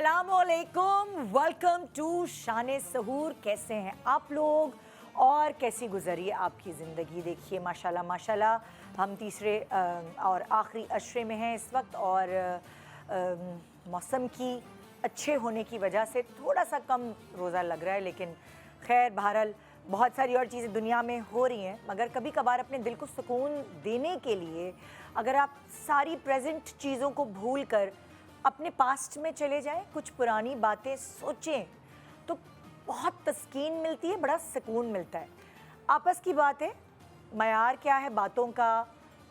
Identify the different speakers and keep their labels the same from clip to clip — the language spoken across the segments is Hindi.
Speaker 1: अस्सलामुअलैकुम, वेलकम टू शान सहूर। कैसे हैं आप लोग और कैसी गुजरी आपकी ज़िंदगी? देखिए माशाल्लाह माशाल्लाह हम तीसरे और आखिरी अशरे में हैं इस वक्त और मौसम की अच्छे होने की वजह से थोड़ा सा कम रोज़ा लग रहा है, लेकिन खैर बहरहाल बहुत सारी और चीज़ें दुनिया में हो रही हैं। मगर कभी कभार अपने दिल को सुकून देने के लिए अगर आप सारी प्रेजेंट चीज़ों को भूल कर अपने पास्ट में चले जाएं, कुछ पुरानी बातें सोचें, तो बहुत तस्कीन मिलती है, बड़ा सुकून मिलता है। आपस की बात है, मयार क्या है बातों का,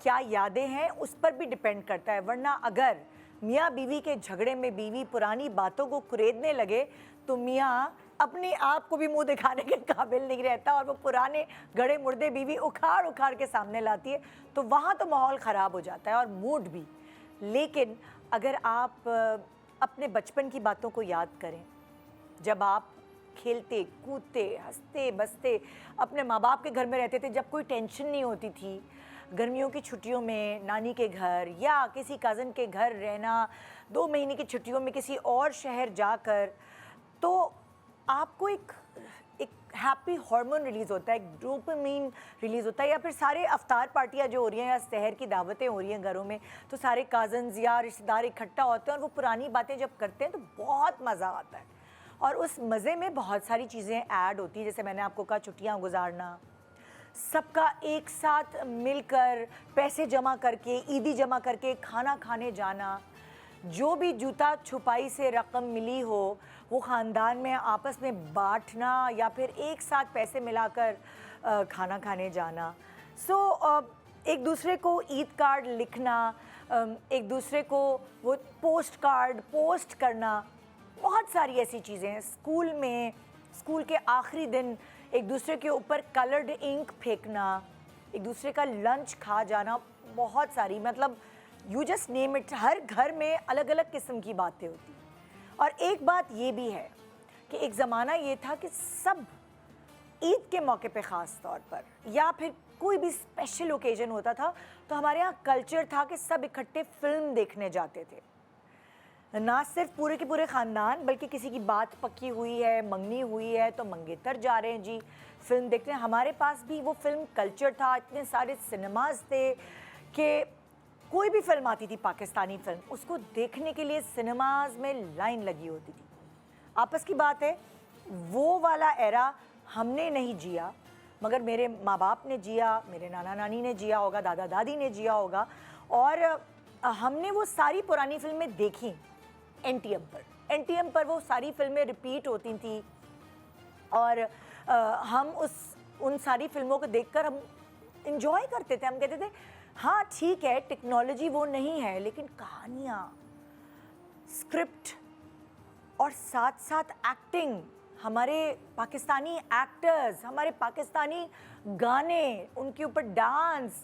Speaker 1: क्या यादें हैं, उस पर भी डिपेंड करता है। वरना अगर मियाँ बीवी के झगड़े में बीवी पुरानी बातों को कुरेदने लगे तो मियाँ अपने आप को भी मुंह दिखाने के काबिल नहीं रहता और वो पुराने गड़े मुर्दे बीवी उखाड़ उखाड़ के सामने लाती है, तो वहाँ तो माहौल ख़राब हो जाता है और मूड भी। लेकिन अगर आप अपने बचपन की बातों को याद करें, जब आप खेलते कूदते हंसते बसते अपने माँ बाप के घर में रहते थे, जब कोई टेंशन नहीं होती थी, गर्मियों की छुट्टियों में नानी के घर या किसी कज़न के घर रहना, 2 महीने की छुट्टियों में किसी और शहर जाकर, तो आपको एक हैप्पी हार्मोन रिलीज़ होता है, एक डोपामाइन रिलीज़ होता है। या फिर सारे अफ्तार पार्टियाँ जो हो रही हैं या शहर की दावतें हो रही हैं घरों में, तो सारे कज़न्स या रिश्तेदार इकट्ठा होते हैं और वो पुरानी बातें जब करते हैं तो बहुत मज़ा आता है। और उस मज़े में बहुत सारी चीज़ें ऐड होती हैं, जैसे मैंने आपको कहा छुट्टियाँ गुजारना, सबका एक साथ मिलकर पैसे जमा करके, ईदी जमा करके खाना खाने जाना, जो भी जूता छुपाई से रकम मिली हो वो ख़ानदान में आपस में बांटना या फिर एक साथ पैसे मिलाकर खाना खाने जाना। एक दूसरे को ईद कार्ड लिखना, एक दूसरे को वो पोस्ट कार्ड पोस्ट करना, बहुत सारी ऐसी चीज़ें हैं। स्कूल में स्कूल के आखिरी दिन एक दूसरे के ऊपर कलर्ड इंक फेंकना, एक दूसरे का लंच खा जाना, बहुत सारी, मतलब यू जस्ट नेम इट, हर घर में अलग अलग किस्म की बातें होती। और एक बात ये भी है कि एक ज़माना ये था कि सब ईद के मौके पे ख़ास तौर पर या फिर कोई भी स्पेशल ओकेजन होता था तो हमारे यहाँ कल्चर था कि सब इकट्ठे फ़िल्म देखने जाते थे। ना सिर्फ पूरे के पूरे ख़ानदान, बल्कि किसी की बात पक्की हुई है, मंगनी हुई है तो मंगेतर जा रहे हैं जी फ़िल्म देखने। हमारे पास भी वो फ़िल्म कल्चर था, इतने सारे सिनेमाज़ थे कि कोई भी फिल्म आती थी, पाकिस्तानी फिल्म, उसको देखने के लिए सिनेमाज में लाइन लगी होती थी। आपस की बात है, वो वाला एरा हमने नहीं जिया, मगर मेरे माँ बाप ने जिया, मेरे नाना नानी ने जिया होगा, दादा दादी ने जिया होगा, और हमने वो सारी पुरानी फिल्में देखी एनटीएम पर वो सारी फिल्में रिपीट होती थी और हम उन सारी फिल्मों को देखकर हम इंजॉय करते थे। हम कहते थे हाँ ठीक है, टेक्नोलॉजी वो नहीं है, लेकिन कहानियाँ, स्क्रिप्ट और साथ साथ एक्टिंग, हमारे पाकिस्तानी एक्टर्स, हमारे पाकिस्तानी गाने, उनके ऊपर डांस,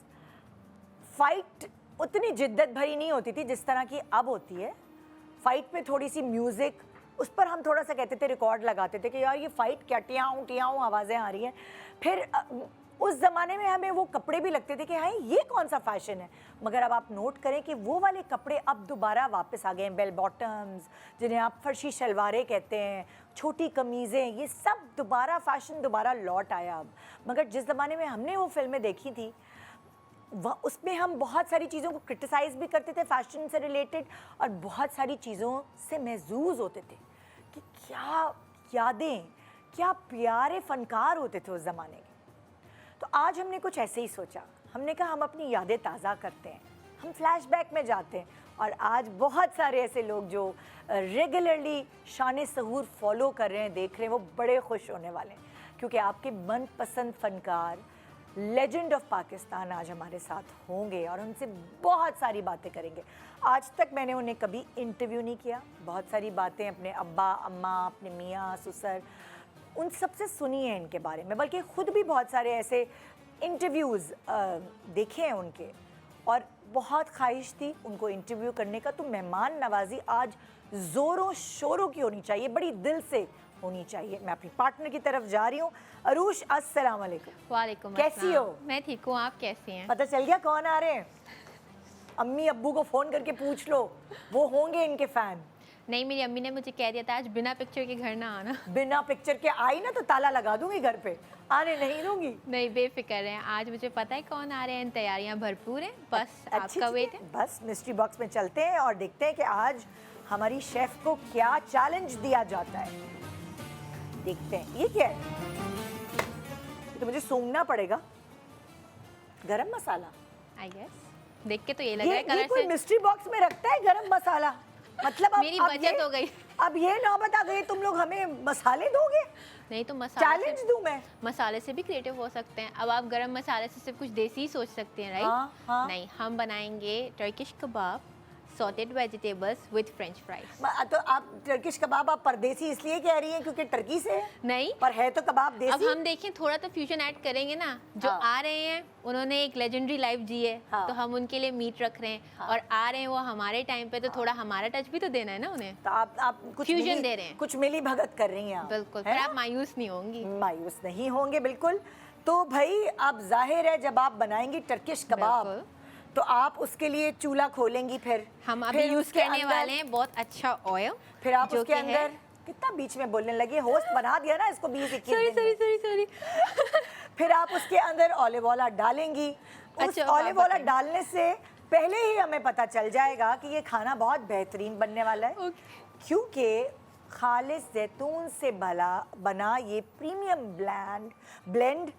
Speaker 1: फाइट उतनी जिद्दत भरी नहीं होती थी जिस तरह की अब होती है। फाइट में थोड़ी सी म्यूज़िक, उस पर हम थोड़ा सा कहते थे, रिकॉर्ड लगाते थे कि यार ये फ़ाइट क्या टियाऊँ टियाऊँ आवाज़ें आ रही हैं। फिर उस ज़माने में हमें वो कपड़े भी लगते थे कि हाँ ये कौन सा फ़ैशन है। मगर अब आप नोट करें कि वो वाले कपड़े अब दोबारा वापस आ गए हैं। बेल बॉटम्स, जिन्हें आप फर्शी शलवारें कहते हैं, छोटी कमीज़ें, ये सब दोबारा फ़ैशन दोबारा लौट आया अब। मगर जिस ज़माने में हमने वो फिल्में देखी थी उसमें हम बहुत सारी चीज़ों को क्रिटिसाइज़ भी करते थे फ़ैशन से रिलेटेड, और बहुत सारी चीज़ों से महजूज़ होते थे कि क्या यादें, क्या प्यारे फ़नकार होते थे उस ज़माने के। तो आज हमने कुछ ऐसे ही सोचा, हमने कहा हम अपनी यादें ताज़ा करते हैं, हम फ्लैशबैक में जाते हैं। और आज बहुत सारे ऐसे लोग जो रेगुलरली शान सहूर फॉलो कर रहे हैं, देख रहे हैं, वो बड़े खुश होने वाले हैं, क्योंकि आपके मनपसंद फ़नकार लेजेंड ऑफ पाकिस्तान आज हमारे साथ होंगे और उनसे बहुत सारी बातें करेंगे। आज तक मैंने उन्हें कभी इंटरव्यू नहीं किया, बहुत सारी बातें अपने अब्बा अम्मा, अपने मियाँ ससुर, उन सबसे सुनी है इनके बारे में, बल्कि ख़ुद भी बहुत सारे ऐसे इंटरव्यूज़ देखे हैं उनके, और बहुत ख्वाहिश थी उनको इंटरव्यू करने का। तो मेहमान नवाजी आज ज़ोरों शोरों की होनी चाहिए, बड़ी दिल से होनी चाहिए। मैं अपनी पार्टनर की तरफ जा रही हूँ। अरूश, अस्सलाम वालेकुम।
Speaker 2: वालेकुम,
Speaker 1: कैसी हो?
Speaker 2: मैं ठीक हूँ, आप कैसी हैं?
Speaker 1: पता चल गया कौन आ रहे हैं? अम्मी अब्बू को फ़ोन करके पूछ लो, वो होंगे इनके फ़ैन।
Speaker 2: नहीं, मेरी अम्मी ने मुझे कह दिया था आज बिना पिक्चर के घर ना आना।
Speaker 1: बिना पिक्चर के आई ना तो ताला लगा दूंगी घर पे, आने नहीं दूंगी।
Speaker 2: नहीं, बेफिक्र हैं, आज मुझे पता है कौन आ रहे हैं, तैयारियां भरपूर हैं, बस आपका वेट है।
Speaker 1: बस मिस्ट्री बॉक्स में चलते हैं और देखते हैं कि आज हमारी शेफ को क्या चैलेंज दिया जाता है। देखते हैं ये क्या है। तो मुझे सूंघना पड़ेगा। गरम मसाला,
Speaker 2: आई गेस देख के तो ये लग रहा है
Speaker 1: ये
Speaker 2: कलर
Speaker 1: कोई
Speaker 2: से।
Speaker 1: मिस्ट्री बॉक्स में रखता है गरम मसाला? मतलब
Speaker 2: मेरी बचत हो गई।
Speaker 1: अब ये नौबत आ गई, तुम लोग हमें मसाले दोगे?
Speaker 2: नहीं तो मसाले
Speaker 1: चैलेंज दूं मैं?
Speaker 2: मसाले से भी क्रिएटिव हो सकते हैं। अब आप गरम मसाले से सिर्फ कुछ देसी ही सोच सकते हैं, राइट?
Speaker 1: हाँ।
Speaker 2: नहीं, हम बनाएंगे Turkish kebab, sautéed vegetables with French fries.
Speaker 1: तो आप टर्किश कबाब आप परदेसी इसलिए कह रही हैं क्योंकि टर्की से है?
Speaker 2: नहीं,
Speaker 1: पर है तो कबाब देसी।
Speaker 2: अब हम देखें थोड़ा तो फ्यूजन ऐड करेंगे ना। जो
Speaker 1: हाँ।
Speaker 2: आ रहे हैं उन्होंने एक लेजेंडरी लाइफ जी है,
Speaker 1: हाँ।
Speaker 2: तो हम उनके लिए मीट रख रहे हैं।
Speaker 1: हाँ।
Speaker 2: और आ रहे हैं वो हमारे टाइम पे, तो थोड़ा हमारा टच भी तो देना है ना उन्हें।
Speaker 1: तो आप कुछ
Speaker 2: फ्यूजन दे रहे हैं।
Speaker 1: कुछ मिली भगत कर रही हैं आप,
Speaker 2: बिल्कुल,
Speaker 1: है
Speaker 2: फिर
Speaker 1: ना?
Speaker 2: आप मायूस नहीं होंगी।
Speaker 1: मायूस नहीं होंगे बिल्कुल। तो भाई अब जाहिर है जब आप बनाएंगी टर्किश कबाब
Speaker 2: बिल्कुल।
Speaker 1: तो आप उसके लिए चूल्हा खोलेंगी, फिर
Speaker 2: हम अभी
Speaker 1: फिर
Speaker 2: यूज
Speaker 1: उसके
Speaker 2: करने
Speaker 1: अंदर-
Speaker 2: वाले हैं बहुत अच्छा ऑयल।
Speaker 1: फिर आप
Speaker 2: जो
Speaker 1: उसके
Speaker 2: कि है-
Speaker 1: अंदर कितना बीच में बोलने लगी, होस्ट बना दिया ना इसको 20-21
Speaker 2: सॉरी
Speaker 1: दिन में।
Speaker 2: सॉरी।
Speaker 1: फिर आप उसके अंदर ऑलिव ऑयल डालेंगी। उस
Speaker 2: अच्छा, अब
Speaker 1: ऑलिव
Speaker 2: आप
Speaker 1: ऑयल
Speaker 2: बताइए।
Speaker 1: डालने से पहले ही हमें पता चल जाएगा कि ये खाना बहुत बेहतरीन बनने वाला है, क्योंकि खालिस जैतून से बना ये प्रीमियम ब्लेंड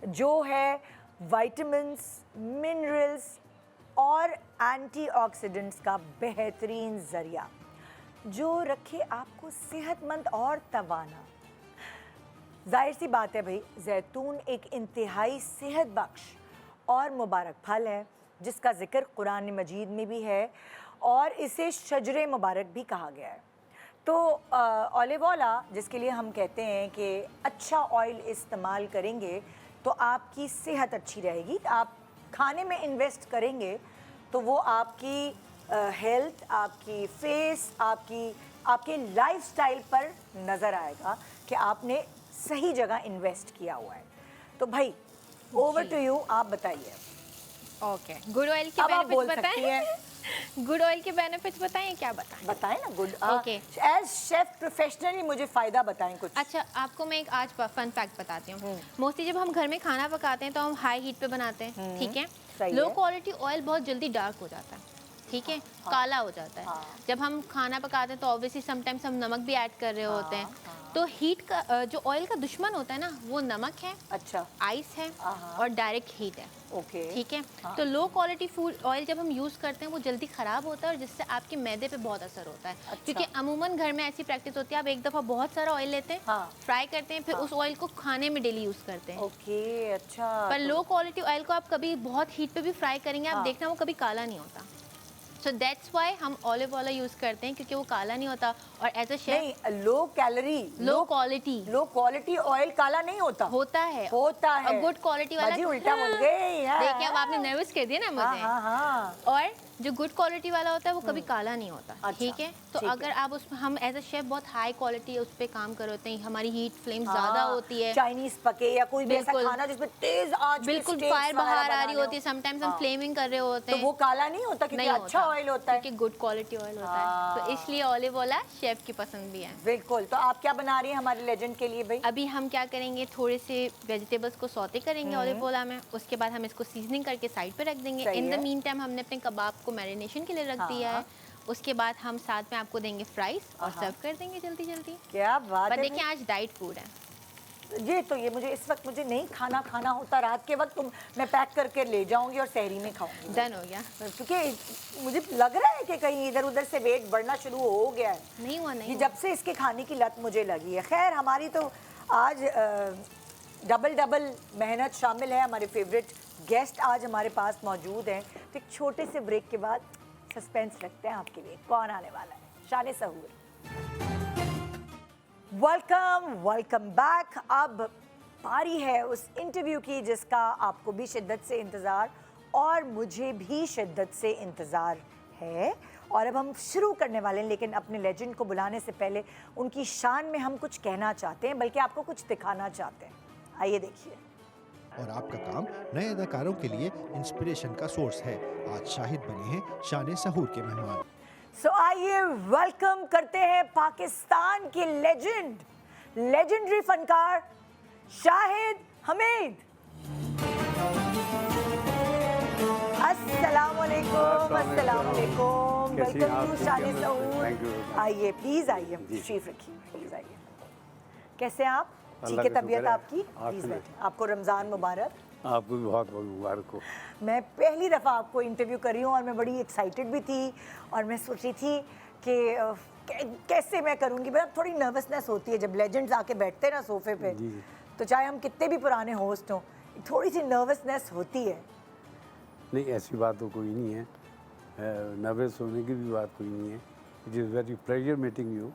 Speaker 1: जो है विटामिन्स, मिनरल्स और एंटीऑक्सीडेंट्स का बेहतरीन जरिया, जो रखे आपको सेहतमंद और तवाना। जाहिर सी बात है भाई, जैतून एक इंतहाई सेहत बख्श और मुबारक फल है जिसका जिक्र कुरान मजीद में भी है और इसे शजरे मुबारक भी कहा गया है। तो ऑलिव ऑयल जिसके लिए हम कहते हैं कि अच्छा ऑयल इस्तेमाल करेंगे तो आपकी सेहत अच्छी रहेगी। आप खाने में इन्वेस्ट करेंगे तो वो आपकी हेल्थ, आपकी फेस, आपके लाइफस्टाइल पर नज़र आएगा कि आपने सही जगह इन्वेस्ट किया हुआ है। तो भाई ओवर टू यू, आप बताइए।
Speaker 2: ओके, गुड ऑयल के
Speaker 1: अब आप बोल
Speaker 2: बेनिफिट्स
Speaker 1: सकती
Speaker 2: बताएं।
Speaker 1: हैं।
Speaker 2: गुड ऑयल के बेनिफिट्स बताएं, क्या बताएं?
Speaker 1: बताएं ना good.
Speaker 2: Okay.
Speaker 1: As chef professionally मुझे फ़ायदा बताएं कुछ।
Speaker 2: अच्छा, आपको मैं एक आज फन फैक्ट बताती हूँ। मोस्टली जब हम घर में खाना पकाते हैं तो हम हाई हीट पे बनाते हैं, ठीक है?
Speaker 1: सही
Speaker 2: लो
Speaker 1: है।
Speaker 2: क्वालिटी ऑयल बहुत जल्दी डार्क हो जाता है, ठीक है? काला हो जाता है।
Speaker 1: हाँ।
Speaker 2: जब हम खाना पकाते हैं तो ऑब्वियसली समटाइम्स हम नमक भी ऐड कर रहे होते हैं। तो हीट का जो ऑयल का दुश्मन होता है ना, वो नमक है,
Speaker 1: अच्छा,
Speaker 2: आइस है
Speaker 1: हाँ।
Speaker 2: और डायरेक्ट हीट है,
Speaker 1: ओके,
Speaker 2: ठीक है?
Speaker 1: हाँ।
Speaker 2: तो लो क्वालिटी फूड ऑयल जब हम यूज़ करते हैं वो जल्दी ख़राब होता है और जिससे आपके मैदे पे बहुत असर होता है।
Speaker 1: अच्छा।
Speaker 2: क्योंकि अमूमन घर में ऐसी प्रैक्टिस होती है, आप एक दफ़ा बहुत सारा ऑयल लेते हैं,
Speaker 1: हाँ।
Speaker 2: फ्राई करते हैं, फिर उस ऑयल को खाने में डेली यूज़ करते हैं।
Speaker 1: ओके, अच्छा।
Speaker 2: पर लो क्वालिटी ऑयल को आप कभी बहुत हीट पे भी फ्राई करेंगे, आप
Speaker 1: हाँ।
Speaker 2: देखना वो कभी काला नहीं होता। सो दैट्स वाई हम ऑलिव ऑयल यूज़ करते हैं, क्योंकि वो काला नहीं होता। और एज अ शेफ
Speaker 1: नहीं, low calorie,
Speaker 2: low quality
Speaker 1: oil काला नहीं होता।
Speaker 2: होता है,
Speaker 1: होता है।
Speaker 2: और गुड क्वालिटी वाला
Speaker 1: बाजी उल्टा बोल गई। हाँ।
Speaker 2: देखिए, अब आपने नर्वस कर दिया ना
Speaker 1: हाँ,
Speaker 2: मुझे।
Speaker 1: हाँ, हाँ।
Speaker 2: और जो गुड क्वालिटी वाला होता है वो कभी काला नहीं होता,
Speaker 1: अच्छा,
Speaker 2: ठीक है? तो
Speaker 1: ठीक है।
Speaker 2: अगर आप उसमें, हम एज अ शेफ बहुत हाई क्वालिटी उस पर काम कर होते हैं, हमारी हीट फ्लेम ज़्यादा
Speaker 1: हाँ,
Speaker 2: होती है,
Speaker 1: चाइनीज पके या कोई भी ऐसा
Speaker 2: बिल्कुल।
Speaker 1: खाना जिसमें तेज आंच पे
Speaker 2: बिल्कुल
Speaker 1: steaks
Speaker 2: फायर
Speaker 1: वगैरह
Speaker 2: बाहर आ रही
Speaker 1: बनाने
Speaker 2: होती है,
Speaker 1: हो।
Speaker 2: समटाइम्स हम
Speaker 1: हाँ।
Speaker 2: फ्लेमिंग कर रहे होते
Speaker 1: तो
Speaker 2: हैं,
Speaker 1: वो काला नहीं होता क्योंकि
Speaker 2: नहीं
Speaker 1: अच्छा ऑयल होता है।
Speaker 2: क्योंकि गुड क्वालिटी ऑयल होता है।
Speaker 1: हाँ।
Speaker 2: तो इसलिए ऑलिव ऑयल शेफ की पसंद भी है।
Speaker 1: बिल्कुल। तो आप क्या बना रही हैं हमारे लेजेंड के लिए भाई?
Speaker 2: अभी हम क्या करेंगे, थोड़े से वेजिटेबल्स को सौते करेंगे ऑलिव ऑयल में, उसके बाद हम इसको सीजनिंग करके साइड पे रख देंगे।
Speaker 1: सही
Speaker 2: इन द
Speaker 1: है।
Speaker 2: मीन टाइम हमने अपने कबाब को मैरिनेशन के लिए रख दिया है। उसके बाद हम साथ में आपको देंगे फ्राइज और सर्व कर देंगे जल्दी जल्दी।
Speaker 1: क्या बात
Speaker 2: पर
Speaker 1: है
Speaker 2: देखिए, आज डाइट फूड है।
Speaker 1: ये मुझे इस वक्त मुझे नहीं खाना होता, रात के वक्त मैं पैक करके ले जाऊंगी और सहरी में खाऊंगी।
Speaker 2: डन हो गया।
Speaker 1: क्योंकि मुझे लग रहा है कि कहीं इधर उधर से वेट बढ़ना शुरू हो गया है।
Speaker 2: नहीं हुआ, नहीं
Speaker 1: ये
Speaker 2: हुआ।
Speaker 1: जब से इसके खाने की लत मुझे लगी है। खैर, हमारी तो आज डबल मेहनत शामिल है। हमारे फेवरेट गेस्ट आज हमारे पास मौजूद हैं। तो एक छोटे से ब्रेक के बाद सस्पेंस रखते हैं आपके लिए, कौन आने वाला है। शान सहूर, वेलकम बैक। अब पारी है उस इंटरव्यू की जिसका आपको भी शिद्दत से इंतज़ार और मुझे भी शिद्दत से इंतज़ार है। और अब हम शुरू करने वाले हैं, लेकिन अपने लेजेंड को बुलाने से पहले उनकी शान में हम कुछ कहना चाहते हैं, बल्कि आपको कुछ दिखाना चाहते हैं। आइए देखिए।
Speaker 3: और आपका काम नए अदाकारों के लिए इंस्पिरेशन का सोर्स है। आज शाहिद बने हैं शान सहूर के मेहमान।
Speaker 1: सो आइए वेलकम करते हैं पाकिस्तान के लेजेंडरी फनकार शाहिद हमीद। अस्सलाम वालेकुम, अस्सलाम वालेकुम। वेलकम टू शान सहूर। आइए प्लीज, आइए तशरीफ रखिए, प्लीज आइए। कैसे हैं आप? ठीक है तबीयत आपकी? प्लीज बैठे। आपको रमज़ान मुबारक।
Speaker 4: आपको भी बहुत बहुत मुबारक हो।
Speaker 1: मैं पहली दफ़ा आपको इंटरव्यू कर रही हूँ और मैं बड़ी एक्साइटेड भी थी और मैं सोच रही थी कि कैसे मैं करूँगी। मतलब थोड़ी नर्वसनेस होती है जब लेजेंड्स आके बैठते हैं ना सोफे पे, तो चाहे हम कितने भी पुराने होस्ट हों, थोड़ी सी नर्वसनेस होती है।
Speaker 4: नहीं, ऐसी बात तो कोई नहीं है, नर्वस होने की भी बात कोई नहीं है। It is very pleasure meeting you.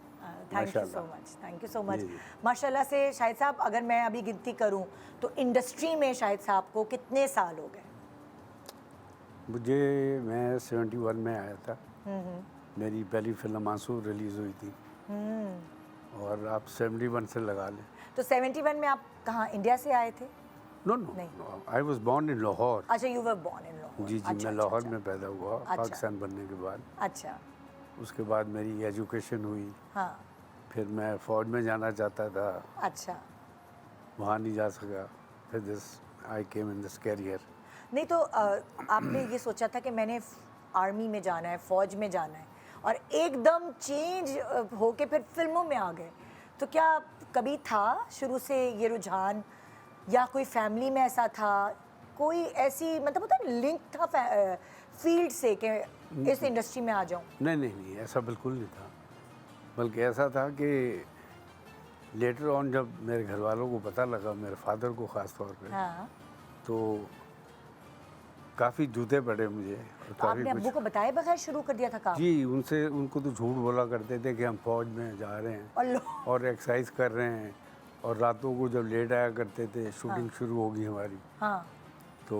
Speaker 1: Thank you so much, thank you so much. माशाल्लाह से शाहिद साहब, अगर मैं अभी गिनती करूं तो इंडस्ट्री में शाहिद साहब को कितने साल हो गए?
Speaker 4: मैं 71 में आया था। मेरी पहली फिल्म आंसू रिलीज़ हुई थी और आप 71 से लगा लें।
Speaker 1: तो 71 में आप कहाँ, इंडिया से आए थे?
Speaker 4: No no, I was born in Lahore.
Speaker 1: अच्छा, you were born in Lahore.
Speaker 4: जी, मैं लाहौर में पैदा हुआ पाकिस्तान बनने के बाद।
Speaker 1: अच्छा।
Speaker 4: उसके बाद मेरी एजुकेशन हुई।
Speaker 1: हाँ।
Speaker 4: फिर मैं फ़ौज में जाना चाहता था।
Speaker 1: अच्छा।
Speaker 4: वहाँ नहीं जा सका। फिर आई केम इन दिस कैरियर।
Speaker 1: नहीं तो आपने ये सोचा था कि मैंने आर्मी में जाना है, फ़ौज में जाना है, और एकदम चेंज होके फिर फिल्मों में आ गए, तो क्या कभी था शुरू से ये रुझान, या कोई फैमिली में ऐसा था, कोई ऐसी मतलब होता है लिंक था फील्ड से कि इस इंडस्ट्री में आ जाऊं?
Speaker 4: नहीं, ऐसा बिल्कुल नहीं था। बल्कि ऐसा था कि लेटर ऑन जब मेरे घर वालों को पता लगा, मेरे फादर को ख़ास तौर पे,
Speaker 1: हाँ।
Speaker 4: तो काफ़ी जूते पड़े मुझे।
Speaker 1: तो आपने अब्बू को बताए बगैर शुरू कर दिया था काम?
Speaker 4: जी, उनको तो झूठ बोला करते थे कि हम फौज में जा रहे हैं और एक्सरसाइज कर रहे हैं, और रातों को जब लेट आया करते थे, शूटिंग शुरू होगी हमारी।
Speaker 1: हाँ।
Speaker 4: तो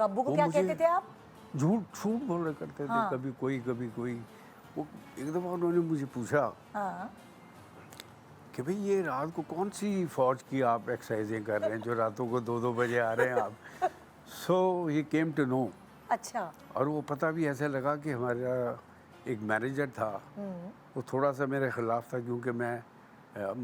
Speaker 1: अब्बू को क्या कहते थे आप?
Speaker 4: झूठ बोला करते थे। कभी कोई। वो एक दफ़ा उन्होंने मुझे पूछा कि भाई ये रात को कौन सी फौज की आप एक्सरसाइजें कर रहे हैं जो रातों को 2-2 बजे आ रहे हैं आप? सो ही केम टू नो।
Speaker 1: अच्छा।
Speaker 4: और वो पता भी ऐसे लगा कि हमारा एक मैनेजर था, वो थोड़ा सा मेरे ख़िलाफ़ था, क्योंकि मैं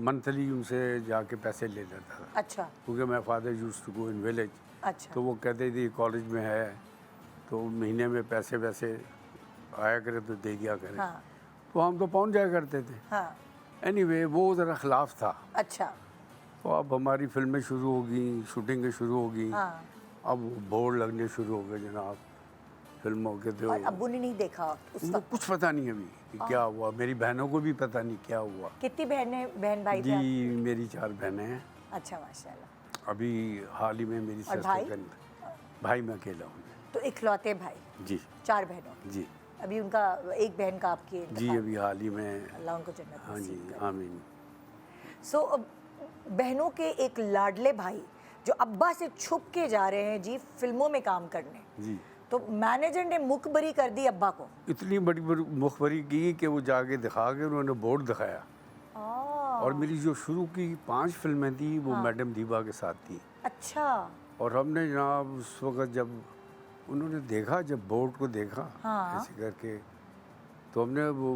Speaker 4: मंथली उनसे जाके पैसे ले लेता था।
Speaker 1: अच्छा।
Speaker 4: क्योंकि मैं father used to go in village.
Speaker 1: अच्छा।
Speaker 4: तो वो कहते थे कॉलेज में है तो महीने में पैसे वैसे आया करे तो दे दिया करे।
Speaker 1: हाँ।
Speaker 4: तो हम तो पहुंच जाया करते थे।
Speaker 1: हाँ।
Speaker 4: एनीवे, वो ज़रा खिलाफ था।
Speaker 1: अच्छा।
Speaker 4: तो अब हमारी फिल्में शुरू होगी, शूटिंगें शुरू होगी।
Speaker 1: हाँ।
Speaker 4: अब बोर्ड लगने शुरू हो गए जनाब फिल्मों के। तो
Speaker 1: और अब्बू ने नहीं देखा उस
Speaker 4: उनको
Speaker 1: वक्त?
Speaker 4: कुछ पता नहीं अभी कि क्या हुआ। मेरी बहनों को भी पता नहीं क्या हुआ।
Speaker 1: कितनी बहन भाई थे
Speaker 4: जी,
Speaker 1: आपके?
Speaker 4: मेरी 4 बहनें हैं।
Speaker 1: अच्छा, माशाल्लाह।
Speaker 4: अभी हाल ही में मेरी
Speaker 1: और भाई?
Speaker 4: भाई मैं अकेला हूँ।
Speaker 1: तो इकलौते भाई?
Speaker 4: जी।
Speaker 1: 4 बहनों?
Speaker 4: जी।
Speaker 1: अभी उनका एक बहन का आपकी
Speaker 4: जी,
Speaker 1: इंतकाल?
Speaker 4: अभी हाल ही में।
Speaker 1: अल्लाह उनको जन्नत
Speaker 4: हाँ जी,
Speaker 1: नसीब करे।
Speaker 4: आमीन।
Speaker 1: सो बहनों के एक लाडले भाई जो अब्बा से छुप के जा रहे हैं जी फिल्मों में काम करने,
Speaker 4: जी।
Speaker 1: तो मैनेजर ने मुखबरी कर दी अब्बा को।
Speaker 4: इतनी बड़ी मुखबरी की कि वो जाके दिखा के उन्होंने बोर्ड दिखाया। और मेरी जो शुरू की 5 फिल्में थी वो मैडम दीबा के साथ थी।
Speaker 1: अच्छा।
Speaker 4: और हमने जनाब उस वक़्त जब उन्होंने देखा, जब बोर्ड को देखा ऐसे करके, तो हमने वो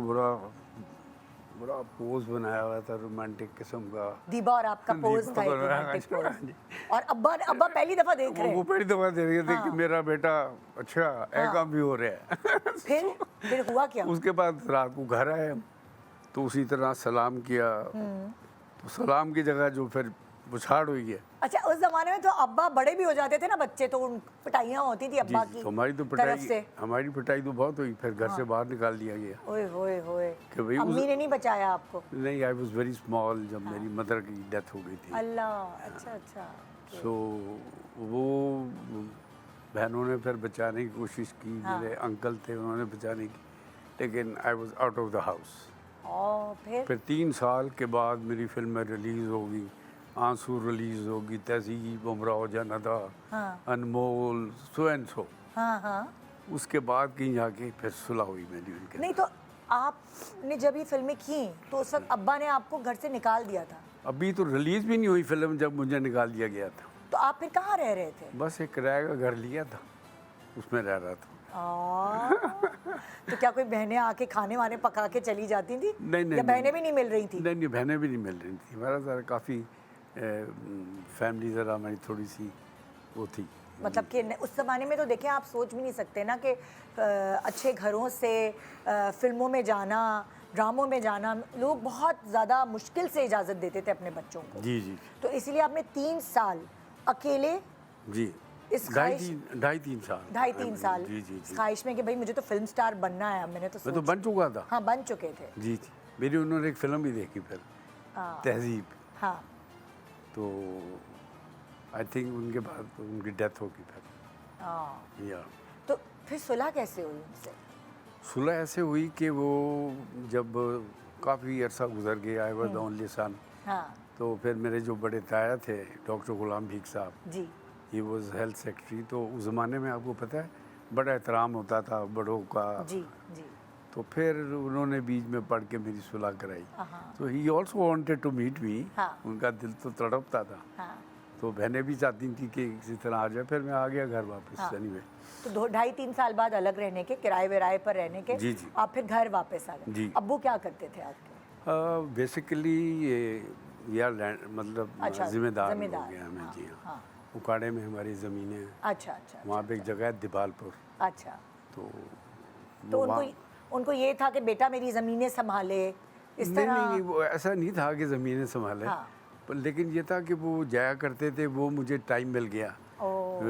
Speaker 4: बड़ा पोज बनाया हुआ था रोमांटिक किस्म का।
Speaker 1: दीबा और आपका पोज था, एक रोमांटिक पोज। और अब्बा पहली दफा देख रहे हैं?
Speaker 4: वो पहली दफा देख रहे थे कि मेरा बेटा अच्छा काम भी हो रहा है।
Speaker 1: फिर हुआ क्या?
Speaker 4: उसके बाद रात को घर आए तो उसी तरह सलाम किया। तो सलाम की जगह जो फिर बुछाड़ हुई है।
Speaker 1: अच्छा, उस जमाने में तो अब्बा बड़े भी हो जाते थे ना बच्चे, तो उन पिटाइयाँ होती थी अब्बा की
Speaker 4: तो हमारी पिटाई तो बहुत हुई। फिर घर से बाहर निकाल दिया गया।
Speaker 1: ओए होए होए।
Speaker 4: कि भाई
Speaker 1: अम्मी ने नहीं बचाया आपको?
Speaker 4: नहीं, आई वाज वेरी स्मॉल जब मेरी मदर की डेथ हो गई थी।
Speaker 1: अल्लाह। अच्छा।
Speaker 4: सो वो बहनों ने फिर बचाने की कोशिश की। मेरे अंकल थे, उन्होंने बचाने की, लेकिन I was out of the house.
Speaker 1: और फिर
Speaker 4: 3 साल के बाद मेरी फिल्म रिलीज़ होगी। आंसू रिलीज़ होगी, तहज़ीब, उमराव जन्नत, अनमोल, सो एंड सो। उसके बाद कहीं जाके फिर सुलह हुई मेरी उनके।
Speaker 1: नहीं, तो आपने जब ये फिल्में की तो उस वक्त अब्बा ने आपको घर से निकाल दिया था?
Speaker 4: अभी तो रिलीज़ भी नहीं हुई फिल्म जब मुझे निकाल दिया गया था।
Speaker 1: तो आप फिर कहाँ रह रहे थे?
Speaker 4: बस एक किराए का घर लिया था, उसमें रह रहा था।
Speaker 1: तो क्या कोई बहनें आके खाने वाने पका के चली जाती थी?
Speaker 4: नहीं
Speaker 1: या बहनें भी नहीं मिल रही थी?
Speaker 4: नहीं, बहनें भी नहीं मिल रही थी। हमारा ज़रा काफ़ी फैमिली ज़रा हमारी थोड़ी सी वो थी।
Speaker 1: मतलब कि उस ज़माने में तो देखें, आप सोच भी नहीं सकते ना कि अच्छे घरों से फिल्मों में जाना, ड्रामों में जाना, लोग बहुत ज़्यादा मुश्किल से इजाज़त देते थे अपने बच्चों को।
Speaker 4: जी जी
Speaker 1: तो इसीलिए आपने 3 साल अकेले
Speaker 4: जी
Speaker 1: इस ख्वाहिश,
Speaker 4: ढाई तीन साल
Speaker 1: 2.5-3 साल
Speaker 4: जी जी
Speaker 1: इस
Speaker 4: जी।
Speaker 1: ख्वाहिश में कि भाई मुझे तो फिल्म स्टार बनना है। मैंने तो
Speaker 4: मैं तो
Speaker 1: सोच,
Speaker 4: बन चुका था।
Speaker 1: हाँ, बन चुके थे।
Speaker 4: जी जी, मेरी उन्होंने एक फिल्म भी देखी फिर,
Speaker 1: हाँ,
Speaker 4: तहजीब।
Speaker 1: हाँ,
Speaker 4: तो आई थिंक उनके बाद उनकी डेथ होगी फिर।
Speaker 1: हाँ।
Speaker 4: या
Speaker 1: तो फिर सुलह कैसे हुई उनसे?
Speaker 4: सुलह ऐसे हुई कि वो जब काफ़ी अरसा गुजर गया, I was the only son,
Speaker 1: हाँ
Speaker 4: तो फिर मेरे जो बड़े ताया थे डॉक्टर गुलाम भीख साहब,
Speaker 1: जी,
Speaker 4: ही वॉज हेल्थ सेक्रेटरी। तो उस ज़माने में आपको पता है बड़ा एहतराम होता था बड़ों का।
Speaker 1: जी, जी।
Speaker 4: तो फिर उन्होंने बीच में पढ़ के मेरी सुलह कराई।
Speaker 1: हाँ,
Speaker 4: तो he also wanted to meet me.
Speaker 1: हाँ।
Speaker 4: उनका दिल तो तड़पता था।
Speaker 1: हाँ।
Speaker 4: तो बहनें भी चाहती थी कि किसी तरह आ जाए। फिर मैं आ गया घर वापस।
Speaker 1: हाँ।
Speaker 4: एनीवे
Speaker 1: तो 2-2.5-3 साल बाद अलग रहने के, किराए विराए पर रहने के,
Speaker 4: जी, जी।
Speaker 1: आप फिर घर वापस आ गए।
Speaker 4: जी।
Speaker 1: अब्बू क्या करते थे आपके?
Speaker 4: बेसिकली ये या लैंड मतलब
Speaker 1: अच्छा,
Speaker 4: जिम्मेदार हो
Speaker 1: ज़मींदार,
Speaker 4: गया हमें।
Speaker 1: हाँ,
Speaker 4: जी हाँ,
Speaker 1: हाँ।
Speaker 4: उकाड़े में हमारी ज़मीनें हैं।
Speaker 1: अच्छा, अच्छा,
Speaker 4: वहाँ पे एक जगह है दिबालपुर।
Speaker 1: अच्छा।
Speaker 4: तो
Speaker 1: तो
Speaker 4: वो
Speaker 1: उनको ये था कि बेटा मेरी ज़मीनें संभाले, इस
Speaker 4: नहीं
Speaker 1: तरह?
Speaker 4: नहीं, वो ऐसा नहीं था कि ज़मीनें संभाले।
Speaker 1: हाँ।
Speaker 4: पर लेकिन ये था कि वो जाया करते थे, वो मुझे टाइम मिल गया।
Speaker 1: ओह,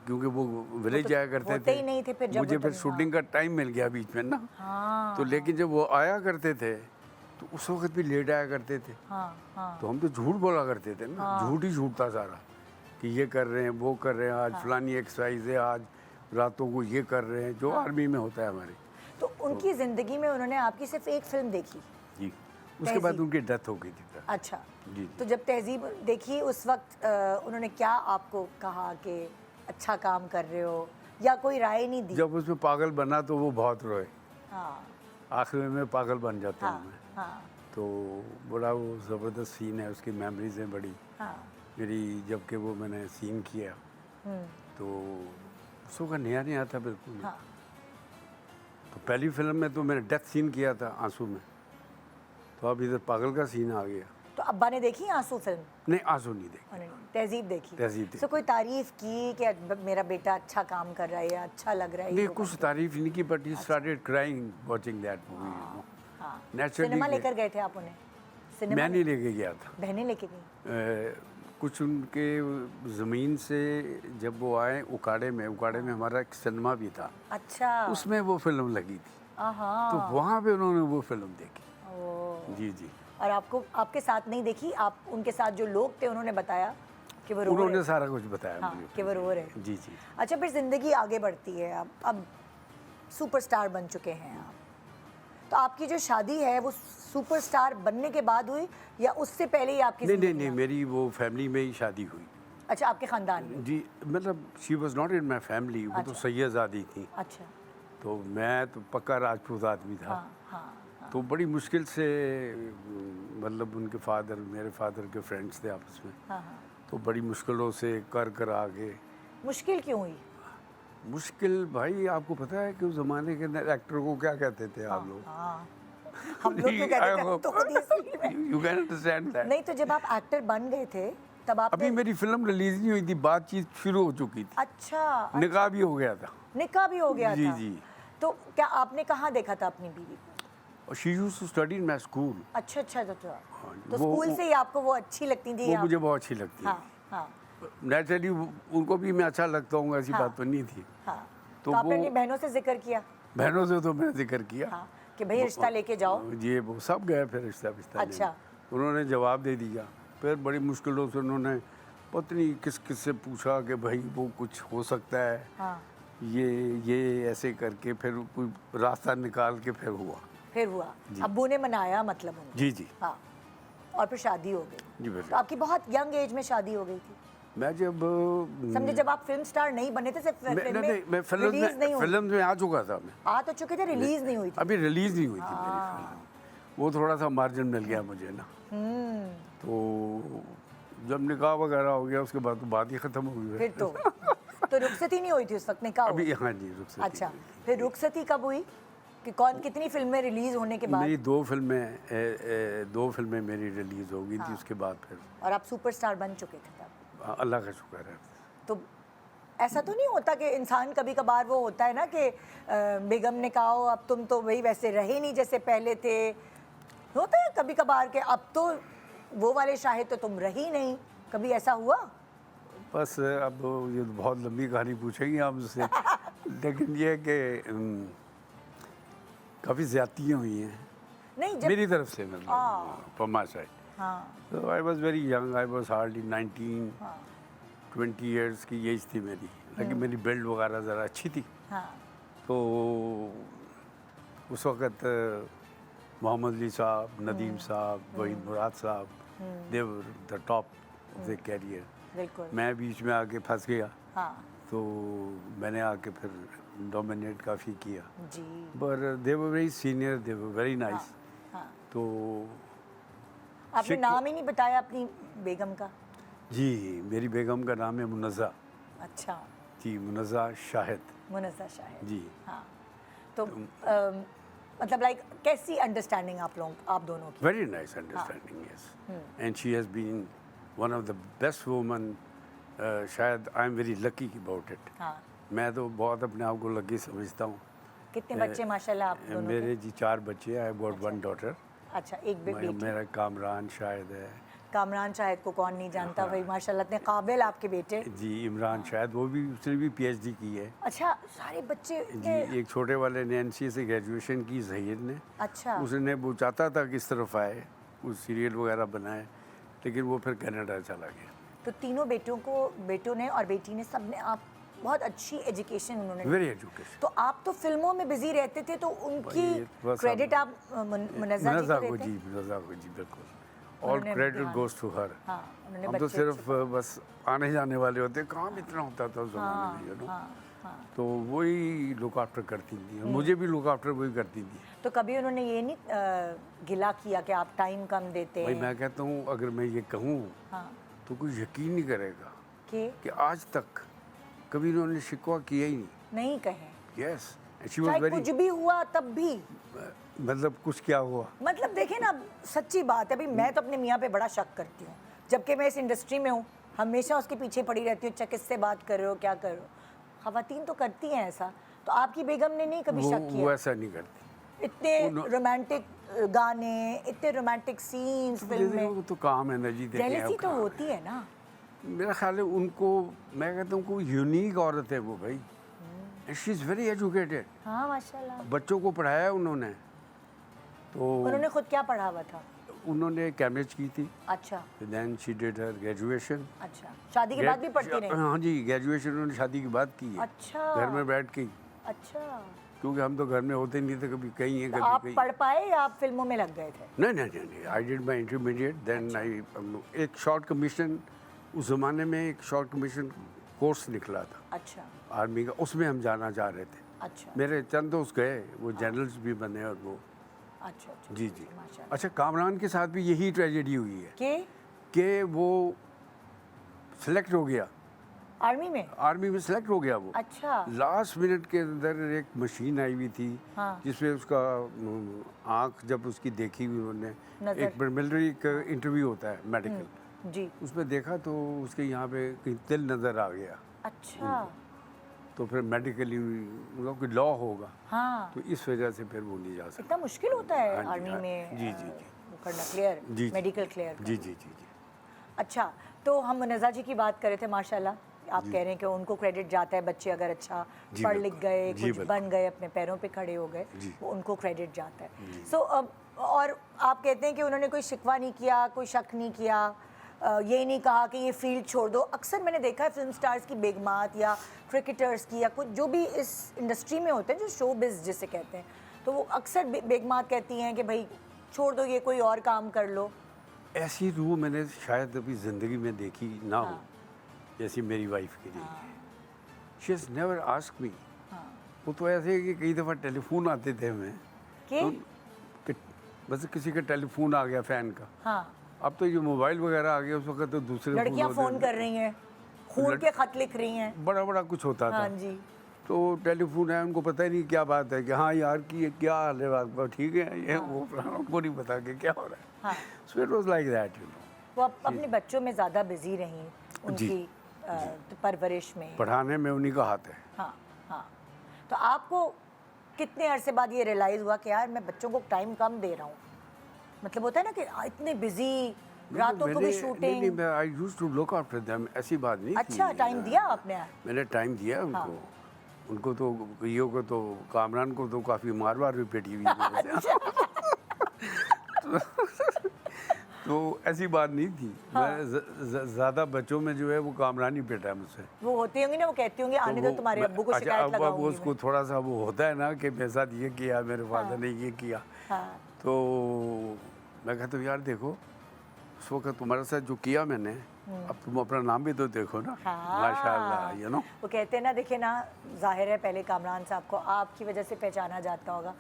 Speaker 4: क्योंकि वो विलेज
Speaker 1: तो
Speaker 4: जाया करते
Speaker 1: होते
Speaker 4: थे।
Speaker 1: ही नहीं थे फिर जब
Speaker 4: मुझे
Speaker 1: वो
Speaker 4: फिर
Speaker 1: तुम-
Speaker 4: शूटिंग का टाइम मिल गया बीच में ना।
Speaker 1: हाँ,
Speaker 4: तो लेकिन जब वो आया करते थे तो उस वक्त भी लेट आया करते थे।
Speaker 1: हाँ, हाँ,
Speaker 4: तो हम तो झूठ बोला करते थे ना, झूठ ही झूठ था सारा कि ये कर रहे हैं, वो कर रहे हैं, आज फलानी एक्सरसाइज है, आज रातों को ये कर रहे हैं, जो आर्मी में होता है हमारे।
Speaker 1: तो उनकी ज़िंदगी में उन्होंने आपकी सिर्फ एक फिल्म देखी?
Speaker 4: जी, उसके बाद
Speaker 1: तहज़ीब।
Speaker 4: उनकी डेथ हो गई थी फिर।
Speaker 1: अच्छा।
Speaker 4: जी
Speaker 1: तो जब तहज़ीब देखी उस वक्त उन्होंने क्या आपको कहा कि अच्छा काम कर रहे हो, या कोई राय नहीं दी?
Speaker 4: जब उसमें पागल बना तो वो बहुत रोए।
Speaker 1: हाँ,
Speaker 4: आखिर में मैं पागल बन जाता
Speaker 1: हाँ,
Speaker 4: हूँ मैं।
Speaker 1: हाँ,
Speaker 4: तो बड़ा वो ज़बरदस्त सीन है, उसकी मेमोरीज हैं बड़ी
Speaker 1: हाँ,
Speaker 4: मेरी। जब कि वो मैंने सीन किया
Speaker 1: हम्म,
Speaker 4: तो उसको का नया नहीं आता बिल्कुल।
Speaker 1: हाँ।
Speaker 4: तो पहली फिल्म में तो मैंने डेथ सीन किया था आंसू में, तो अब इधर पागल का सीन आ गया।
Speaker 1: तो अब्बा ने देखी आंसू फिल्म?
Speaker 4: नहीं, आंसू नहीं देखी।
Speaker 1: उन्होंने तहज़ीब देखी?
Speaker 4: तहज़ीब देखी।
Speaker 1: तो कोई तारीफ की कि मेरा बेटा अच्छा काम कर रहा है या अच्छा लग रहा है?
Speaker 4: नहीं,
Speaker 1: ये
Speaker 4: कुछ तारीफ नहीं की, but he started crying watching that movie.
Speaker 1: हाँ।
Speaker 4: Naturally
Speaker 1: सिनेमा
Speaker 4: गए।
Speaker 1: लेकर गए थे आप उन्हें? सिनेमा
Speaker 4: मैं नहीं लेके गया था।
Speaker 1: बहनें लेके गई?
Speaker 4: कुछ उनके ज़मीन से जब वो आए उकाड़े में हमारा एक सिनेमा भी था,
Speaker 1: अच्छा।
Speaker 4: उसमें वो फिल्म लगी थी।
Speaker 1: हाँ।
Speaker 4: तो वहाँ पे उन्होंने वो फिल्म देखी।
Speaker 1: ओह।
Speaker 4: जी जी,
Speaker 1: और आपको, आपके साथ नहीं देखी? आप उनके साथ जो लोग थे उन्होंने बताया कि वो रो रहे?
Speaker 4: उन्होंने सारा कुछ बताया
Speaker 1: हाँ,
Speaker 4: मुझे।
Speaker 1: कि वो रो रहे।
Speaker 4: जी जी।
Speaker 1: अच्छा, फिर ज़िंदगी आगे बढ़ती है, अब सुपरस्टार बन चुके हैं आप। तो आपकी जो शादी है वो सुपरस्टार बनने के बाद हुई या उससे पहले ही आपकी
Speaker 4: नहीं नहीं
Speaker 1: ज़िंदगी
Speaker 4: नहीं,
Speaker 1: में?
Speaker 4: मेरी वो फैमिली में ही शादी हुई।
Speaker 1: अच्छा, आपके ख़ानदान में?
Speaker 4: जी, मतलब she was not in my family, वो तो
Speaker 1: अच्छा।
Speaker 4: सैयदजादी थी।
Speaker 1: अच्छा।
Speaker 4: तो मैं तो पक्का राजपूत आदमी था।
Speaker 1: हाँ, हाँ,
Speaker 4: तो बड़ी मुश्किल से मतलब उनके फादर, मेरे फादर के फ्रेंड्स थे आपस में,
Speaker 1: हाँ, हाँ।
Speaker 4: तो बड़ी मुश्किलों से कर आगे।
Speaker 1: मुश्किल क्यों हुई?
Speaker 4: मुश्किल भाई, आपको पता है कि उस ज़माने के अंदर एक्टर को क्या कहते थे आप लोग?
Speaker 1: हाँ, हम लोग क्यों कहते थे? तो खुद ही इसलिए मैं-
Speaker 4: यू कैन अंडरस्टैंड दैट।
Speaker 1: नहीं, तो जब आप एक्टर बन गए थे तब
Speaker 4: अभी
Speaker 1: आपने,
Speaker 4: मेरी फिल्म रिलीज नहीं हुई थी, बातचीत शुरू हो चुकी थी,
Speaker 1: अच्छा,
Speaker 4: निकाह भी हो गया था।
Speaker 1: निकाह भी हो गया
Speaker 4: जी,
Speaker 1: था?
Speaker 4: जी।
Speaker 1: तो क्या आपने कहाँ देखा था अपनी बीवी को?
Speaker 4: और she used to study in my school.
Speaker 1: अच्छा, अच्छा, अच्छा।
Speaker 4: हाँ,
Speaker 1: तो
Speaker 4: वो-
Speaker 1: स्कूल से ही आपको वो अच्छी लगती थी?
Speaker 4: वो
Speaker 1: आप-
Speaker 4: मुझे बहुत अच्छी लगती है।
Speaker 1: हाँ, हाँ,
Speaker 4: नेचुरली उनको भी मैं अच्छा लगता हूँ, ऐसी
Speaker 1: हाँ।
Speaker 4: बात तो नहीं थी।
Speaker 1: हाँ।
Speaker 4: तो
Speaker 1: तो आपने
Speaker 4: वो-
Speaker 1: अपनी बहनों से जिक्र किया?
Speaker 4: बहनों से तो मैंने जिक्र किया।
Speaker 1: हाँ, कि भाई रिश्ता लेके जाओ।
Speaker 4: ये वो सब गए फिर रिश्ता विश्ता लेने।
Speaker 1: अच्छा।
Speaker 4: उन्होंने जवाब दे दिया। फिर बड़ी मुश्किलों से उन्होंने पता नहीं किस किस से पूछा कि भाई वो कुछ हो सकता है,
Speaker 1: हाँ,
Speaker 4: ये ऐसे करके फिर कोई रास्ता निकाल के फिर हुआ।
Speaker 1: फिर हुआ, अब्बू ने मनाया मतलब उनको?
Speaker 4: जी जी
Speaker 1: हाँ, और फिर शादी हो गई?
Speaker 4: जी।
Speaker 1: तो
Speaker 4: बिल्कुल।
Speaker 1: आपकी बहुत यंग एज में शादी हो गई थी?
Speaker 4: मैं जब
Speaker 1: समझे, जब आप फिल्म स्टार नहीं बने थे, सिर्फ
Speaker 4: मैं
Speaker 1: फिल्म
Speaker 4: नहीं, मैं
Speaker 1: में रिलीज नहीं हुई?
Speaker 4: फिल्म में आ चुका था मैं।
Speaker 1: आ तो चुके थे, रिलीज नहीं हुई थी?
Speaker 4: अभी रिलीज नहीं हुई थी मेरी फिल्म। वो थोड़ा सा मार्जिन मिल गया मुझे ना। तो जब निकाह वगैरह हो गया उसके बाद तो बात ही ख़त्म हो गई।
Speaker 1: फिर तो तो रुखसती नहीं हुई थी उस वक्त, निकाह हुआ?
Speaker 4: अभी हाँ जी रुखसती
Speaker 1: अच्छा,
Speaker 4: हुई थी।
Speaker 1: फिर रुखसती कब हुई कि कौन कितनी फिल्में रिलीज होने के बाद?
Speaker 4: मेरी दो फिल्में मेरी रिलीज हो गई थी उसके बाद फिर
Speaker 1: और आप सुपरस्टार बन चुके थे तब?
Speaker 4: अल्लाह का शुक्र है।
Speaker 1: तो ऐसा तो नहीं होता कि इंसान कभी कभार वो होता है ना कि बेगम ने कहा हो अब तुम तो वही वैसे रहे नहीं जैसे पहले थे, होता है कभी कभार के अब तो वो वाले शाहिद तो तुम रही नहीं, कभी ऐसा हुआ?
Speaker 4: बस अब ये तो बहुत लंबी कहानी पूछेंगे आप मुझसे लेकिन ये है कि काफ़ी ज़्यादतियाँ हुई हैं
Speaker 1: नहीं जब
Speaker 4: मेरी तरफ से, मतलब फ्रॉम माय साइड।
Speaker 1: हाँ
Speaker 4: तो I was very young, I was hardly 19 20 years की एज थी मेरी, लेकिन मेरी बिल्ड वगैरह ज़रा अच्छी थी।
Speaker 1: हाँ
Speaker 4: तो उस वक़्त मोहम्मद अली साहब, नदीम साहब, वहीद मुराद साहब, they were the top of the career.
Speaker 1: बिल्कुल।
Speaker 4: मैं बीच में आके फंस गया,
Speaker 1: हाँ
Speaker 4: तो मैंने आके फिर डोमिनेट काफ़ी किया,
Speaker 1: जी
Speaker 4: पर they were very senior, they were very nice.
Speaker 1: हाँ।
Speaker 4: तो
Speaker 1: आपने
Speaker 4: शिक-
Speaker 1: नाम ही नहीं बताया अपनी बेगम का?
Speaker 4: जी मेरी बेगम का नाम है मुनज़्ज़ा।
Speaker 1: अच्छा,
Speaker 4: जी मुनज़्ज़ा शाहिद।
Speaker 1: मुनज़्ज़ा शाहिद।
Speaker 4: जी
Speaker 1: हाँ तो मतलब लाइक कैसी अंडरस्टैंडिंग आप लोग आप दोनों की?
Speaker 4: very nice understanding, yes. And she has been one of the best women. शायद I am very lucky about it.
Speaker 1: हाँ।
Speaker 4: मैं तो बहुत अपने आप को लकी समझता हूँ।
Speaker 1: कितने बच्चे माशाल्लाह आप दोनों के?
Speaker 4: मेरे जी 4 बच्चे हैं, आई गॉट 1 डॉटर।
Speaker 1: अच्छा, एक बेटी।
Speaker 4: मेरा कामरान शाहिद है
Speaker 1: कामरान शाहिद को कौन नहीं जानता भाई, माशाल्लाह इतने काबिल आपके बेटे।
Speaker 4: जी, इमरान शाहिद, वो भी उसने भी PhD की है
Speaker 1: अच्छा, सारे बच्चे
Speaker 4: जी। एक छोटे वाले ने NCA से ग्रेजुएशन की, जहीर ने।
Speaker 1: अच्छा
Speaker 4: उसने वो चाहता था कि इस तरफ आए, उस सीरियल वगैरह बनाए, लेकिन वो फिर कनाडा चला गया।
Speaker 1: तो तीनों बेटों ने और बेटी ने सबने आप बहुत अच्छी एजुकेशन उन्होंने
Speaker 4: वेरी एजुकेशन।
Speaker 1: तो आप तो फिल्मों में बिजी रहते थे, तो उनकी
Speaker 4: ये बस
Speaker 1: क्रेडिट आप मुनज़्ज़ा जी को
Speaker 4: को
Speaker 1: देते
Speaker 4: जी,
Speaker 1: हैं?
Speaker 4: मुनज़्ज़ा को जी, बिल्कुल। ऑल
Speaker 1: उन्होंने
Speaker 4: क्रेडिट
Speaker 1: हाँ।
Speaker 4: Goes to her.
Speaker 1: हाँ, उन्होंने
Speaker 4: हम तो
Speaker 1: बच्चे
Speaker 4: सिर्फ बस आने जाने वाले होते, काम इतना होता था उस ज़माने में, यू नो।
Speaker 1: हाँ हाँ।
Speaker 4: तो वही लुक आफ्टर करती थी, और मुझे भी लुक आफ्टर वही करती थी।
Speaker 1: तो कभी उन्होंने ये नहीं गिला किया कि आप टाइम कम देते
Speaker 4: भाई
Speaker 1: हैं?
Speaker 4: मैं कहता हूँ, अगर मैं ये कहूँ
Speaker 1: हाँ
Speaker 4: तो कोई यकीन नहीं करेगा
Speaker 1: कि
Speaker 4: आज तक कभी इन्होंने शिकवा किया ही नहीं।
Speaker 1: नहीं कहे,
Speaker 4: यस, शी वाज
Speaker 1: चाहे
Speaker 4: वेरी,
Speaker 1: कुछ भी हुआ तब भी।
Speaker 4: मतलब कुछ क्या हुआ।
Speaker 1: मतलब देखें ना, सच्ची बात है भाई, मैं तो अपने मियाँ पे बड़ा शक करती हूँ, जबकि मैं इस इंडस्ट्री में हूँ, हमेशा उसके पीछे पड़ी रहती हूँ, अच्छा किससे बात कर रहे हो, क्या कर रहे हो। ख़वातीन तो करती हैं ऐसा, तो आपकी बेगम ने नहीं कभी शक
Speaker 4: वो
Speaker 1: किया?
Speaker 4: ऐसा नहीं करती।
Speaker 1: इतने रोमांटिक गाने, इतने रोमांटिक सीन्स फिल्म में,
Speaker 4: वो तो काम है ना जी, देखें
Speaker 1: जेलसी
Speaker 4: अब
Speaker 1: तो
Speaker 4: कहाँ
Speaker 1: होती है ना।
Speaker 4: है। मेरा ख्याल है उनको, मैं कहता हूँ कोई यूनिक औरत है वो भाई। She is very educated.
Speaker 1: हाँ माशाल्लाह।
Speaker 4: बच्चों को पढ़ाया उन्होंने, तो
Speaker 1: उन्होंने खुद क्या पढ़ा हुआ था?
Speaker 4: उन्होंने कैम्ब्रिज की थी,
Speaker 1: अच्छा
Speaker 4: then she did her graduation.
Speaker 1: अच्छा, शादी के बाद भी पढ़ती रही?
Speaker 4: हाँ जी, ग्रेजुएशन उन्होंने शादी के बाद की है।
Speaker 1: अच्छा।
Speaker 4: घर में बैठ के ही,
Speaker 1: अच्छा,
Speaker 4: क्योंकि हम तो घर में होते नहीं थे, कभी कहीं है
Speaker 1: तो
Speaker 4: कभी
Speaker 1: आप
Speaker 4: कहीं।
Speaker 1: पढ़ पाए या आप फिल्मों में लग गए थे?
Speaker 4: नहीं नहीं नहीं नहीं, I did my intermediate, then I एक शॉर्ट कमीशन, उस ज़माने में एक शॉर्ट कमीशन कोर्स निकला था
Speaker 1: अच्छा
Speaker 4: आर्मी का, उसमें हम जाना चाह रहे थे।
Speaker 1: अच्छा
Speaker 4: मेरे चंद दोस्त गए, वो जनरल्स भी बने और वो।
Speaker 1: अच्छा अच्छा
Speaker 4: जी जी।
Speaker 1: माशाल्लाह।
Speaker 4: अच्छा, कामरान के साथ भी यही ट्रेजेडी हुई है
Speaker 1: के
Speaker 4: कि वो सिलेक्ट हो गया,
Speaker 1: आर्मी में?
Speaker 4: आर्मी में सिलेक्ट हो गया वो।
Speaker 1: अच्छा
Speaker 4: लास्ट मिनट के अंदर एक मशीन आई हुई थी,
Speaker 1: हाँ।
Speaker 4: जिसमें उसका आँख जब उसकी देखी हुई उन्होंने,
Speaker 1: नज़र।
Speaker 4: एक मिलिट्री इंटरव्यू होता है मेडिकल,
Speaker 1: जी।
Speaker 4: उसमें देखा तो उसके यहाँ पे कहीं तिल नज़र आ गया।
Speaker 1: अच्छा
Speaker 4: तो फिर मेडिकली मतलब कि लॉ होगा,
Speaker 1: हाँ,
Speaker 4: तो इस वजह से फिर वो नहीं जा सकता।
Speaker 1: इतना मुश्किल होता है
Speaker 4: हाँ जी,
Speaker 1: आर्मी
Speaker 4: हाँ।
Speaker 1: में
Speaker 4: जी, जी, जी।
Speaker 1: वो करना, क्लियर
Speaker 4: जी, जी।
Speaker 1: मेडिकल क्लियर
Speaker 4: जी जी जी जी।
Speaker 1: अच्छा, तो हम मुनज़्ज़ा जी की बात कर रहे थे, माशाल्लाह आप कह रहे हैं कि उनको क्रेडिट जाता है, बच्चे अगर अच्छा
Speaker 4: जी,
Speaker 1: पढ़
Speaker 4: बिल्कुल।
Speaker 1: लिख गए,
Speaker 4: जी,
Speaker 1: कुछ
Speaker 4: बिल्कुल।
Speaker 1: बन गए, अपने पैरों पे खड़े हो गए,
Speaker 4: जी।
Speaker 1: वो उनको क्रेडिट जाता है। सो और आप कहते हैं कि उन्होंने कोई शिकवा नहीं किया, कोई शक नहीं किया, ये नहीं कहा कि ये फील्ड छोड़ दो। अक्सर मैंने देखा है फिल्म स्टार्स की बेगमात या क्रिकेटर्स की या कुछ जो भी इस इंडस्ट्री में होते हैं, जो शो बिज़ जिसे कहते हैं, तो वो अक्सर बेगमात कहती हैं कि भाई छोड़ दो, ये कोई और काम कर लो।
Speaker 4: ऐसी रूह मैंने शायद अभी ज़िंदगी में देखी ना हो,
Speaker 1: हाँ।
Speaker 4: जैसी मेरी वाइफ की रही है। She has never asked me.
Speaker 1: हाँ
Speaker 4: वो तो ऐसे है कि कई दफ़ा टेलीफोन आते थे हमें,
Speaker 1: कि
Speaker 4: कि बस किसी का टेलीफोन आ गया फ़ैन का।
Speaker 1: हाँ,
Speaker 4: अब तो ये मोबाइल वगैरह आ गया, उस वक्त तो दूसरे
Speaker 1: लड़कियां
Speaker 4: होते
Speaker 1: फ़ोन
Speaker 4: थे।
Speaker 1: कर रही हैं, खून के खत लिख रही हैं।
Speaker 4: बड़ा बड़ा कुछ होता था।
Speaker 1: हाँ जी।
Speaker 4: तो टेलीफोन है, उनको पता ही नहीं क्या बात है कि हाँ यार कि ये क्या हाल है, बात ठीक है ये वो, उनको नहीं पता कि क्या हो रहा है।
Speaker 1: हाँ।
Speaker 4: So it was like that, you know.
Speaker 1: वो अपने बच्चों में ज़्यादा बिजी रहीं, उनकी परवरिश में।
Speaker 4: पढ़ाने में उन्हीं का हाथ है।
Speaker 1: हाँ हाँ। तो आपको कितने अरसे बाद ये रियलाइज़ हुआ कि यार मैं बच्चों को टाइम कम दे रहा हूँ? मतलब होता है ना कि इतने बिजी, रातों को भी शूटिंग।
Speaker 4: नहीं, I used to look after them, ऐसी बात नहीं थी।
Speaker 1: अच्छा, टाइम दिया आपने?
Speaker 4: मैंने टाइम दिया उनको। उनको तो कईयों को तो कामरान को तो काफ़ी मार भी पेटी हुई है। तो ऐसी बात नहीं थी। मैं ज़्यादा बच्चों में जो है वो कामरान ही पेटा है मुझसे।
Speaker 1: वो होती होंगी ना, वो कहती होंगी आने दो तुम्हारे अब्बू को शिकायत
Speaker 4: अब
Speaker 1: लगाऊंगी मैं।
Speaker 4: उसको थोड़ा सा वो होता है ना कि मेरे साथ ये किया, मेरे फादर ने ये किया। तो मैं कहता हूँ यार देखो, उस वक्त तुम्हारे साथ जो किया मैंने, अब तुम अपना नाम भी तो देखो ना। माशाल्लाह, यू नो।
Speaker 1: वो कहते हैं ना, देखिए ना, जाहिर है पहले कामरान साहब को आपकी वजह से पहचाना जाता होगा।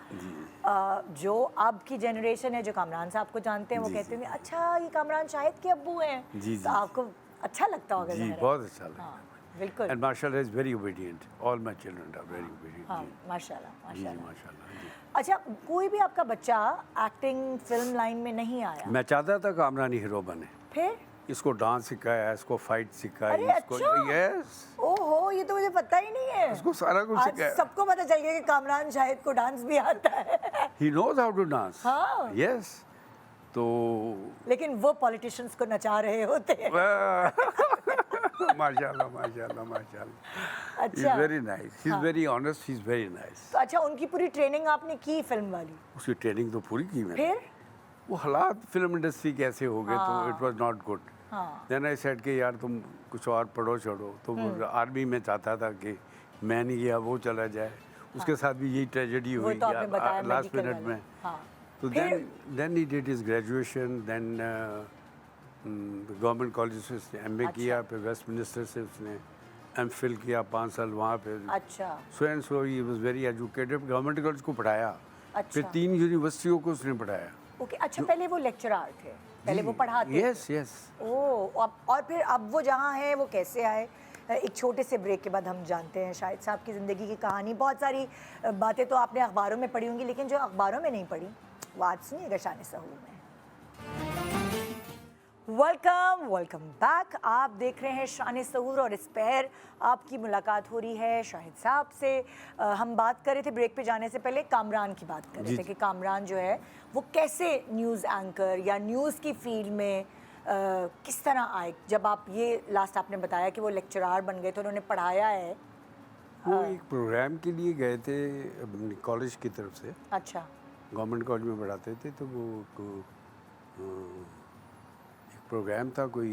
Speaker 1: जो अब की जनरेशन है जो कामरान साहब को जानते हैं वो कहते हैं अच्छा ये कामरान शाहिद के अब्बू हैं।
Speaker 4: जी,
Speaker 1: तो आपको अच्छा लगता होगा।
Speaker 4: जी, बहुत अच्छा लगता है।
Speaker 1: बिल्कुल।
Speaker 4: And mashallah is very obedient. All my children are very obedient.
Speaker 1: हाँ,
Speaker 4: जी।
Speaker 1: माशाल्लाह
Speaker 4: जी,
Speaker 1: माशाल्लाह।
Speaker 4: माशाल्लाह जी।
Speaker 1: अच्छा, कोई भी आपका बच्चा एक्टिंग फिल्म लाइन में नहीं आया?
Speaker 4: मैं चाहता था कामरान हीरो बने।
Speaker 1: फिर?
Speaker 4: इसको डांस सिखाया, इसको फाइट सिखाई,
Speaker 1: अरे
Speaker 4: इसको
Speaker 1: अच्छा?
Speaker 4: यस,
Speaker 1: ओहो, ये तो मुझे पता ही नहीं है।
Speaker 4: इसको सारा कुछ
Speaker 1: आज
Speaker 4: सिखाया।
Speaker 1: सबको पता चल गया कि कामरान शाहिद को डांस भी आता है।
Speaker 4: He knows how to dance.
Speaker 1: हाँ।
Speaker 4: Yes. तो
Speaker 1: लेकिन वो पॉलिटिशियंस को नचा रहे होते हैं।
Speaker 4: माशाल्लाह माशाल्लाह माशाल्लाह।
Speaker 1: अच्छा।
Speaker 4: He's very nice. He's very honest. He's very nice.
Speaker 1: तो अच्छा, उनकी पूरी ट्रेनिंग आपने की फिल्म वाली?
Speaker 4: उसकी ट्रेनिंग तो पूरी की मैंने।
Speaker 1: फिर?
Speaker 4: वो हालात फिल्म इंडस्ट्री कैसे हो गए तो it was not good. Then I said कि यार तुम कुछ और पढ़ो छोड़ो। तो आर्मी में चाहता था कि मैं नहीं गया, वो चला जाए। उसके साथ भी यही ट्रेजेडी हुई
Speaker 1: तो आपने बताया
Speaker 4: लास्ट
Speaker 1: मेडिकल
Speaker 4: मिनट में।
Speaker 1: हाँ।
Speaker 4: तो then he did his graduation, then government college से उसने एमए किया, फिर वेस्ट मिनिस्टर से उसने एमफिल किया 5 साल वहाँ पे।
Speaker 1: अच्छा।
Speaker 4: So and so he was very educated. Government college को पढ़ाया, फिर
Speaker 1: अच्छा।
Speaker 4: 3 यूनिवर्सिटियों को उसने पढ़ाया।
Speaker 1: ओके। अच्छा, पहले वो लेक्चरर थे, पहले वो पढ़ाते थे।
Speaker 4: Yes yes.
Speaker 1: ओह, और फिर अब वो जहाँ हैं वो कैसे आए? एक छोटे से ब्रेक के बाद हम जानते हैं शाहिद साहब की ज़िंदगी की कहानी। बहुत सारी बातें तो आपने अखबारों में पढ़ी होंगी, लेकिन जो अखबारों में नहीं पढ़ी वो आज सुनिएगा शान सहूर में। Welcome back. आप देख रहे हैं शान सहूर और इस पर आपकी मुलाकात हो रही है शाहिद साहब से। हम बात कर रहे थे ब्रेक पे जाने से पहले, कामरान की बात कर रहे थे कि कामरान जो है वो कैसे न्यूज़ एंकर या न्यूज़ की फील्ड में किस तरह आए। जब आप ये लास्ट आपने बताया कि वो लेक्चरर बन गए थे, उन्होंने पढ़ाया है।
Speaker 4: वो एक प्रोग्राम के लिए गए थे कॉलेज की तरफ से।
Speaker 1: अच्छा।
Speaker 4: गवर्नमेंट कॉलेज में पढ़ाते थे, तो वो एक प्रोग्राम था कोई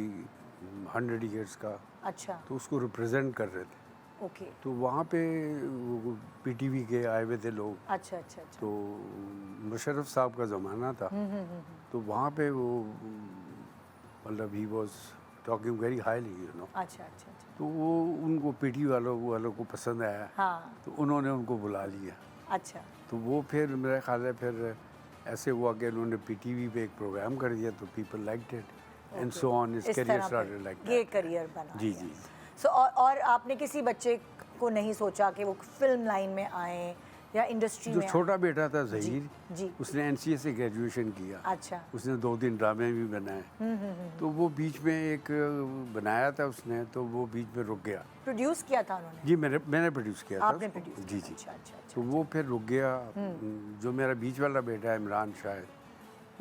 Speaker 4: 100 ईयर्स का।
Speaker 1: अच्छा।
Speaker 4: तो उसको रिप्रेजेंट कर रहे थे।
Speaker 1: ओके।
Speaker 4: तो वहाँ पे पीटीवी के आए हुए थे लोग।
Speaker 1: अच्छा अच्छा अच्छा।
Speaker 4: तो मुशर्रफ साहब का ज़माना था। तो वहाँ पे वो मतलब he was talking very highly, you know.
Speaker 1: अच्छा अच्छा अच्छा।
Speaker 4: तो वो उनको पीटी वालों को पसंद आया।
Speaker 1: हाँ।
Speaker 4: तो उन्होंने उनको बुला लिया।
Speaker 1: अच्छा।
Speaker 4: तो वो फिर मेरा ख्याल है फिर ऐसे हुआ कि उन्होंने पीटीवी पे एक प्रोग्राम कर दिया, तो people liked it and so on.
Speaker 1: इस
Speaker 4: करियर
Speaker 1: तरह
Speaker 4: स्टार्टेड लाइक
Speaker 1: ये करियर बना।
Speaker 4: जी जी।
Speaker 1: सो और आपने किसी बच्चे को नहीं सोचा कि वो फिल्म लाइन में आए या इंडस्ट्री
Speaker 4: जो
Speaker 1: में
Speaker 4: छोटा बेटा था जहीर,
Speaker 1: जी।
Speaker 4: उसने एनसीए से ग्रेजुएशन किया।
Speaker 1: अच्छा।
Speaker 4: उसने 2-3 ड्रामे भी बनाए। तो वो बीच में एक बनाया था उसने, तो वो बीच में रुक गया।
Speaker 1: प्रोड्यूस किया था उन्होंने?
Speaker 4: जी, मैंने प्रोड्यूस किया था
Speaker 1: आपने
Speaker 4: उसको।
Speaker 1: प्रोड्यूस
Speaker 4: जी
Speaker 1: किया?
Speaker 4: जी।
Speaker 1: अच्छा अच्छा अच्छा।
Speaker 4: तो वो फिर रुक गया। जो मेरा बीच वाला बेटा है इमरान शाहिद,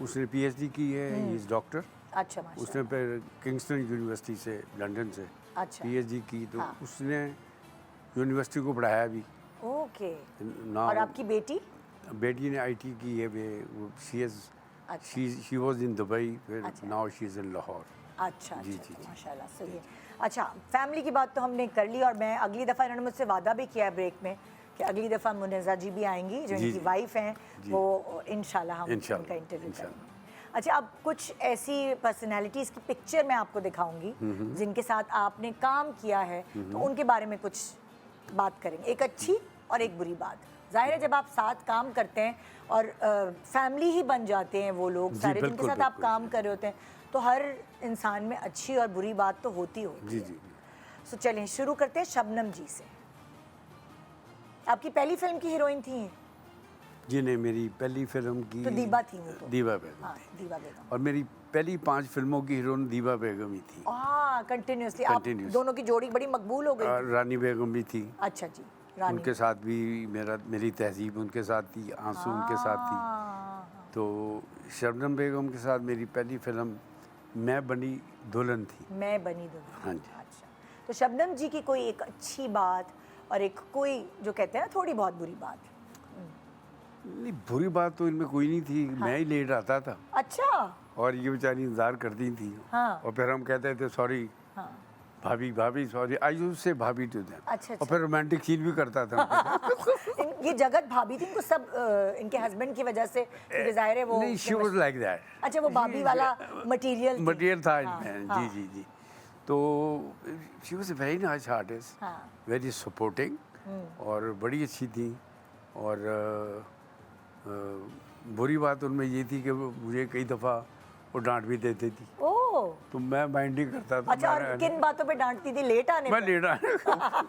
Speaker 4: उसने पीएचडी की है, ही इज़ डॉक्टर।
Speaker 1: अच्छा माशाल्लाह।
Speaker 4: उसने फिर किंगस्टन यूनिवर्सिटी से, लंदन से
Speaker 1: अच्छा।
Speaker 4: पीएचडी की। तो
Speaker 1: हाँ।
Speaker 4: उसने यूनिवर्सिटी को पढ़ाया भी।
Speaker 1: ओके।
Speaker 4: नाउ
Speaker 1: और आपकी बेटी?
Speaker 4: बेटी ने आईटी की है। शी वाज इन दुबई, फिर now she is in Lahore.
Speaker 1: अच्छा
Speaker 4: जी,
Speaker 1: अच्छा
Speaker 4: जी, जी।
Speaker 1: माशाल्लाह, सही है। अच्छा, फैमिली की बात तो हमने कर ली, और मैं अगली दफ़ा इन्होंने मुझसे वादा भी किया है ब्रेक में कि अगली दफ़ा मुनज़ा जी भी आएंगी, जो
Speaker 4: जी,
Speaker 1: इनकी
Speaker 4: जी।
Speaker 1: वाइफ हैं,
Speaker 4: जी।
Speaker 1: वो इंशाल्लाह हम
Speaker 4: इंशाल्लाह,
Speaker 1: उनका इंटरव्यू
Speaker 4: इंशाल्लाह।
Speaker 1: करेंगे। अच्छा, अब कुछ ऐसी पर्सनैलिटीज़ की पिक्चर मैं आपको दिखाऊंगी जिनके साथ आपने काम किया है, तो उनके बारे में कुछ बात करेंगे, एक अच्छी और एक बुरी बात। जाहिर है जब आप साथ काम करते हैं और फैमिली ही बन जाते हैं वो लोग
Speaker 4: जी,
Speaker 1: सारे जिनके
Speaker 4: बिल्कुल,
Speaker 1: साथ आप
Speaker 4: बिल्कुल।
Speaker 1: काम कर रहे होते हैं, तो हर इंसान में अच्छी और बुरी बात तो होती होती
Speaker 4: जी
Speaker 1: है।
Speaker 4: जी।
Speaker 1: सो चलें शुरू करते हैं शबनम जी से। आपकी पहली फिल्म की हीरोइन थी ये?
Speaker 4: जी नहीं, मेरी पहली फिल्म की
Speaker 1: तो दीबा थी वो तो।
Speaker 4: दीबा बेगम
Speaker 1: हाँ,
Speaker 4: थी।
Speaker 1: दीबा बेगम।
Speaker 4: और मेरी पहली 5 फिल्मों की हीरोइन दीबा बेगम ही थी।
Speaker 1: कंटिन्यूसली आप
Speaker 4: Continuous।
Speaker 1: दोनों की जोड़ी बड़ी मकबूल हो गई।
Speaker 4: रानी बेगम भी थी,
Speaker 1: अच्छा जी, रानी।
Speaker 4: उनके साथ भी मेरी तहजीब उनके साथ थी, आंसू उनके साथ थी।
Speaker 1: हाँ,
Speaker 4: तो शबनम बेगम के साथ मेरी पहली फिल्म मैं बनी दुल्हन थी।
Speaker 1: मैं बनी दुल्हन।
Speaker 4: हाँ जी।
Speaker 1: अच्छा, तो शबनम जी की कोई एक अच्छी बात और एक कोई जो कहते हैं ना थोड़ी बहुत बुरी बात?
Speaker 4: नहीं, बुरी बात तो इनमें कोई नहीं थी। मैं ही लेट आता था
Speaker 1: अच्छा।
Speaker 4: और ये बेचारी इंतजार करती थी।
Speaker 1: हाँ।
Speaker 4: और फिर हम कहते थे सॉरी
Speaker 1: हाँ।
Speaker 4: भाभी, भाभी सॉरी, आई यूज्ड से भाभी टू देम।
Speaker 1: अच्छा,
Speaker 4: और फिर रोमांटिक सीन भी करता था उनके साथ।
Speaker 1: ये जगत भाभी थी, इनको सब इनके हस्बैंड की वजह से क्योंकि जाहिर है वो
Speaker 4: नहीं, शी वाज लाइक दैट।
Speaker 1: अच्छा, वो भाभी वाला मटेरियल
Speaker 4: मटेरियल था
Speaker 1: हाँ,
Speaker 4: इनमें।
Speaker 1: हाँ।
Speaker 4: जी जी जी। तो she was a very nice artist,
Speaker 1: हाँ।
Speaker 4: वेरी सपोर्टिंग और बड़ी अच्छी थी। और बुरी बात उनमें ये थी कि वो मुझे कई दफ़ा वो डांट भी देती थी,
Speaker 1: ओह
Speaker 4: तो मैं माइंड नहीं करता था।
Speaker 1: अच्छा, और किन बातों पे डांटती थी? लेट आने
Speaker 4: मैं
Speaker 1: पे?
Speaker 4: लेट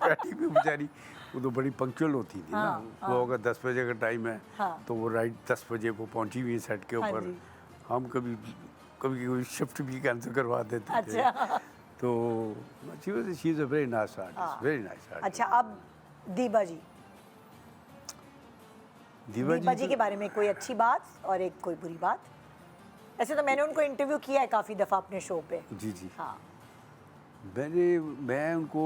Speaker 4: बैठी भी बेचारी, वो तो बड़ी पंक्चुअल होती थी
Speaker 1: हाँ,
Speaker 4: ना। वो अगर 10 बजे का टाइम है
Speaker 1: हाँ।
Speaker 4: तो वो राइट 10 बजे वो पहुंची हुई है सेट के
Speaker 1: हाँ
Speaker 4: ऊपर।
Speaker 1: जी।
Speaker 4: हम कभी कभी कोई शिफ्ट भी कैंसिल करवा देते थे।
Speaker 1: अच्छा।
Speaker 4: तो she is a very nice artist, very nice artist.
Speaker 1: अच्छा, अब दीबा जी,
Speaker 4: दीबा
Speaker 1: दीबा
Speaker 4: जी
Speaker 1: जी के बारे में कोई अच्छी बात और एक कोई बुरी बात? ऐसे तो मैंने उनको इंटरव्यू किया है काफ़ी दफ़ा अपने शो पे।
Speaker 4: जी जी,
Speaker 1: हाँ।
Speaker 4: मैं उनको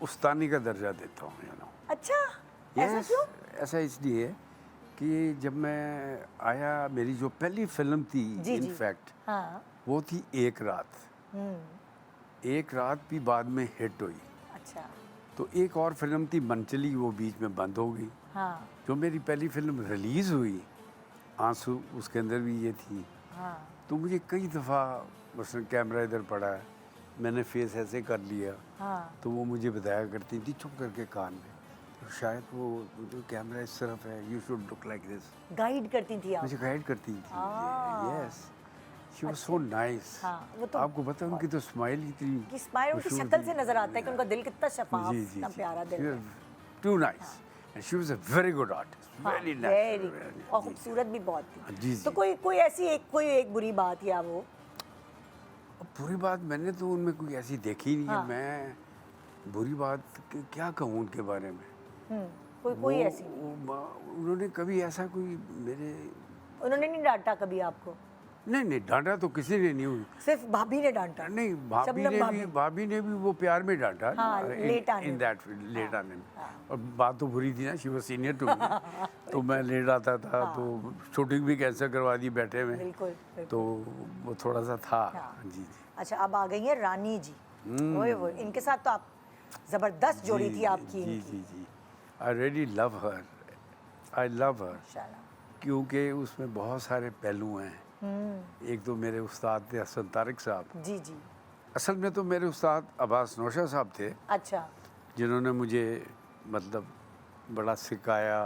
Speaker 4: उस्तानी का दर्जा देता हूँ, यू नो।
Speaker 1: अच्छा, ऐसा
Speaker 4: Yes,
Speaker 1: क्यों?
Speaker 4: ऐसा इसलिए कि जब मैं आया, मेरी जो पहली फिल्म थी
Speaker 1: जी, जी।
Speaker 4: इनफैक्ट
Speaker 1: हाँ।
Speaker 4: वो थी एक रात। एक रात भी बाद में हिट हुई।
Speaker 1: अच्छा।
Speaker 4: तो एक और फिल्म थी मनचली, वो बीच में बंद हो गई।
Speaker 1: हाँ।
Speaker 4: जो मेरी पहली फिल्म रिलीज़ हुई आंसू, उसके अंदर भी ये थी।
Speaker 1: हाँ।
Speaker 4: तो मुझे कई दफ़ा मसलन कैमरा इधर पड़ा है, मैंने फेस ऐसे कर लिया,
Speaker 1: हाँ।
Speaker 4: तो वो मुझे बताया करती थी चुप करके कान में, तो शायद वो जो कैमरा इस तरफ है, you should look like this.
Speaker 1: Guide करती थी आप?
Speaker 4: मुझे गाइड करती थी।
Speaker 1: हाँ।
Speaker 4: Yes, she was so nice.
Speaker 1: हाँ, वो तो
Speaker 4: आपको पता है उनकी तो स्माइल ही थी,
Speaker 1: कि स्माइल उनकी शक्ल से नजर आता है कि उनका दिल कितना शफाफ, इतना प्यारा दिल है।
Speaker 4: Too nice and she was a very good artist, very
Speaker 1: very
Speaker 4: nice.
Speaker 1: और खूबसूरत भी बहुत थी।
Speaker 4: जी, जी।
Speaker 1: तो कोई ऐसी कोई एक बुरी बात या वो?
Speaker 4: बुरी बात मैंने तो उनमें कोई ऐसी देखी नहीं
Speaker 1: हाँ।
Speaker 4: है। मैं बुरी बात क्या कहूँ उनके बारे में।
Speaker 1: कोई ऐसी?
Speaker 4: उन्होंने कभी ऐसा कोई मेरे,
Speaker 1: उन्होंने नहीं डांटा कभी आपको?
Speaker 4: नहीं डांटा तो किसी ने नहीं हुई।
Speaker 1: सिर्फ भाभी ने डांटा?
Speaker 4: नहीं,
Speaker 1: शबनम
Speaker 4: भाभी ने भी वो प्यार में डांटा।
Speaker 1: हाँ, लेट आने
Speaker 4: इन दैट लेट आने में। और बात तो बुरी थी ना, she was senior to me, तो मैं लेट आता था, तो शूटिंग भी कैंसिल करवा दी बैठे में।
Speaker 1: बिल्कुल।
Speaker 4: तो वो थोड़ा सा था।
Speaker 1: हाँ।
Speaker 4: जी जी।
Speaker 1: अच्छा, अब आ गई है रानी जी। ओए इनके साथ तो आप जबरदस्त जोड़ी थी आपकी।
Speaker 4: जी
Speaker 1: इनकी।
Speaker 4: जी जी, I really love her, I love her,
Speaker 1: माशाल्लाह।
Speaker 4: क्योंकि उसमें बहुत सारे पहलू हैं। एक तो मेरे उस्ताद थे हसन तारिक साहब।
Speaker 1: जी जी।
Speaker 4: असल में तो मेरे उस्ताद अब्बास नौशा साहब थे,
Speaker 1: अच्छा।
Speaker 4: जिन्होंने मुझे मतलब बड़ा सिखाया,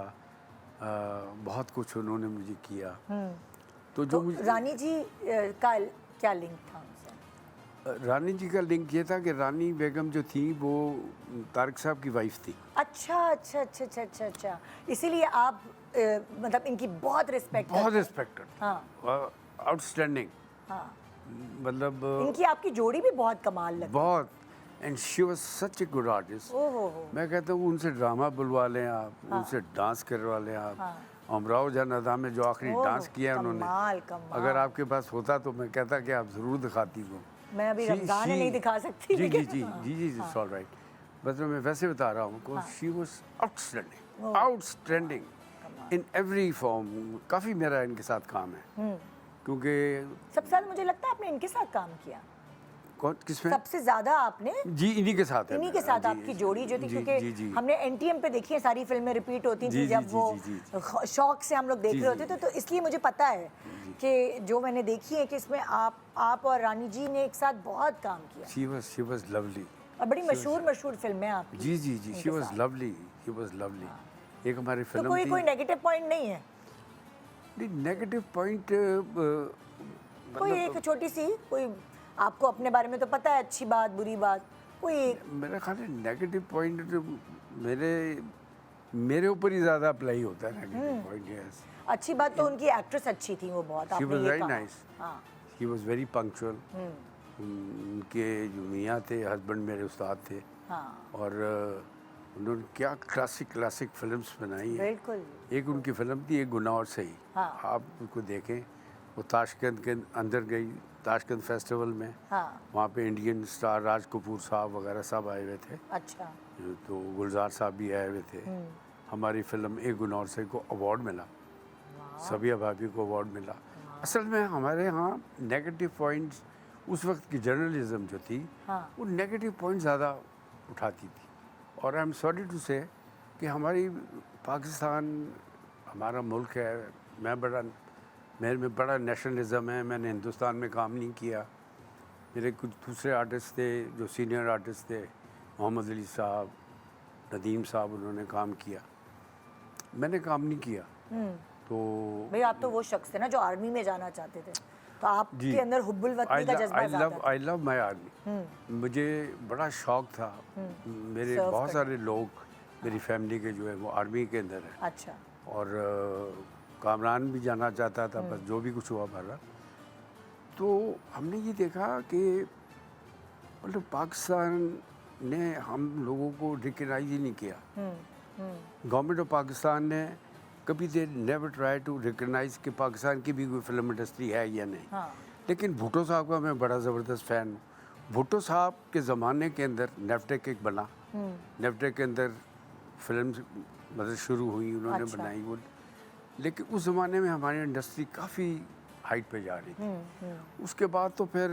Speaker 4: बहुत कुछ उन्होंने मुझे किया। तो जो
Speaker 1: तो
Speaker 4: मुझे
Speaker 1: रानी जी का क्या लिंक था उनसे?
Speaker 4: रानी जी का लिंक ये था कि रानी बेगम जो थी वो तारिक साहब की वाइफ थी।
Speaker 1: अच्छा अच्छा अच्छा अच्छा अच्छा अच्छा, इसीलिए आप मतलब इनकी बहुत रिस्पेक्ट
Speaker 4: बहुत रिस्पेक्टेड,
Speaker 1: हाँ
Speaker 4: आउटस्टैंडिंग,
Speaker 1: हाँ।
Speaker 4: मतलब
Speaker 1: इनकी आपकी जोड़ी भी बहुत कमाल लगती
Speaker 4: बहुत। And she was such a good artist.
Speaker 1: है। ओहो।
Speaker 4: मैं कहता हूँ उनसे ड्रामा बुलवा लें आप, उनसे डांस करवा लें आप। अमराव जान अदा में जो आखिरी
Speaker 1: ओह,
Speaker 4: डांस किया उन्होंने,
Speaker 1: कमाल कमाल।
Speaker 4: अगर आपके पास होता तो मैं कहता कि आप ज़रूर दिखाती वो।
Speaker 1: मैं अभी रमजान में नहीं दिखा सकती,
Speaker 4: जी जी
Speaker 1: लेकिन
Speaker 4: जी
Speaker 1: हाँ,
Speaker 4: जी जी इट्स ऑल राइट। मतलब मैं वैसे बता रहा हूँ, she was outstanding, outstanding in every form. काफ़ी मेरा इनके साथ काम है, क्योंकि
Speaker 1: सबसे ज्यादा मुझे लगता है आपने इनके साथ काम किया।
Speaker 4: कौन किसमें?
Speaker 1: सबसे ज्यादा आपने
Speaker 4: जी इन्हीं के साथ है
Speaker 1: इन्हीं के
Speaker 4: मेरा,
Speaker 1: साथ
Speaker 4: जी,
Speaker 1: आपकी
Speaker 4: जी,
Speaker 1: जोड़ी जो थी,
Speaker 4: जी,
Speaker 1: क्योंकि
Speaker 4: जी, जी।
Speaker 1: हमने एनटीएम पे देखी है, सारी फिल्में रिपीट होती
Speaker 4: जी,
Speaker 1: थी
Speaker 4: जी,
Speaker 1: जब
Speaker 4: जी,
Speaker 1: वो
Speaker 4: जी, जी,
Speaker 1: शौक से हम लोग देख
Speaker 4: जी,
Speaker 1: रहे होते
Speaker 4: जी,
Speaker 1: थे, तो इसलिए मुझे पता है कि जो मैंने देखी है कि इसमें आप और रानी जी ने एक साथ बहुत काम किया,
Speaker 4: शी वाज लवली।
Speaker 1: और बड़ी मशहूर फिल्में आपकी।
Speaker 4: जी जी जी, she was lovely, she was lovely. एक हमारी
Speaker 1: तो
Speaker 4: फिल्म
Speaker 1: कोई
Speaker 4: थी।
Speaker 1: नेगेटिव पॉइंट नहीं है?
Speaker 4: नेगेटिव पॉइंट
Speaker 1: कोई एक छोटी सी कोई आपको अपने बारे में तो पता है, अच्छी बात बुरी बात कोई एक।
Speaker 4: मेरा ख्याल है नेगेटिव पॉइंट मेरे ऊपर ही ज़्यादा अप्लाई होता है नेगेटिव पॉइंट। यस,
Speaker 1: अच्छी बात तो उनकी एक्ट्रेस अच्छी थी, वो बहुत
Speaker 4: शी
Speaker 1: आपने
Speaker 4: वाज
Speaker 1: ये
Speaker 4: वेरी
Speaker 1: कहा।
Speaker 4: नाइस,
Speaker 1: हाँ
Speaker 4: ही वाज वेरी पंक्चुअल। उनके जो मियाँ थे, हस्बैंड मेरे उस्ताद थे,
Speaker 1: हाँ
Speaker 4: और उन्होंने क्या क्लासिक फिल्म्स बनाई हैं।
Speaker 1: बिल्कुल।
Speaker 4: एक उनकी फिल्म थी एक गुनाह और सही,
Speaker 1: हाँ।
Speaker 4: आप उसको देखें। वो ताशकंद के अंदर गई, ताशकंद फेस्टिवल में,
Speaker 1: हाँ
Speaker 4: वहाँ पे इंडियन स्टार राज कपूर साहब वगैरह सब आए हुए थे,
Speaker 1: अच्छा।
Speaker 4: तो गुलजार साहब भी आए हुए थे। हमारी फिल्म एक गुनाह और सही को अवार्ड मिला, सबिया भाभी को अवार्ड मिला। असल में हमारे यहाँ नेगेटिव पॉइंट्स, उस वक्त की जर्नलिज्म जो थी,
Speaker 1: हाँ।
Speaker 4: वो नेगेटिव पॉइंट ज़्यादा उठाती थी। और आई एम सॉरी टू से कि हमारी पाकिस्तान हमारा मुल्क है, मेरे में बड़ा नेशनलिज्म है। मैंने हिंदुस्तान में काम नहीं किया, मेरे कुछ दूसरे आर्टिस्ट थे जो सीनियर आर्टिस्ट थे, मोहम्मद अली साहब, नदीम साहब, उन्होंने काम किया, मैंने काम नहीं किया। तो
Speaker 1: भाई आप तो वो शख्स थे ना जो आर्मी में जाना चाहते थे, तो आपके अंदर हुब्बुल वतनी का जज्बा ज़्यादा था।
Speaker 4: I love my army. मुझे बड़ा शौक था, मेरे
Speaker 1: Serve
Speaker 4: बहुत
Speaker 1: करने
Speaker 4: सारे लोग मेरी फैमिली के जो है वो आर्मी के अंदर है,
Speaker 1: अच्छा।
Speaker 4: और कामरान भी जाना चाहता था, बस जो भी कुछ हुआ भरा। तो हमने ये देखा कि मतलब पाकिस्तान ने हम लोगों को रिकग्नाइज ही नहीं किया। गवर्नमेंट ऑफ पाकिस्तान ने कभी they never try to recognise कि पाकिस्तान की भी कोई फिल्म इंडस्ट्री है या नहीं।
Speaker 1: हाँ
Speaker 4: लेकिन भुट्टो साहब का मैं बड़ा ज़बरदस्त फ़ैन हूँ। भुट्टो साहब के ज़माने के अंदर नेफ्टेक एक बना, नेफ्टेक के अंदर फिल्म मतलब शुरू हुई, उन्होंने
Speaker 1: अच्छा।
Speaker 4: बनाई वो। लेकिन उस ज़माने में हमारी इंडस्ट्री काफ़ी हाइट पे जा रही थी। उसके बाद तो फिर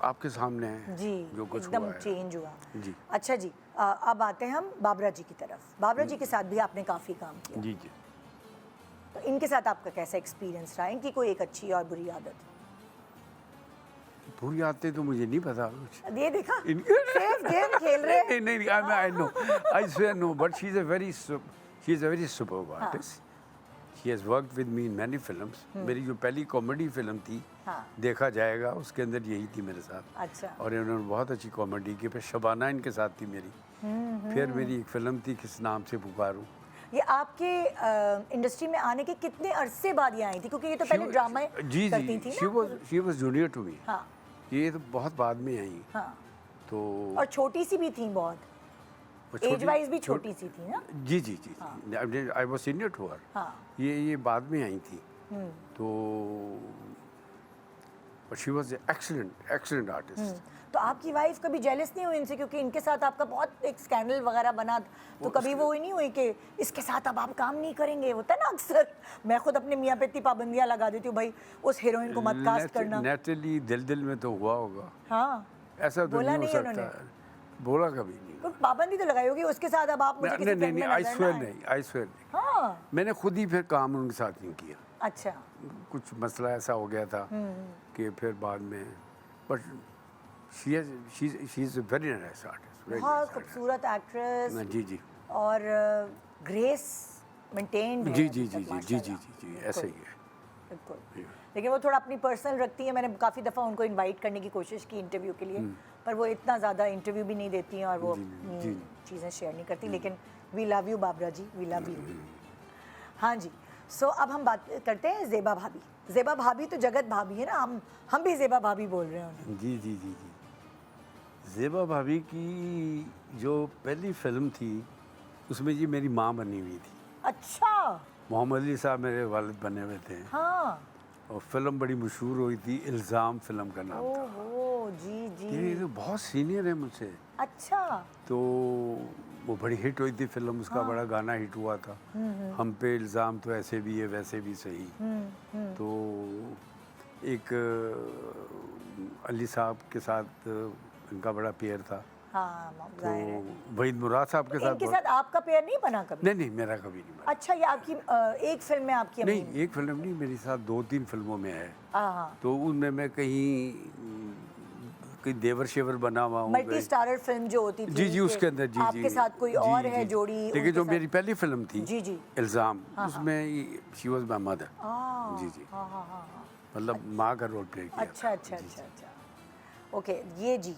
Speaker 4: आपके सामने है
Speaker 1: जी,
Speaker 4: जो कुछ
Speaker 1: एकदम
Speaker 4: हुआ है।
Speaker 1: चेंज हुआ।
Speaker 4: जी
Speaker 1: अच्छा जी, अब आते हैं हम बाबरा जी की तरफ। बाबरा जी के साथ भी आपने काफ़ी काम किया,
Speaker 4: जी जी।
Speaker 1: तो इनके साथ आपका कैसा एक्सपीरियंस रहा? इनकी कोई एक अच्छी और बुरी आदत?
Speaker 4: पूरी आते तो मुझे नहीं पता कुछ।
Speaker 1: ये देखा,
Speaker 4: इनके
Speaker 1: सेफ गेम खेल रहे हैं।
Speaker 4: नहीं, I know, I swear no, but she is a very superb artist. She has worked with me in many films. मेरी जो पहली कॉमेडी फिल्म थी,
Speaker 1: हाँ
Speaker 4: देखा जाएगा, उसके अंदर यही थी मेरे साथ।
Speaker 1: अच्छा।
Speaker 4: और इन्होंने बहुत अच्छी कॉमेडी की। फिर शबाना इनके साथ थी मेरी। फिर मेरी एक फिल्म थी किस नाम से पुकारूं।
Speaker 1: ये आपके इंडस्ट्री में आने के कितने अरसे बाद ये आई थी? क्योंकि ये तो पहले ड्रामा
Speaker 4: जी
Speaker 1: करती
Speaker 4: जी,
Speaker 1: थी
Speaker 4: she was junior to me.
Speaker 1: हाँ
Speaker 4: ये तो बहुत बाद में आई।
Speaker 1: हाँ,
Speaker 4: तो
Speaker 1: और छोटी सी भी थी बहुत,
Speaker 4: वो
Speaker 1: एज वाइज भी छोटी सी थी ना।
Speaker 4: जी जी जी, I was senior to her.
Speaker 1: हाँ
Speaker 4: ये बाद में आई थी। तो शी वाज एक्सीलेंट आर्टिस्ट।
Speaker 1: तो आपकी वाइफ कभी जेलस नहीं हुई इनसे? क्योंकि इनके साथ आपका बहुत एक स्कैंडल वगैरह बना, तो कभी वो ही नहीं हुई कि इसके साथ अब आप काम नहीं करेंगे? होता है ना अक्सर, मैं खुद अपने मियाँ पे इतनी पाबंदियाँ लगा देती हूँ, भाई उस हीरोइन को मत कास्ट करना।
Speaker 4: नेचुरली दिल में तो हुआ होगा,
Speaker 1: हाँ
Speaker 4: ऐसा तो
Speaker 1: बोला
Speaker 4: नहीं हो
Speaker 1: नहीं
Speaker 4: सकता
Speaker 1: उन्होंने?
Speaker 4: है। बोला कभी नहीं।
Speaker 1: तो पाबंदी तो लगाई होगी उसके साथ, अब आप मुझे किसी
Speaker 4: नहीं,
Speaker 1: फिल्म में
Speaker 4: आई
Speaker 1: नजर
Speaker 4: स्वेयर
Speaker 1: ना आए।
Speaker 4: नहीं, आई स्वेयर नहीं।
Speaker 1: हाँ
Speaker 4: मैंने खुद ही फिर काम उनके साथ नहीं किया।
Speaker 1: अच्छा।
Speaker 4: कुछ मसला ऐसा हो गया था कि फिर बाद में, but she is a very nice artist.
Speaker 1: बहुत खूबसूरत एक्ट्रेस
Speaker 4: जी जी
Speaker 1: और ग्रेस मेंटेन्ड है
Speaker 4: जी
Speaker 1: अभी
Speaker 4: जी
Speaker 1: तक,
Speaker 4: जी जी जी
Speaker 1: माशाल्लाह।
Speaker 4: जी जी जी, ऐसा ही है।
Speaker 1: बिल्कुल। लेकिन वो थोड़ा अपनी पर्सनल रखती है। मैंने काफ़ी दफ़ा उनको इनवाइट करने की कोशिश की इंटरव्यू के लिए, पर वो इतना ज़्यादा इंटरव्यू भी नहीं देती हैं और वो
Speaker 4: जी।
Speaker 1: चीज़ें शेयर नहीं करती। लेकिन we love you Babra ji, we love you. हाँ जी, सो अब हम बात करते हैं ज़ेबा भाभी। ज़ेबा भाभी तो जगत भाभी है ना, हम भी ज़ेबा भाभी बोल रहे हैं उन्हें।
Speaker 4: जी जी जी जी। ज़ेबा भाभी की जो पहली फिल्म थी, उसमें जी मेरी माँ बनी हुई थी।
Speaker 1: अच्छा।
Speaker 4: मोहम्मद अली साहब मेरे वालिद बने हुए थे,
Speaker 1: हाँ।
Speaker 4: और फिल्म बड़ी मशहूर हुई थी, इल्ज़ाम फिल्म का नाम था।
Speaker 1: ओहो जी जी।
Speaker 4: ये तो बहुत सीनियर है मुझसे।
Speaker 1: अच्छा।
Speaker 4: तो वो बड़ी हिट हुई थी फिल्म, उसका बड़ा गाना हिट हुआ था, हम पे इल्ज़ाम तो ऐसे भी है वैसे भी सही। तो एक अली साहब के साथ इनका बड़ा पेयर था।
Speaker 1: हाँ
Speaker 4: तो
Speaker 1: जाहिर है।
Speaker 4: वहीद मुराद साहब के साथ
Speaker 1: इनके साथ आपका पेयर नहीं बना कभी?
Speaker 4: नहीं, मेरा कभी नहीं बना।
Speaker 1: अच्छा, ये आपकी एक फिल्म में आपकी अम्मी
Speaker 4: नहीं, एक फिल्म नहीं, मेरे साथ 2-3 फिल्मों में है।
Speaker 1: हाँ,
Speaker 4: तो उनमें मैं कहीं देवर शेवर बना हुआ हूँ।
Speaker 1: मल्टी स्टारर फिल्म जो होती थी
Speaker 4: जी जी,
Speaker 1: कि
Speaker 4: उसके अंदर जी
Speaker 1: आपके साथ कोई
Speaker 4: जी,
Speaker 1: और
Speaker 4: जी,
Speaker 1: है
Speaker 4: जी।
Speaker 1: जोड़ी
Speaker 4: लेकिन
Speaker 1: उनके
Speaker 4: जो
Speaker 1: साथ?
Speaker 4: मेरी पहली फिल्म थी
Speaker 1: जी जी।
Speaker 4: इल्ज़ाम, उसमें शी वाज माय मदर।
Speaker 1: हाँ,
Speaker 4: जी जी,
Speaker 1: हाँ हाँ हाँ हाँ।
Speaker 4: मतलब माँ का रोल प्ले किया
Speaker 1: अच्छा
Speaker 4: था।
Speaker 1: अच्छा
Speaker 4: जी,
Speaker 1: अच्छा
Speaker 4: जी।
Speaker 1: अच्छा। ओके, ये जी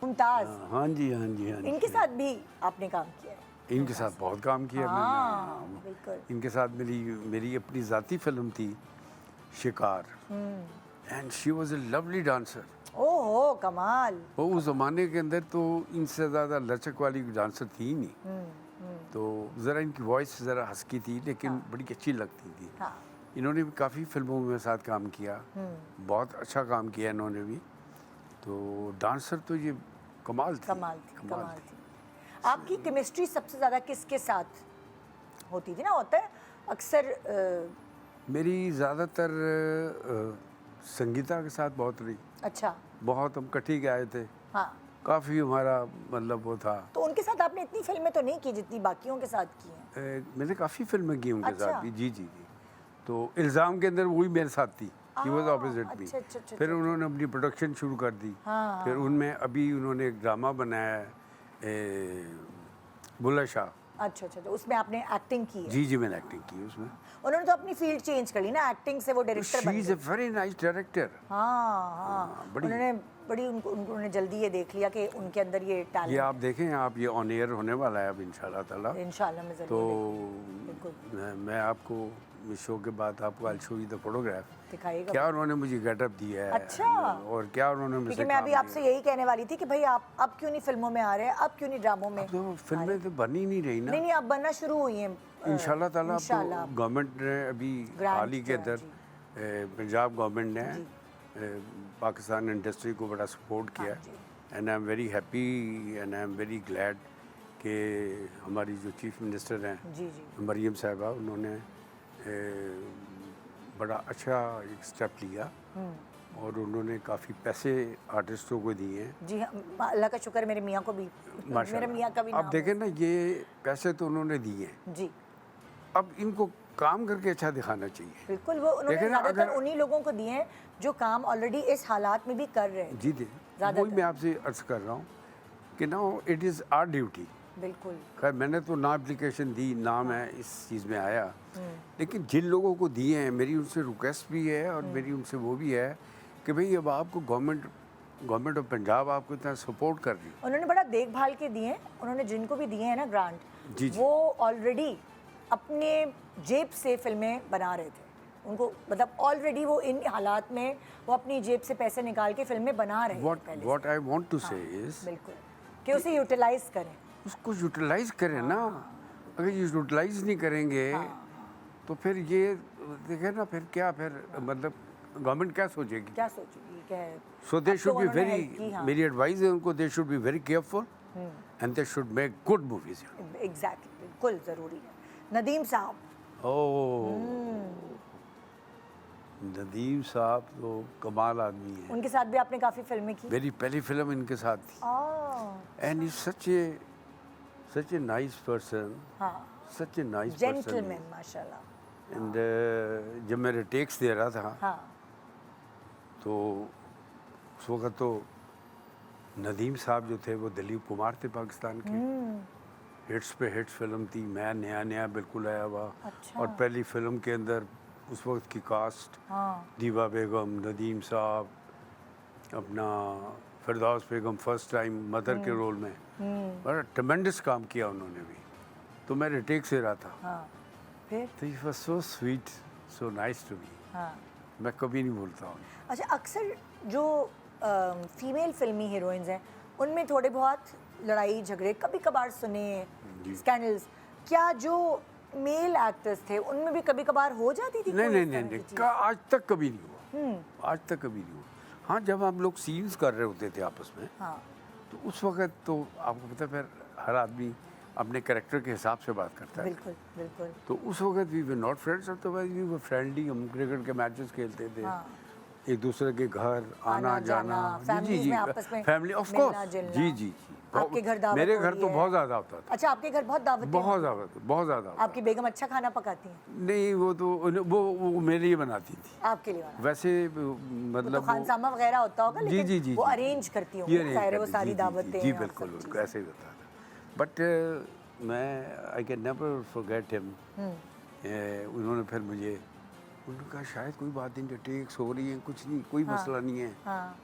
Speaker 1: मुमताज,
Speaker 4: हाँ जी, हाँ जी, हाँ जी।
Speaker 1: इनके साथ भी आपने काम किया है?
Speaker 4: इनके साथ बहुत काम किया
Speaker 1: हाँ,
Speaker 4: मैंने।
Speaker 1: बिल्कुल।
Speaker 4: इनके साथ मेरी अपनी ज़ाती फिल्म थी शिकार, and she was a lovely dancer.
Speaker 1: ओहो, कमाल।
Speaker 4: वो उस ज़माने के अंदर तो इनसे ज़्यादा लचक वाली डांसर थी ही नहीं। तो ज़रा इनकी वॉइस ज़रा हस्की थी, लेकिन बड़ी अच्छी लगती थी।
Speaker 1: हाँ।
Speaker 4: इन्होंने भी काफ़ी फिल्मों में साथ काम किया, बहुत अच्छा काम किया इन्होंने भी। तो डांसर तो ये कमाल थी,
Speaker 1: कमाल थी। आपकी केमिस्ट्री सबसे ज़्यादा किसके साथ होती थी? ना होता है अक्सर
Speaker 4: मेरी ज़्यादातर संगीता के साथ बहुत रही।
Speaker 1: अच्छा।
Speaker 4: बहुत हम इकट्ठे के आए थे,
Speaker 1: हाँ,
Speaker 4: काफ़ी हमारा मतलब वो था।
Speaker 1: तो उनके साथ आपने इतनी फिल्में तो नहीं की जितनी बाकियों के साथ की हैं।
Speaker 4: मैंने काफ़ी फिल्में की उनके
Speaker 1: अच्छा।
Speaker 4: साथ भी, जी जी जी। तो इल्ज़ाम के अंदर वही मेरे साथ थी, ही वॉज ऑपोजिट मी।
Speaker 1: अच्छा,
Speaker 4: फिर उन्होंने अपनी प्रोडक्शन शुरू कर दी।
Speaker 1: हाँ,
Speaker 4: फिर उनमें अभी उन्होंने एक ड्रामा बनाया है, बुल्ला शाह।
Speaker 1: अच्छा, तो उसमें आपने एक्टिंग की है।
Speaker 4: जी जी, मैंने एक्टिंग की उसमें।
Speaker 1: उन्होंने तो अपनी फील्ड चेंज कर ली ना, एक्टिंग से वो डायरेक्टर
Speaker 4: शी
Speaker 1: बन
Speaker 4: इज़ अ
Speaker 1: गए।
Speaker 4: Very nice director.
Speaker 1: हाँ,
Speaker 4: बड़ी-
Speaker 1: उन्होंने बड़ी उन्होंने जल्दी ये देख लिया कि उनके अंदर ये
Speaker 4: ये
Speaker 1: टैलेंट
Speaker 4: आप देखें, आप ये ऑन एयर होने वाला है अब इंशाल्लाह ताला।
Speaker 1: है। इंशाल्लाह मैं
Speaker 4: तो
Speaker 1: जरूर बिल्कुल
Speaker 4: मैं आपको इस शो के बाद आपको I show you the photograph,
Speaker 1: दिखाइएगा।
Speaker 4: क्या उन्होंने मुझे गेटअप दिया है।
Speaker 1: अच्छा।
Speaker 4: और क्या उन्होंने मुझसे
Speaker 1: क्योंकि मैं अभी
Speaker 4: काम
Speaker 1: आपसे यही कहने वाली थी कि भाई आप अब क्यों नहीं फिल्मों में आ रहे हैं, अब क्यों नहीं ड्रामों में?
Speaker 4: किया। तो फिल्में तो बन ही नहीं रही ना।
Speaker 1: नहीं, अब बनना शुरू हुई हैं।
Speaker 4: इंशाल्लाह ताला। अब
Speaker 1: इंशाल्लाह।
Speaker 4: तो गवर्नमेंट ने अभी
Speaker 1: ग्रांट
Speaker 4: हाल ही के
Speaker 1: जो है,
Speaker 4: अंदर पंजाब गवर्नमेंट ने पाकिस्तान इंडस्ट्री को बड़ा सपोर्ट किया, and I am very happy and I am very glad कि हमारी जो चीफ मिनिस्टर हैं
Speaker 1: जी।
Speaker 4: मरियम साहिबा, उन्होंने बड़ा अच्छा एक स्टेप लिया और उन्होंने काफ़ी पैसे आर्टिस्टों को दिए हैं।
Speaker 1: जी हाँ, अल्लाह का शुक्र है मेरे मियाँ को भी, मेरे
Speaker 4: माशाल्लाह।
Speaker 1: मियाँ का भी
Speaker 4: आप
Speaker 1: नाम
Speaker 4: देखें ना, ये पैसे तो उन्होंने दिए हैं,
Speaker 1: है। जी
Speaker 4: अब इनको काम करके अच्छा दिखाना चाहिए।
Speaker 1: बिल्कुल, वो उन्होंने
Speaker 4: देखें ना,
Speaker 1: ज़्यादातर
Speaker 4: अगर-
Speaker 1: उन्हीं लोगों को दिए हैं जो काम ऑलरेडी इस हालात में भी कर रहे हैं।
Speaker 4: जी जी, वही मैं आपसे अर्ज कर रहा हूँ कि ना इट इज़ आवर ड्यूटी।
Speaker 1: बिल्कुल।
Speaker 4: खैर मैंने तो ना एप्लीकेशन दी, ना मैं इस चीज़ में आया, लेकिन जिन लोगों को दिए हैं मेरी उनसे रिक्वेस्ट भी है और मेरी उनसे वो भी है कि भाई अब आपको गवर्नमेंट ऑफ पंजाब आपको इतना सपोर्ट कर रही है।
Speaker 1: उन्होंने बड़ा देखभाल के दिए हैं, उन्होंने जिनको भी दिए हैं ना ग्रांट,
Speaker 4: जी, जी।
Speaker 1: वो ऑलरेडी अपने जेब से फिल्में बना रहे थे। उनको मतलब ऑलरेडी वो इन हालात में वो अपनी जेब से पैसे निकाल के फिल्में बना रहे थे पहले
Speaker 4: व्हाट आई वांट टू से
Speaker 1: से।
Speaker 4: इज
Speaker 1: बिल्कुल, कि उसे यूटिलाइज करें।
Speaker 4: उसको यूटिलाइज करें ना। अगर ये यूटिलाइज नहीं करेंगे तो फिर ये देखें ना, फिर क्या, फिर मतलब गवर्नमेंट क्या सोचेगी?
Speaker 1: क्या सोचेगी क्या है?
Speaker 4: सो दे
Speaker 1: अब तो
Speaker 4: शुड बी
Speaker 1: उन्होंने
Speaker 4: वेरी,
Speaker 1: help की, हाँ।
Speaker 4: मेरी एडवाइस है उनको, they should be very careful and they should make good movies.
Speaker 1: Exactly, बिल्कुल ज़रूरी है। नदीम साहब,
Speaker 4: नदीम साहब तो कमाल आदमी है।
Speaker 1: उनके साथ भी आपने काफ़ी फिल्में की।
Speaker 4: मेरी पहली फिल्म इनके साथ थी, and is such a nice person,
Speaker 1: हाँ,
Speaker 4: सच ए नाइस पर्सन।
Speaker 1: जेंटलमैन माशाल्लाह।
Speaker 4: एंड जब मैं टेक्स दे रहा था
Speaker 1: हाँ,
Speaker 4: तो उस वक्त तो नदीम साहब जो थे वो दिलीप कुमार थे पाकिस्तान के। हिट्स पे हिट्स फिल्म थी, मैं नया बिल्कुल आया हुआ।
Speaker 1: अच्छा।
Speaker 4: और पहली फिल्म के अंदर उस वक्त की कास्ट,
Speaker 1: हाँ,
Speaker 4: दीवा बेगम, नदीम साहब, अपना फिरदौस बेगम फर्स्ट टाइम मदर के रोल में, बड़ा ट्मेंडस काम किया उन्होंने भी। तो मैं रिटेक से रहा था,
Speaker 1: हाँ, फिर
Speaker 4: तो he was so sweet, so nice to me.
Speaker 1: हाँ।
Speaker 4: मैं कभी नहीं भूलता हूँ।
Speaker 1: अच्छा, अक्सर जो फीमेल फिल्मी हीरोइंस हैं उनमें थोड़े बहुत लड़ाई झगड़े कभी कभार सुने, स्कैंडल्स, क्या जो मेल एक्टर्स थे उनमें भी कभी कभार हो जाती थी?
Speaker 4: नहीं
Speaker 1: कोई
Speaker 4: नहीं
Speaker 1: इस
Speaker 4: नहीं
Speaker 1: तरह की
Speaker 4: नहीं,
Speaker 1: चीज़?
Speaker 4: आज तक कभी नहीं हुआ, आज तक कभी नहीं हुआ। हाँ, जब हम लोग सीन्स कर रहे होते थे आपस में,
Speaker 1: हाँ,
Speaker 4: तो उस वक्त तो आपको पता है फिर हर आदमी अपने कैरेक्टर के हिसाब से बात करता है।
Speaker 1: बिल्कुल बिल्कुल।
Speaker 4: तो उस वक्त वी वर नॉट फ्रेंड्स, अब तो वी वर फ्रेंडली। हम क्रिकेट के मैचेस खेलते थे,
Speaker 1: हाँ।
Speaker 4: एक दूसरे के घर आना
Speaker 1: आना
Speaker 4: जाना।
Speaker 1: जाना, families में आपस में
Speaker 4: फैमिली ऑफ
Speaker 1: मिलना
Speaker 4: कोर्स,
Speaker 1: जुलना।
Speaker 4: जी जी जी।
Speaker 1: आपके घर दावत
Speaker 4: मेरे
Speaker 1: हो
Speaker 4: घर
Speaker 1: रही
Speaker 4: तो
Speaker 1: है।
Speaker 4: बहुत ज़्यादा होता था,
Speaker 1: अच्छा, आपके घर बहुत दावतें
Speaker 4: बहुत
Speaker 1: हैं?
Speaker 4: ज़्यादा, बहुत ज़्यादा होता
Speaker 1: आपकी बेगम अच्छा खाना पकाती हैं?
Speaker 4: था। नहीं, वो तो वो मेरे लिए बनाती थी।
Speaker 1: आपके लिए वाला?
Speaker 4: वैसे
Speaker 1: तो
Speaker 4: मतलब
Speaker 1: खानसामा वगैरह होता होगा,
Speaker 4: जी
Speaker 1: लेकिन
Speaker 4: जी जी
Speaker 1: वो
Speaker 4: जी।
Speaker 1: अरेंज करती
Speaker 4: ये
Speaker 1: होंगी,
Speaker 4: arrange
Speaker 1: ज़ाहिर है वो
Speaker 4: करती,
Speaker 1: सारी
Speaker 4: जी, जी,
Speaker 1: दावतें
Speaker 4: जी
Speaker 1: और
Speaker 4: बिल्कुल
Speaker 1: सब
Speaker 4: बिल्कुल ऐसे ही होता था। बट मैं I can never forget him. उन्होंने फिर मुझे, उन्होंने कहा शायद कोई बात नहीं, टेक्स हो रही है, कुछ नहीं, कोई मसला नहीं है।
Speaker 1: हाँ,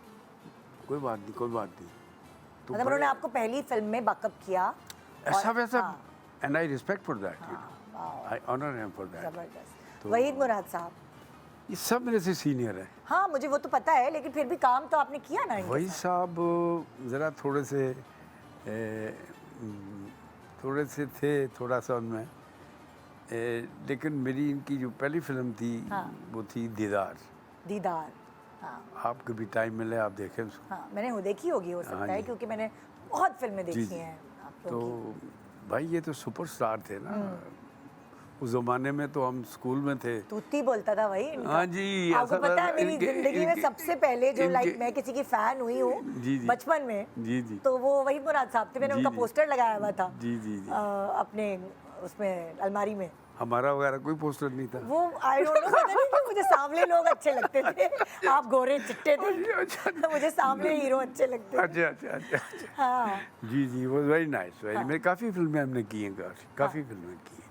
Speaker 4: कोई बात नहीं, कोई बात नहीं। तो
Speaker 1: मतलब उन्होंने आपको पहली फिल्म में बैकअप किया।
Speaker 4: ऐसा
Speaker 1: और-
Speaker 4: वैसा,
Speaker 1: हाँ,
Speaker 4: and I respect for that,
Speaker 1: wow,
Speaker 4: I honour him for that.
Speaker 1: जबरदस्त।
Speaker 4: तो-
Speaker 1: वहीद मुराद साहब,
Speaker 4: ये सब मेरे से सीनियर है।
Speaker 1: हाँ मुझे वो तो पता है, लेकिन फिर भी काम तो आपने किया ना इनके
Speaker 4: वही
Speaker 1: साथ।
Speaker 4: साहब ज़रा थोड़े से थे थोड़ा सा उनमें, लेकिन मेरी इनकी जो पहली फिल्म थी
Speaker 1: हाँ।
Speaker 4: वो थी दीदार।
Speaker 1: दीदार, हाँ
Speaker 4: आप कभी टाइम मिले आप देखें उसको।
Speaker 1: हाँ, मैंने वो देखी होगी, हो
Speaker 4: हाँ
Speaker 1: सकता है,
Speaker 4: जी।
Speaker 1: क्योंकि मैंने बहुत फिल्में
Speaker 4: जी,
Speaker 1: देखी
Speaker 4: जी।
Speaker 1: हैं आप
Speaker 4: तो
Speaker 1: लोगों की।
Speaker 4: भाई ये तो सुपरस्टार थे ना, उस ज़माने में तो हम स्कूल में थे।
Speaker 1: तूती बोलता था भाई इनका।
Speaker 4: हाँ जी,
Speaker 1: आपको
Speaker 4: ऐसा
Speaker 1: पता है
Speaker 4: था,
Speaker 1: मेरी
Speaker 4: इनके-
Speaker 1: जिंदगी में
Speaker 4: इनके-
Speaker 1: सबसे पहले जो लाइक
Speaker 4: इनके-
Speaker 1: मैं किसी की फैन हुई हूँ
Speaker 4: जी, जी।
Speaker 1: बचपन में,
Speaker 4: जी, जी।
Speaker 1: तो वो वहीद मुराद साहब थे। मैंने
Speaker 4: जी,
Speaker 1: उनका
Speaker 4: जी।
Speaker 1: पोस्टर लगाया हुआ था
Speaker 4: जी, जी, जी।
Speaker 1: अपने उसमें अलमारी में।
Speaker 4: हमारा वगैरह कोई पोस्टर नहीं था।
Speaker 1: वो आई डोंट नो, पता नहीं क्यों मुझे सांवले लोग अच्छे लगते थे, आप गोरे चिट्टे थे,
Speaker 4: अच्छा
Speaker 1: मुझे सांवले हीरो अच्छे लगते थे।
Speaker 4: अच्छा अच्छा अच्छा अच्छा।
Speaker 1: हाँ
Speaker 4: जी जी, वो वेरी नाइस, वेरी। मेरे काफ़ी फिल्में हमने की हैं, काफ़ी फिल्में की हैं।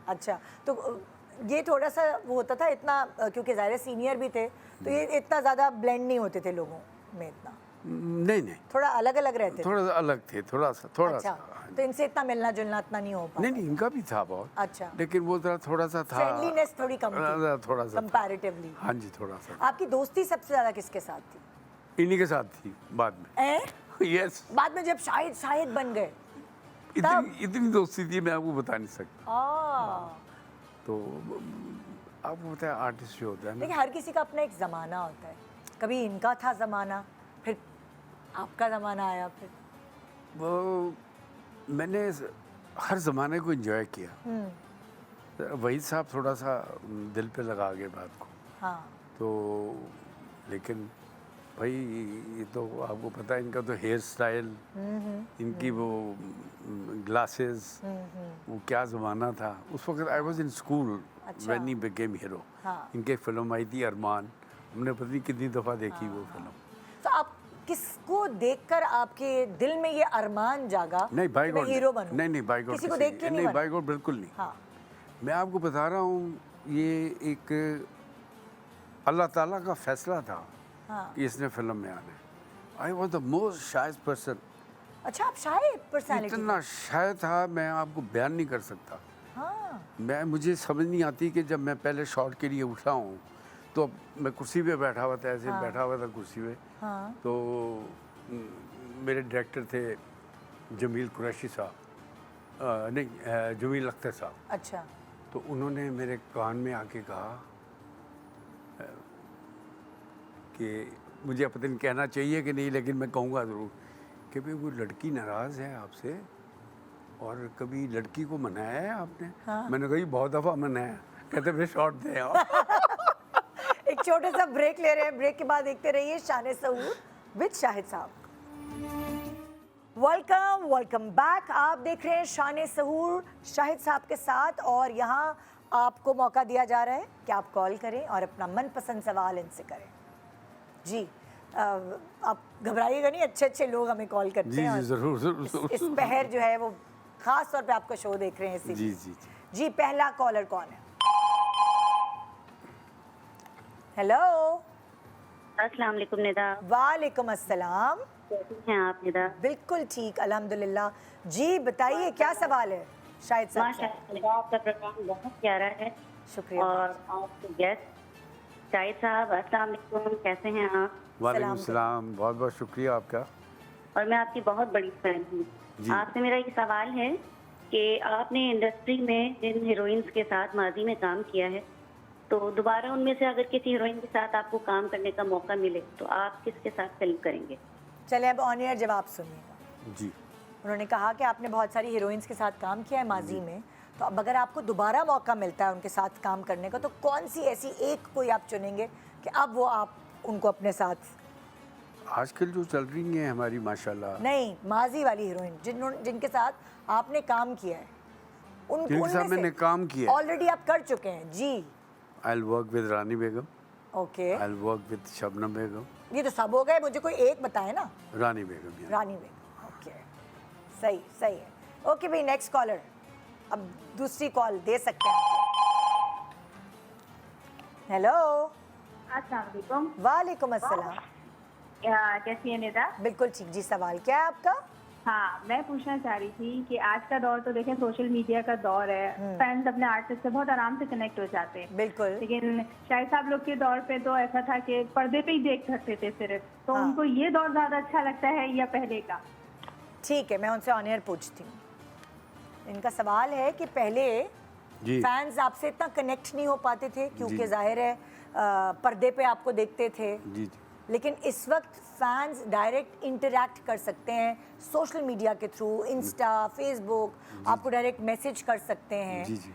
Speaker 1: अच्छा, तो ये थोड़ा सा वो होता था इतना, क्योंकि ज़ाहिर सीनियर भी थे, तो ये इतना ज़्यादा ब्लेंड नहीं होते थे लोगों में, इतना
Speaker 4: नहीं नहीं,
Speaker 1: थोड़ा अलग अलग रहते थे।
Speaker 4: थोड़ा सा अलग थे, थोड़ा
Speaker 1: अच्छा,
Speaker 4: सा।
Speaker 1: तो इनसे इतना मिलना जुलना इतना नहीं हो पाता।
Speaker 4: नहीं नहीं, इनका भी था बहुत।
Speaker 1: अच्छा,
Speaker 4: लेकिन वो ज़रा थोड़ा सा था,
Speaker 1: फ्रेंडलीनेस थोड़ी कम थी
Speaker 4: थोड़ा सा था।
Speaker 1: कंपैरेटिवली।
Speaker 4: हाँ जी, थोड़ा सा।
Speaker 1: आपकी दोस्ती सबसे ज़्यादा किसके साथ थी?
Speaker 4: इन्हीं के साथ थी बाद में। यस,
Speaker 1: बाद में जब शाहिद बन गए।
Speaker 4: इतनी दोस्ती थी, मैं आपको बता नहीं सकता। तो आपको पता है आर्टिस्ट जो होता है ना,
Speaker 1: देखिए हर किसी का अपना एक ज़माना होता है, कभी इनका था ज़माना, फिर आपका ज़माना आया, फिर
Speaker 4: वो मैंने हर ज़माने को एंजॉय किया। वही साहब थोड़ा सा दिल पे लगा गए बात को,
Speaker 1: हाँ
Speaker 4: तो लेकिन भाई ये तो आपको पता है, इनका तो हेयर स्टाइल, इनकी वो ग्लासेस, वो क्या ज़माना था उस वक्त। आई वाज इन स्कूल
Speaker 1: अच्छा।
Speaker 4: When he became hero.
Speaker 1: हाँ।
Speaker 4: इनके फिल्म आई थी अरमान, हमने पता नहीं कितनी दफ़ा देखी वो फिल्म।
Speaker 1: तो आप किसको देखकर आपके दिल में ये अरमान जागा
Speaker 4: नहीं बाय
Speaker 1: कि मैं
Speaker 4: गॉड,
Speaker 1: हीरो बनूं?
Speaker 4: नहीं नहीं बाय गॉड,
Speaker 1: किसी को देख के नहीं
Speaker 4: नहीं
Speaker 1: बना?
Speaker 4: बाय गॉड बिल्कुल नहीं।
Speaker 1: हाँ
Speaker 4: मैं आपको बता रहा हूँ, ये एक अल्लाह ताला का फैसला था
Speaker 1: हाँ।
Speaker 4: कि इसने फिल्म में आना है। आई वॉज द मोस्ट शायद पर्सन,
Speaker 1: अच्छा, आप शायद पर्सनालिटी।
Speaker 4: इतना शायद था, मैं आपको बयान नहीं कर सकता।
Speaker 1: हाँ
Speaker 4: मुझे समझ नहीं आती कि जब मैं पहले शॉट के लिए उठा हूँ, तो मैं कुर्सी पे बैठा हुआ था, ऐसे बैठा हुआ था कुर्सी पे,
Speaker 1: हाँ
Speaker 4: तो मेरे डायरेक्टर थे जमील कुरैशी साहब, नहीं जमील अख्तर साहब।
Speaker 1: अच्छा,
Speaker 4: तो उन्होंने मेरे कान में आके कहा कि मुझे पता नहीं कहना चाहिए कि नहीं, लेकिन मैं कहूँगा ज़रूर कि भाई वो लड़की नाराज़ है आपसे, और कभी लड़की को मनाया है आपने?
Speaker 1: हाँ।
Speaker 4: मैंने कहा बहुत दफ़ा मनाया। कहते फिर शॉट दें आप।
Speaker 1: एक छोटा सा ब्रेक ले रहे हैं, ब्रेक के बाद देखते रहिए शान सहूर विद शाहिद साहब। Welcome back. आप देख रहे हैं शान सहूर शाहिद साहब के साथ, और यहाँ आपको मौका दिया जा रहा है कि आप कॉल करें और अपना मनपसंद सवाल इनसे करें। जी आप घबराइएगा नहीं, अच्छे अच्छे लोग हमें कॉल करते
Speaker 4: जी
Speaker 1: हैं,
Speaker 4: जी,
Speaker 1: और
Speaker 4: ज़रूर ज़रूर
Speaker 1: इस
Speaker 4: ज़रूर।
Speaker 1: पहर जो है वो खास तौर पे आपका शो देख रहे हैं इसीलिए।
Speaker 4: जी जी जी।
Speaker 1: जी, पहला कॉलर कौन है? हेलो।
Speaker 5: अस्सलाम वालेकुम निदा।
Speaker 1: वालेकुम अस्सलाम।
Speaker 5: कैसी हैं आप निदा?
Speaker 1: बिल्कुल ठीक, अल्हम्दुलिल्लाह। जी बताइए क्या सवाल है शाहिद साहब से?
Speaker 5: माशाअल्लाह आपका प्रोग्राम बहुत प्यारा है।
Speaker 1: शुक्रिया।
Speaker 5: और आपके गेस्ट शाहिद साहब, अस्सलाम वालेकुम, कैसे हैं आप?
Speaker 4: वालेकुम सलाम, बहुत बहुत शुक्रिया आपका।
Speaker 5: और मैं आपकी बहुत बड़ी फैन
Speaker 4: जी।
Speaker 5: हूँ। आपसे मेरा ये सवाल है कि आपने इंडस्ट्री में जिन हीरोइंस के साथ माजी में काम किया है, तो दोबारा उनमें से अगर किसी हीरोइन के साथ आपको काम करने का मौका मिले तो आप किसके साथ फिल्म करेंगे?
Speaker 1: चले अब ऑन एयर जवाब सुनिएगा।
Speaker 4: जी,
Speaker 1: उन्होंने कहा कि आपने बहुत सारी हीरोइंस के साथ काम किया है माजी में, तो अब अगर आपको दोबारा मौका मिलता है उनके साथ काम करने का, तो कौन सी ऐसी एक कोई आप चुनेंगे कि अब वो आप उनको अपने साथ?
Speaker 4: आजकल जो चल रही हैं हमारी माशाल्लाह,
Speaker 1: नहीं, माजी वाली हीरोइन जिनके साथ आपने काम किया है,
Speaker 4: जिनके साथ मैंने काम किया है।
Speaker 1: ऑलरेडी आप कर चुके हैं। जी,
Speaker 4: I work with Rani Begum,
Speaker 1: okay.
Speaker 4: I work with Shabnam Begum,
Speaker 1: ये तो सब हो गए, मुझे कोई एक बताए ना।
Speaker 4: रानी बेगम। यार
Speaker 1: रानी बेगम, ओके, सही सही है। ओके भाई, नेक्स्ट कॉलर, अब दूसरी कॉल दे सकते हैं। हेलो।
Speaker 5: अस्सलाम वालेकुम।
Speaker 1: वालेकुम अस्सलाम।
Speaker 6: कैसी है निदा?
Speaker 1: बिल्कुल ठीक जी। सवाल क्या है आपका?
Speaker 6: हाँ, मैं पूछना चाह रही थी कि आज का दौर तो देखें सोशल मीडिया का दौर है, फैंस अपने आर्टिस्ट से बहुत आराम से कनेक्ट हो जाते हैं।
Speaker 1: बिल्कुल।
Speaker 6: लेकिन शाहिद साहब लोग के दौर पे तो ऐसा था कि पर्दे पे ही देख सकते थे सिर्फ, तो
Speaker 1: हाँ।
Speaker 6: उनको ये दौर ज्यादा अच्छा लगता है या पहले का?
Speaker 1: ठीक है, मैं उनसे ऑन एयर पूछती हूँ। इनका सवाल है कि पहले
Speaker 4: जी
Speaker 1: फैंस आपसे इतना कनेक्ट नहीं हो पाते थे क्योंकि
Speaker 4: जी।
Speaker 1: जाहिर है पर्दे पे आपको देखते थे,
Speaker 4: जी जी
Speaker 1: लेकिन इस वक्त फैंस डायरेक्ट इंटरैक्ट कर सकते हैं सोशल मीडिया के थ्रू, इंस्टा, फेसबुक, आपको डायरेक्ट मैसेज कर सकते हैं।
Speaker 4: जी जी।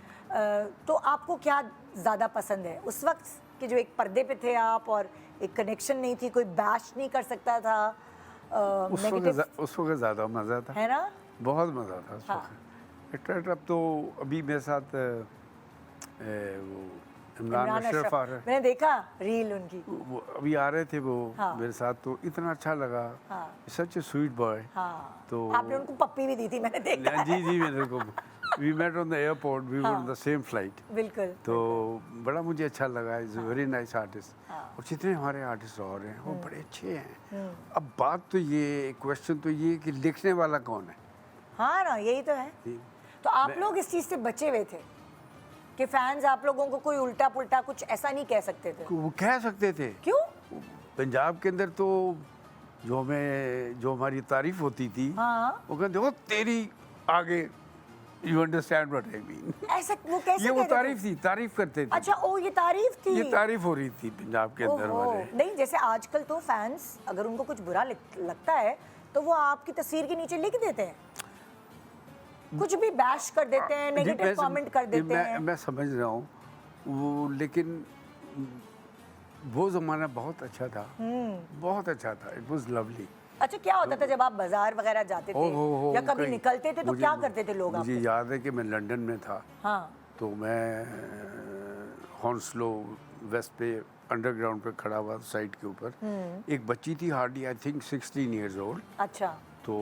Speaker 1: तो आपको क्या ज़्यादा पसंद है उस वक्त कि जो एक पर्दे पे थे आप और एक कनेक्शन नहीं थी, कोई बैश नहीं कर सकता था, नेगेटिव
Speaker 4: उस वक्त ज़्यादा मज़ा था,
Speaker 1: है ना?
Speaker 4: बहुत मज़ा था उस
Speaker 1: हाँ।
Speaker 4: वक्त। एक्टर अब तो अभी मेरे साथ वो इमरान
Speaker 1: इमरान
Speaker 4: अशरफ
Speaker 1: अशरफ,
Speaker 4: आ रहे
Speaker 1: मैंने देखा रील उनकी।
Speaker 4: वो अभी आ रहे थे वो
Speaker 1: हाँ।
Speaker 4: मेरे साथ, तो इतना अच्छा लगा।
Speaker 1: हाँ।
Speaker 4: सच ए स्वीट बॉय।
Speaker 1: हाँ,
Speaker 4: तो
Speaker 1: आपने उनको पप्पी भी दी थी, मैंने देखा
Speaker 4: जी जी, मेरे को we met on the airport, we were
Speaker 1: हाँ।
Speaker 4: On the same flight.
Speaker 1: बिल्कुल।
Speaker 4: तो बड़ा मुझे अच्छा लगा, is a very nice artist.
Speaker 1: हाँ।
Speaker 4: और जितने हमारे आर्टिस्ट और हैं वो बड़े अच्छे हैं। अब बात तो ये, क्वेश्चन तो ये कि लिखने वाला कौन है।
Speaker 1: हाँ ना, यही तो है।
Speaker 4: जी।
Speaker 1: तो आप लोग इस चीज़ से बचे हुए थे कि फैंस आप लोगों को कोई उल्टा पुल्टा कुछ ऐसा नहीं कह सकते थे?
Speaker 4: वो कह सकते थे।
Speaker 1: क्यों?
Speaker 4: पंजाब के अंदर तो जो हमारी तारीफ होती थी,
Speaker 1: हाँ।
Speaker 4: वो कहते हो तेरी आगे, you understand what I mean.
Speaker 1: ऐसा वो कैसे
Speaker 4: ये वो
Speaker 1: कहते थे?
Speaker 4: तारीफ थी, तारीफ करते थे।
Speaker 1: अच्छा, ओ ये तारीफ थी।
Speaker 4: ये तारीफ हो रही थी पंजाब के अंदर
Speaker 1: ओहो,
Speaker 4: वाले।
Speaker 1: नहीं जैसे आजकल तो फैंस अगर उनको कुछ बुरा लगता है तो वो आपकी तस्वीर के नीचे लिख देते हैं, कुछ भी बैश कर देते हैं,
Speaker 4: जी,
Speaker 1: नेगेटिव कमेंट कर देते हैं।
Speaker 4: मैं समझ रहा हूँ वो, लेकिन वो ज़माना बहुत अच्छा था, बहुत अच्छा था। It was lovely.
Speaker 1: अच्छा, क्या होता था जब आप बाजार वगैरह जाते थे
Speaker 4: हो
Speaker 1: या कभी निकलते थे तो क्या करते थे लोग
Speaker 4: मुझे
Speaker 1: आपके?
Speaker 4: याद है कि मैं लंदन में था।
Speaker 1: हाँ।
Speaker 4: तो मैं हॉन्सलो वेस्ट पे अंडरग्राउंड पे खड़ा हुआ साइड के ऊपर। एक बच्ची थी hardly I think 16 years old.
Speaker 1: अच्छा।
Speaker 4: तो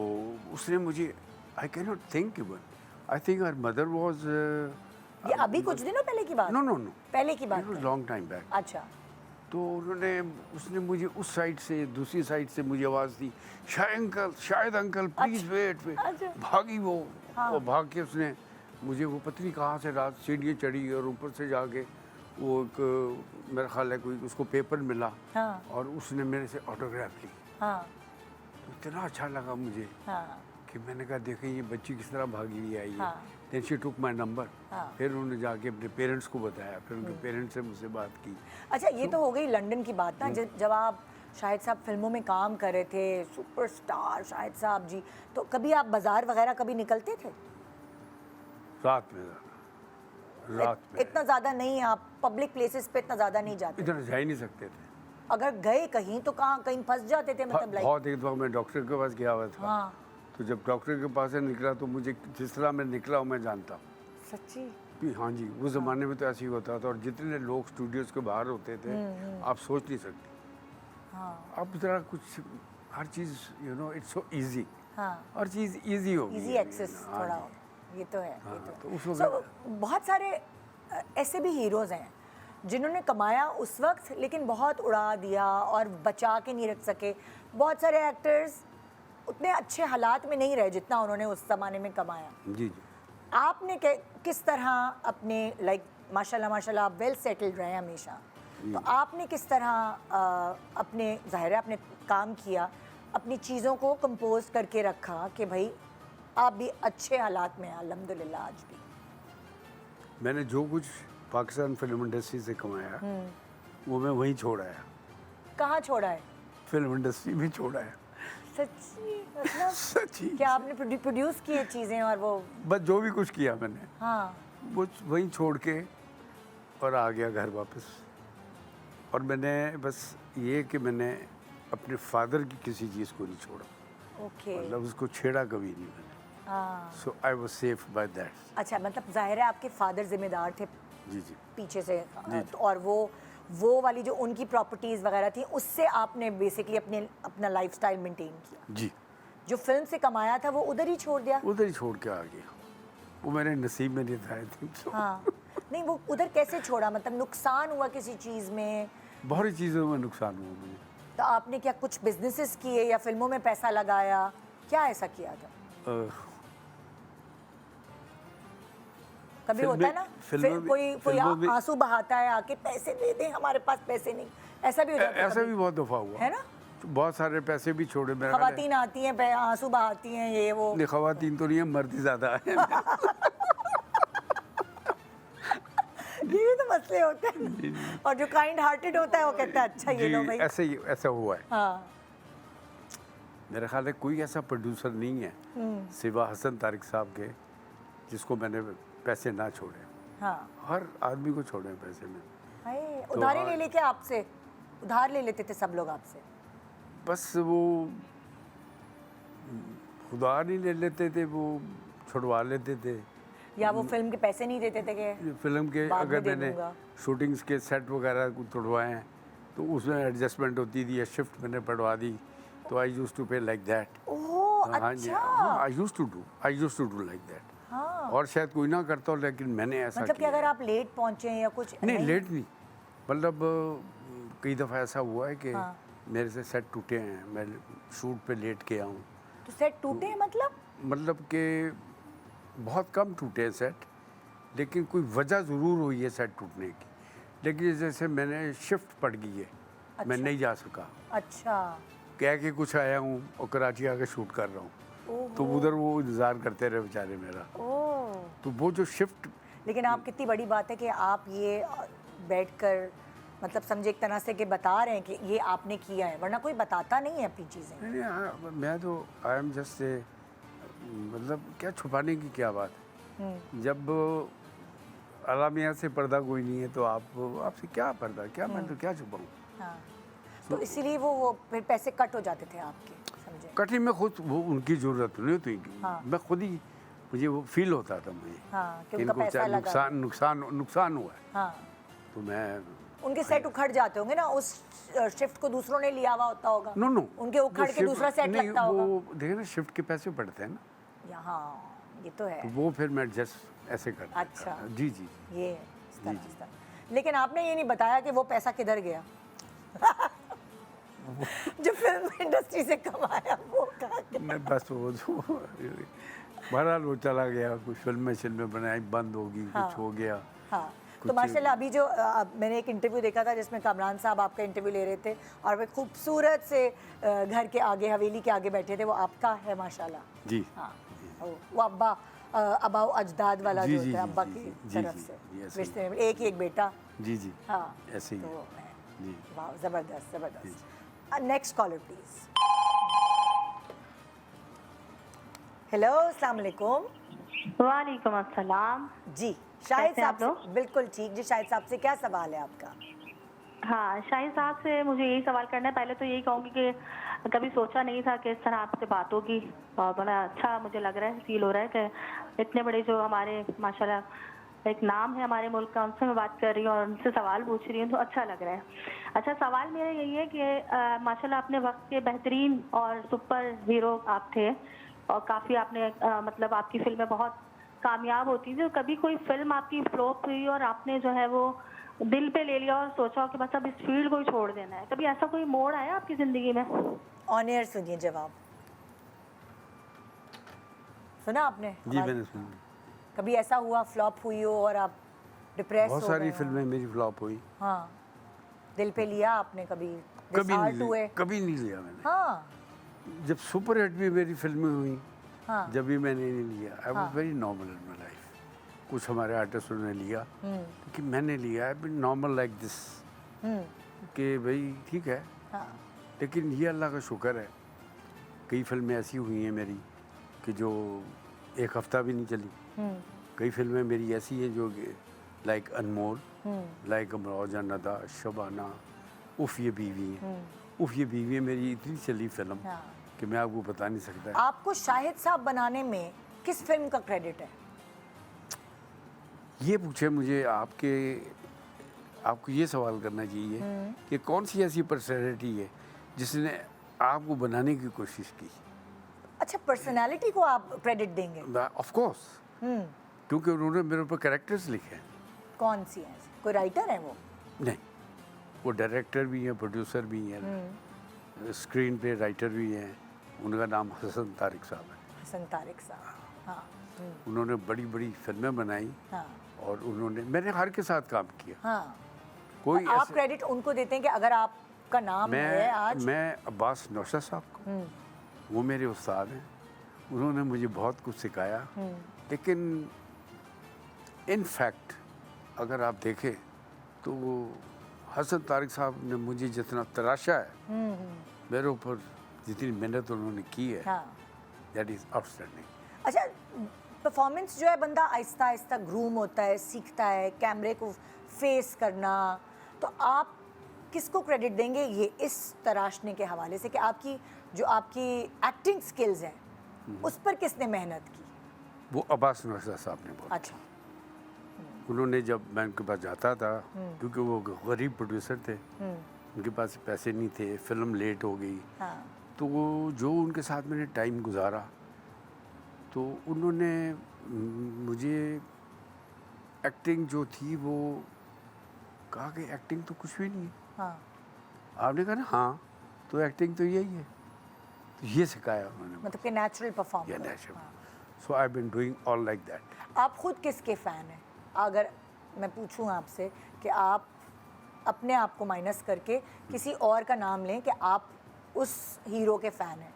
Speaker 4: उसने मुझे, I can not think even, I think her mother was,
Speaker 1: ये अभी कुछ दिनों पहले की बात?
Speaker 4: नो नो नो,
Speaker 1: पहले की बात
Speaker 4: इट वाज
Speaker 1: है।
Speaker 4: Long time back.
Speaker 1: अच्छा।
Speaker 4: तो उसने मुझे उस साइड से, दूसरी साइड से मुझे आवाज़ दी, शायद अंकल प्लीज वेट वेट।
Speaker 1: अच्छा।
Speaker 4: भागी वो,
Speaker 1: हाँ।
Speaker 4: और भाग के उसने मुझे, वो पता नहीं कहाँ से रात सीढ़ियाँ चढ़ी और ऊपर से जाके वो एक, मेरा ख्याल है कोई उसको पेपर मिला।
Speaker 1: हाँ।
Speaker 4: और उसने मेरे से ऑटोग्राफ ली।
Speaker 1: हाँ।
Speaker 4: तो इतना अच्छा लगा मुझे
Speaker 1: हाँ।
Speaker 4: कि मैंने कहा देखें ये बच्ची किस तरह भागी हुई आई है।
Speaker 1: हाँ।
Speaker 4: Then she took my number.
Speaker 1: हाँ।
Speaker 4: फिर उन्होंने जाके अपने पेरेंट्स को बताया, फिर उनके पेरेंट्स से मुझसे बात की।
Speaker 1: अच्छा, ये तो हो गई लंदन की बात ना। जब आप शाहिद साहब फिल्मों में काम कर रहे थे, सुपरस्टार शाहिद साहब जी, तो कभी आप बाजार वगैरह कभी निकलते थे?
Speaker 4: रात में रात में
Speaker 1: इतना ज़्यादा नहीं, आप पब्लिक प्लेसेस पे इतना ज़्यादा नहीं जाते?
Speaker 4: इधर जा ही नहीं सकते थे।
Speaker 1: अगर गए कहीं तो कहाँ, कहीं फंस जाते थे मतलब लाइक?
Speaker 4: बहुत, एक दफा मैं डॉक्टर के पास गया हुआ था।
Speaker 1: हाँ।
Speaker 4: तो जब डॉक्टर के पास से निकला तो मुझे जिस तरह मैं निकला हूँ मैं जानता हूँ
Speaker 1: सच्ची?
Speaker 4: कि हाँ जी, उस ज़माने में तो ऐसे ही होता था। और जितने लोग स्टूडियोज़ के बाहर होते थे आप सोच नहीं सकते।
Speaker 1: हाँ।
Speaker 4: अब ज़रा कुछ, हर चीज़ you know it's so easy.
Speaker 1: हाँ।
Speaker 4: हर चीज़ इजी हो गई
Speaker 1: इजी
Speaker 4: है,
Speaker 1: एक्सेस
Speaker 4: हाँ
Speaker 1: थोड़ा,
Speaker 4: जी।
Speaker 1: ये तो है।
Speaker 4: हाँ,
Speaker 1: ये तो
Speaker 4: तो
Speaker 1: है।
Speaker 4: उस वक्त-
Speaker 1: So, बहुत सारे ऐसे भी हीरोज़ हैं जिन्होंने कमाया उस वक्त लेकिन बहुत उड़ा दिया और बचा के नहीं रख सके। बहुत सारे एक्टर्स उतने अच्छे हालात में नहीं रहे जितना उन्होंने उस ज़माने में कमाया।
Speaker 4: जी जी।
Speaker 1: आपने किस तरह अपने लाइक माशाल्लाह माशाल्लाह आप वेल सेटल्ड रहे हमेशा, तो आपने किस तरह अपने, ज़ाहिर है आपने काम किया, अपनी चीज़ों को कंपोज करके रखा कि भाई आप भी अच्छे हालात में हैं अल्हम्दुलिल्लाह आज भी?
Speaker 4: मैंने जो कुछ पाकिस्तान फिल्म इंडस्ट्री से कमाया वो मैं वहीं छोड़ आया।
Speaker 1: कहाँ छोड़ा है?
Speaker 4: फिल्म इंडस्ट्री में छोड़ आया।
Speaker 1: सच्ची? मतलब
Speaker 4: सच्ची।
Speaker 1: क्या आपने प्रोड्यूस किए चीज़ें और वो?
Speaker 4: बस जो भी कुछ किया मैंने
Speaker 1: हाँ।
Speaker 4: वो वहीं छोड़ के और आ गया घर वापस। और मैंने बस ये कि मैंने अपने फादर की किसी चीज़ को नहीं छोड़ा,
Speaker 1: ओके।
Speaker 4: मतलब उसको छेड़ा कभी नहीं मैंने।
Speaker 1: हाँ।
Speaker 4: So I was safe by that.
Speaker 1: अच्छा, मतलब ज़ाहिर है आपके फादर जिम्मेदार थे
Speaker 4: जी जी।
Speaker 1: पीछे से,
Speaker 4: जी।
Speaker 1: और वो वाली जो उनकी प्रॉपर्टीज़ वगैरह थी उससे आपने बेसिकली अपना लाइफस्टाइल मेंटेन किया।
Speaker 4: जी।
Speaker 1: जो फिल्म से कमाया था वो उधर ही छोड़ दिया?
Speaker 4: उधर ही छोड़ के आ गया, वो मेरे नसीब में नहीं था आई थिंक सो।
Speaker 1: हाँ। नहीं, वो उधर कैसे छोड़ा? मतलब नुकसान हुआ किसी चीज़ में?
Speaker 4: बहुत सी चीज़ों में नुकसान हुआ मुझे।
Speaker 1: तो आपने क्या कुछ बिजनेसेस किए या फिल्मों में पैसा लगाया, क्या ऐसा किया था? कभी होता है ना, कोई आंसू बहाता है आके, पैसे दे दें, हमारे पास पैसे नहीं, ऐसा भी हो जाता है?
Speaker 4: ऐसा भी बहुत दफा हुआ
Speaker 1: है ना,
Speaker 4: बहुत सारे पैसे भी छोड़े। मेरा ख्याल है-
Speaker 1: खवातीन आती हैं, आंसू बहाती हैं, ये वो।
Speaker 4: नहीं, खवातीन तो नहीं है, मर्द ही ज्यादा है।
Speaker 1: ये भी तो मसले होते हैं। और जो काइंड हार्टेड होता है वो कहता है अच्छा ये लो भाई।
Speaker 4: ऐसे ही ऐसा हुआ है।
Speaker 1: हाँ।
Speaker 4: मेरा ख्याल है कोई ऐसा प्रोड्यूसर नहीं है सिवा हसन तारिक साहब के जिसको मैंने पैसे ना छोड़े।
Speaker 1: हाँ।
Speaker 4: हर आदमी को छोड़े पैसे में।
Speaker 1: हाय, उधारी ले लेके आपसे, उधार ले लेते थे सब लोग आपसे?
Speaker 4: बस वो खुदा नहीं ले लेते थे, वो छुड़वा लेते थे।
Speaker 1: या वो फिल्म के पैसे नहीं देते थे कि
Speaker 4: फिल्म के
Speaker 1: बाद में
Speaker 4: अगर
Speaker 1: दे
Speaker 4: मैंने
Speaker 1: दूंगा?
Speaker 4: शूटिंग्स के सेट वगैरह को तोड़वाए हैं तो उसमें एडजस्टमेंट होती थी, या शिफ्ट मैंने पढ़वा दी, तो I used to pay like that.
Speaker 1: Oh
Speaker 4: हाँ जी,
Speaker 1: अच्छा।
Speaker 4: I used to do like that.
Speaker 1: हाँ।
Speaker 4: और शायद कोई ना करता हो, लेकिन मैंने ऐसा
Speaker 1: मतलब कि
Speaker 4: किया
Speaker 1: अगर
Speaker 4: है।
Speaker 1: आप लेट पहुंचे या कुछ
Speaker 4: नहीं, लेट नहीं, मतलब कई दफ़ा ऐसा हुआ है कि
Speaker 1: हाँ।
Speaker 4: मेरे से सेट टूटे हैं, मैं शूट पे लेट के आऊँ।
Speaker 1: तो सेट टूटे हैं
Speaker 4: मतलब कि बहुत कम टूटे हैं सेट, लेकिन कोई वजह ज़रूर हुई है सेट टूटने की। लेकिन जैसे मैंने शिफ्ट पड़ गई है, मैं
Speaker 1: अच्छा।
Speaker 4: नहीं जा सका,
Speaker 1: अच्छा।
Speaker 4: कह के कुछ आया हूँ और कराची आके शूट कर रहा हूँ, तो उधर वो इंतज़ार करते रहे बेचारे मेरा।
Speaker 1: ओह।
Speaker 4: तो वो जो शिफ्ट,
Speaker 1: लेकिन आप कितनी बड़ी बात है कि आप ये बैठकर मतलब समझे एक तरह से कि बता रहे हैं कि ये आपने किया है, वरना कोई बताता नहीं है अपनी चीज़ें।
Speaker 4: नहीं, हाँ, मैं तो आई एम जस्ट से, मतलब क्या छुपाने की क्या बात है। जब आलमिया से पर्दा कोई नहीं है तो आपसे क्या पर्दा, क्या मैं तो क्या छुपाऊँ।
Speaker 1: हाँ। तो इसीलिए वो फिर पैसे कट हो जाते थे आपके, समझे?
Speaker 4: कठिन में खुद वो उनकी ज़रूरत नहीं होती,
Speaker 1: हाँ।
Speaker 4: मैं खुद ही, मुझे वो फील होता था मुझे
Speaker 1: हाँ, कि
Speaker 4: कि
Speaker 1: उनका
Speaker 4: इनको
Speaker 1: पैसा
Speaker 4: चाहे
Speaker 1: लगा।
Speaker 4: नुकसान हुआ है,
Speaker 1: हाँ।
Speaker 4: तो मैं
Speaker 1: उनके सेट उखड़ जाते होंगे ना, उस शिफ्ट को दूसरों ने लिया हुआ होता होगा।
Speaker 4: नो
Speaker 1: उनके उखड़ के दूसरा सेट लगता होगा।
Speaker 4: वो देखे ना, शिफ्ट के पैसे पड़ते हैं ना,
Speaker 1: यहाँ ये तो है।
Speaker 4: तो वो फिर मैं एडजस्ट ऐसे करता
Speaker 1: अच्छा।
Speaker 4: था। जी जी।
Speaker 1: ये इस तरह। लेकिन आपने ये नहीं बताया कि वो पैसा किधर गया। जो फिल्म इंडस्ट्री से कमाया वो कहाँ गया?
Speaker 4: नहीं, बस वो तो बहरहाल वो चला गया, कुछ फिल्में बनाई, बंद होगी,
Speaker 1: हाँ।
Speaker 4: कुछ हो गया।
Speaker 1: हाँ। तो
Speaker 4: कुछ-
Speaker 1: माशाल्लाह अभी जो मैंने एक इंटरव्यू देखा था जिसमें कामरान साहब आपका इंटरव्यू ले रहे थे और वे खूबसूरत से घर के आगे, हवेली के आगे बैठे थे, वो आपका है माशाल्लाह।
Speaker 4: जी।
Speaker 1: हाँ। वो अब्बा अबाउ अजदाद वाला
Speaker 4: जी,
Speaker 1: जो
Speaker 4: जी,
Speaker 1: होता है
Speaker 4: जी,
Speaker 1: अब्बा
Speaker 4: जी,
Speaker 1: की
Speaker 4: जी,
Speaker 1: तरफ
Speaker 4: जी,
Speaker 1: से
Speaker 4: जी, ऐसे ही।
Speaker 1: रिश्ते में एक ही एक बेटा।
Speaker 4: जी जी,
Speaker 1: हाँ।
Speaker 4: ऐसे ही
Speaker 1: तो
Speaker 4: है।
Speaker 1: वो है।
Speaker 4: जी।
Speaker 1: वाह, जबरदस्त जबरदस्त। Next collar please. हेलो, अस्सलाम वालेकुम।
Speaker 7: वालेकुम अस्सलाम।
Speaker 1: जी, शाहिद
Speaker 7: कैसे आप
Speaker 1: साहब से, बिल्कुल ठीक जी। शाहिद साहब से क्या सवाल है आपका?
Speaker 7: हाँ, शाहिद साहब से मुझे यही सवाल करना है। पहले तो यही कहूँगी कि कभी सोचा नहीं था कि इस तरह आपसे बात होगी, और बड़ा अच्छा मुझे लग रहा है, फील हो रहा है कि इतने बड़े जो हमारे माशाल्लाह एक नाम है हमारे मुल्क का, उनसे मैं बात कर रही हूँ और उनसे सवाल पूछ रही हूँ, तो अच्छा लग रहा है। अच्छा, सवाल मेरा यही है कि माशाल्लाह अपने वक्त के बेहतरीन और सुपर हीरो आप थे, और काफ़ी आपने मतलब आपकी फिल्में बहुत कामयाब होती थी। तो कभी कोई फिल्म आपकी फ्लॉप हुई और आपने जो है वो दिल पे ले लिया और सोचा कि बस अब इस फील्ड को ही छोड़ देना है, कभी ऐसा कोई मोड़ आया आपकी ज़िंदगी में?
Speaker 1: ऑन एयर सुनिए जवाब। सुना आपने?
Speaker 4: जी, मैंने सुनी।
Speaker 1: कभी ऐसा हुआ फ्लॉप हुई हो और आप डिप्रेस हो
Speaker 4: बहुत सारी
Speaker 1: गए हों?
Speaker 4: फिल्में मेरी फ्लॉप हुई।
Speaker 1: हाँ, दिल पे लिया आपने कभी?
Speaker 4: कभी
Speaker 1: Disheart
Speaker 4: नहीं
Speaker 1: हुए?
Speaker 4: लिया, कभी नहीं लिया मैंने।
Speaker 1: हाँ।
Speaker 4: जब सुपर हिट भी मेरी फिल्में हुई,
Speaker 1: हाँ।
Speaker 4: जब भी मैंने नहीं लिया। I was very normal in my life. कुछ हमारे आर्टिस्टों ने लिया, कि मैंने लिया है बिन नॉर्मल लाइक दिस, कि भाई ठीक है।
Speaker 1: हाँ।
Speaker 4: लेकिन ये अल्लाह का शुक्र है, कई फिल्में ऐसी हुई हैं मेरी कि जो एक हफ्ता भी नहीं चली। कई फिल्में मेरी ऐसी हैं जो लाइक अनमोल, लाइक अमरोजा नदा, शबाना, उफ़ ये बीवी है। उफ़ ये बीवी है मेरी इतनी चली फिल्म
Speaker 1: हाँ।
Speaker 4: कि मैं आपको बता नहीं सकता।
Speaker 1: आपको शाहिद साहब बनाने में किस फिल्म का क्रेडिट है?
Speaker 4: ये पूछे मुझे, आपको ये सवाल करना चाहिए कि कौन सी ऐसी पर्सनैलिटी है जिसने आपको बनाने की कोशिश की।
Speaker 1: अच्छा, पर्सनालिटी को आप क्रेडिट देंगे?
Speaker 4: ऑफ कोर्स, क्योंकि उन्होंने मेरे ऊपर कैरेक्टर्स लिखे हैं।
Speaker 1: कौन सी है? कोई राइटर है वो?
Speaker 4: नहीं, वो डायरेक्टर भी हैं, प्रोड्यूसर भी हैं, स्क्रीन पे राइटर भी हैं, उनका नाम हसन तारिक साहब है।
Speaker 1: हसन तारिक साहब, हाँ।
Speaker 4: उन्होंने बड़ी बड़ी फिल्में बनाई
Speaker 1: हाँ।
Speaker 4: और मैंने हर के साथ काम किया।
Speaker 1: हाँ।
Speaker 4: कोई
Speaker 1: आप
Speaker 4: ऐसे-
Speaker 1: क्रेडिट उनको देते हैं कि अगर आपका नाम है आज?
Speaker 4: मैं अब्बास नौशाद साहब को, वो मेरे उस्ताद हैं, उन्होंने मुझे बहुत कुछ सिखाया। लेकिन इन फैक्ट अगर आप देखें तो हसन तारिक साहब ने मुझे जितना तराशा है, मेरे ऊपर जितनी मेहनत उन्होंने की है,
Speaker 1: हाँ।
Speaker 4: That is outstanding.
Speaker 1: अच्छा, परफॉर्मेंस जो है बंदा आहिस्ता आहिस्ता ग्रूम होता है, सीखता है कैमरे को फेस करना, तो आप किसको क्रेडिट देंगे ये इस तराशने के हवाले से कि आपकी एक्टिंग स्किल्स हैं उस पर किसने मेहनत की?
Speaker 4: वो अब्बास नौशाद साहब ने बोला।
Speaker 1: अच्छा।
Speaker 4: उन्होंने, जब मैं उनके पास जाता था, क्योंकि वो गरीब प्रोड्यूसर थे, उनके पास पैसे नहीं थे, फिल्म लेट हो गई,
Speaker 1: हाँ।
Speaker 4: तो वो जो उनके साथ मैंने टाइम गुजारा, तो उन्होंने मुझे एक्टिंग जो थी वो कहा कि एक्टिंग तो कुछ भी नहीं है।
Speaker 1: हाँ।
Speaker 4: आपने कहा ना हाँ, तो एक्टिंग तो यही है, तो ये सिखाया उन्होंने।
Speaker 1: मतलब कि natural perform.
Speaker 4: Yeah, natural. So I've been doing all like that.
Speaker 1: आप खुद किसके फ़ैन हैं? अगर मैं पूछूं आपसे कि आप अपने आप को माइनस करके किसी और का नाम लें कि आप उस हीरो के फ़ैन हैं,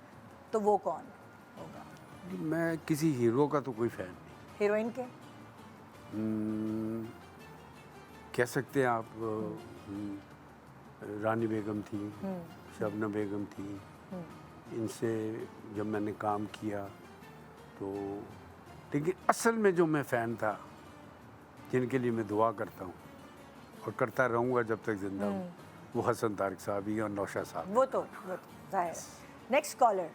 Speaker 1: तो वो कौन होगा?
Speaker 4: मैं किसी हीरो का तो कोई फ़ैन नहीं।
Speaker 1: हीरोइन के?
Speaker 4: कह सकते हैं आप, रानी बेगम थी, शबनम बेगम थी, इनसे जब मैंने काम किया तो, लेकिन असल में जो मैं फ़ैन था, जिनके लिए मैं दुआ करता हूँ और करता रहूँगा जब तक ज़िंदा हूँ, वो हसन तारिक साहब ही और नौशाद साहब।
Speaker 1: वो तो जाहिर। Next collar.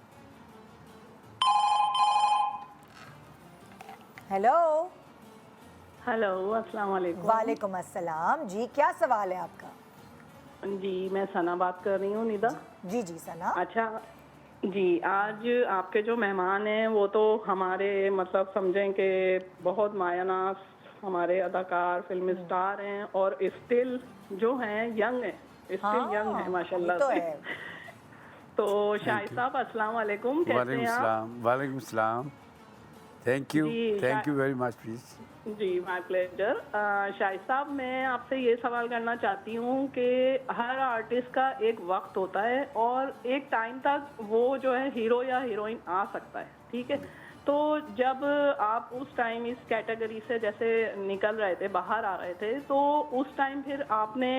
Speaker 1: हेलो।
Speaker 8: हेलो, अस्सलाम वालेकुम।
Speaker 1: वालेकुम अस्सलाम जी, क्या सवाल है आपका?
Speaker 8: जी, मैं सना बात कर रही हूँ, निदा।
Speaker 1: जी जी सना।
Speaker 8: अच्छा जी, आज आपके जो मेहमान हैं वो तो हमारे मतलब समझें कि बहुत मायानास हमारे अदाकार, फिल्म स्टार हैं और स्टिल जो हैं यंग हैं, स्टिल यंग हैं माशाल्लाह
Speaker 1: तो
Speaker 8: से।
Speaker 1: है।
Speaker 8: तो शाहिद साहब अस्सलाम वालेकुम, कैसे हैं आप?
Speaker 4: वालेकुम सलाम। थैंक यू
Speaker 8: जी,
Speaker 4: वेरी मच प्लीज़।
Speaker 8: जी, माय प्लेजर। शाहिद साहब, मैं आपसे ये सवाल करना चाहती हूँ कि हर आर्टिस्ट का एक वक्त होता है और एक टाइम तक वो जो है हीरो या हीरोइन आ सकता है, ठीक है? तो जब आप उस टाइम इस कैटेगरी से जैसे निकल रहे थे, बाहर आ रहे थे, तो उस टाइम फिर आपने